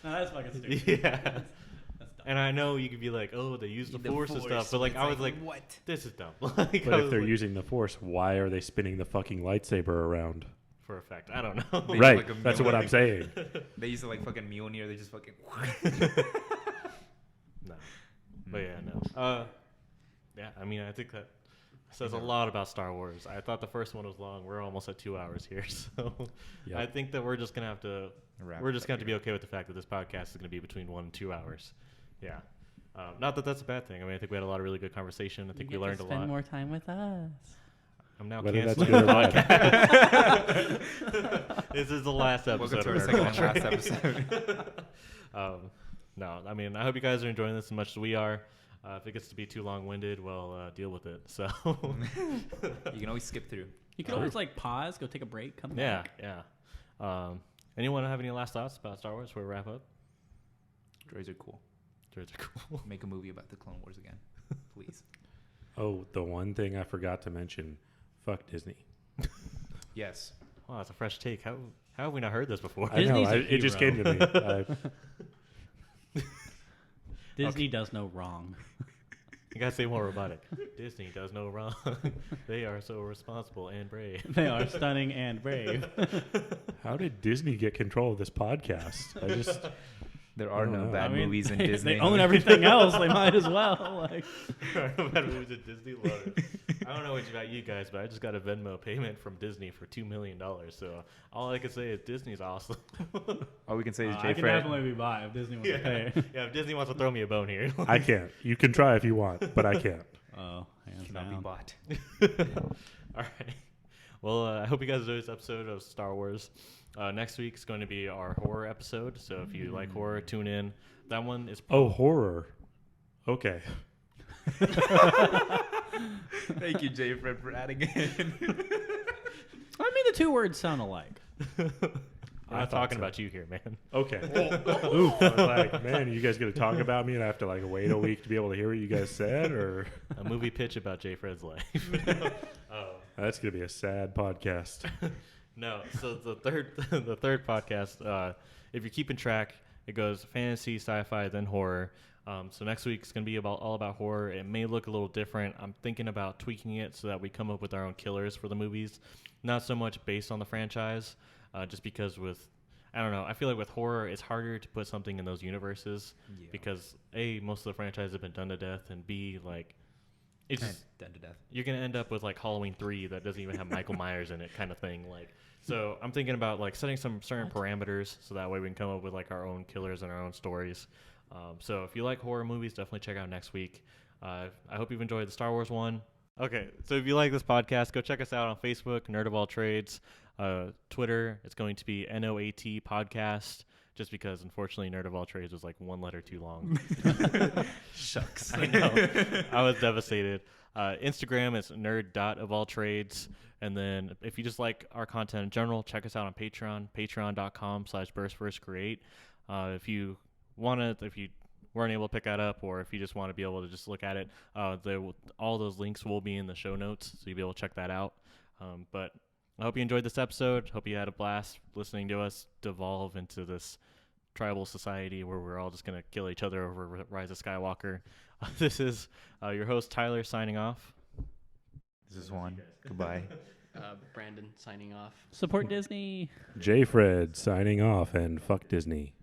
No, that's fucking stupid. Yeah. That's dumb. And I know you could be like, oh, they use the force and stuff, but like It's I was like, what? this is dumb. Like, But I if was they're like, using the Force, why are they spinning the fucking lightsaber around? for effect, I don't know. They do Right, like a that's what I'm saying. They used to like fucking Mjolnir. They just fucking. No. But yeah, no. Yeah, I mean, I think that says a lot about Star Wars. I thought the first one was long. We're almost at 2 hours here, so Yep. I think that we're just gonna have to. Wrap We're it just up gonna have to be here. okay with the fact that this podcast is gonna be between 1 and 2 hours. Yeah. Not that that's a bad thing. I mean, I think we had a lot of really good conversation. I think we learned a lot. more time with us. I'm now Whether that's canceling good the or bad. podcast. This is the last episode. Welcome to our of second Nerdable and last Trades. episode. No, I mean, I hope you guys are enjoying this as much as we are. If it gets to be too long-winded, well, deal with it. So, You can always skip through. You could always like pause, go take a break, come yeah, back. yeah. Anyone have any last thoughts about Star Wars before we wrap up? Droids are cool. Droids are cool. Make a movie about the Clone Wars again, please. Oh, the one thing I forgot to mention. Fuck Disney. Yes. Wow, that's a fresh take. How have we not heard this before? I know. Disney's a It just came hero. to me. Disney does no wrong. You gotta say more robotic. Disney does no wrong. They are so responsible and brave. They are stunning and brave. How did Disney get control of this podcast? I just There are I don't no know. bad I mean, movies in they, Disney. They own everything else. They might as well. Like, Bad movies at Disney. Love it. I don't know what about you guys, but I just got a Venmo payment from Disney for $2 million. So all I can say is Disney's awesome. All we can say is I Jay can Fred. definitely be by if Disney wants to pay. Yeah, if Disney wants to throw me a bone here. I can't. You can try if you want, but I can't. Oh, hands Cannot be down. bought. All right. Well, I hope you guys enjoyed this episode of Star Wars. Next week's going to be our horror episode. So if you like horror, tune in. That one is. Oh, horror. Okay. Thank you, Jay Fred, for adding in. I mean, the 2 words sound alike. I'm I not thought talking so. about you here, man. Okay. Oof. I was like, man, you guys going to talk about me and I have to like wait a week to be able to hear what you guys said? Or A movie pitch about Jay Fred's life. Oh. that's going to be a sad podcast. No, so the third podcast, if you're keeping track, it goes fantasy, sci-fi, then horror. So next week's going to be all about horror. It may look a little different. I'm thinking about tweaking it so that we come up with our own killers for the movies. Not so much based on the franchise, just because I don't know, I feel like with horror, it's harder to put something in those universes Yeah. because A, most of the franchises have been done to death, and B, like, it's just, Done to death. you're gonna end up with like Halloween 3 that doesn't even have Michael Myers in it, kind of thing. Like, so I'm thinking about like setting some certain parameters so that way we can come up with like our own killers and our own stories. So if you like horror movies, definitely check out next week. I hope you've enjoyed the Star Wars one. Okay, so if you like this podcast, go check us out on Facebook, Nerd of All Trades. Twitter, it's going to be NOAT Podcast. just because unfortunately Nerd of All Trades was like one letter too long. Shucks. I know. I was devastated. Instagram is nerd.ofalltrades. And then if you just like our content in general, check us out on Patreon, patreon.com/burstfirstcreate. If you weren't able to pick that up, or if you just want to be able to just look at it, all those links will be in the show notes, so you'll be able to check that out. But I hope you enjoyed this episode. Hope you had a blast listening to us devolve into this tribal society where we're all just going to kill each other over Rise of Skywalker. This is your host, Tyler, signing off. This is Juan. Goodbye. Brandon signing off. Support Disney. J. Fred signing off, and fuck Disney.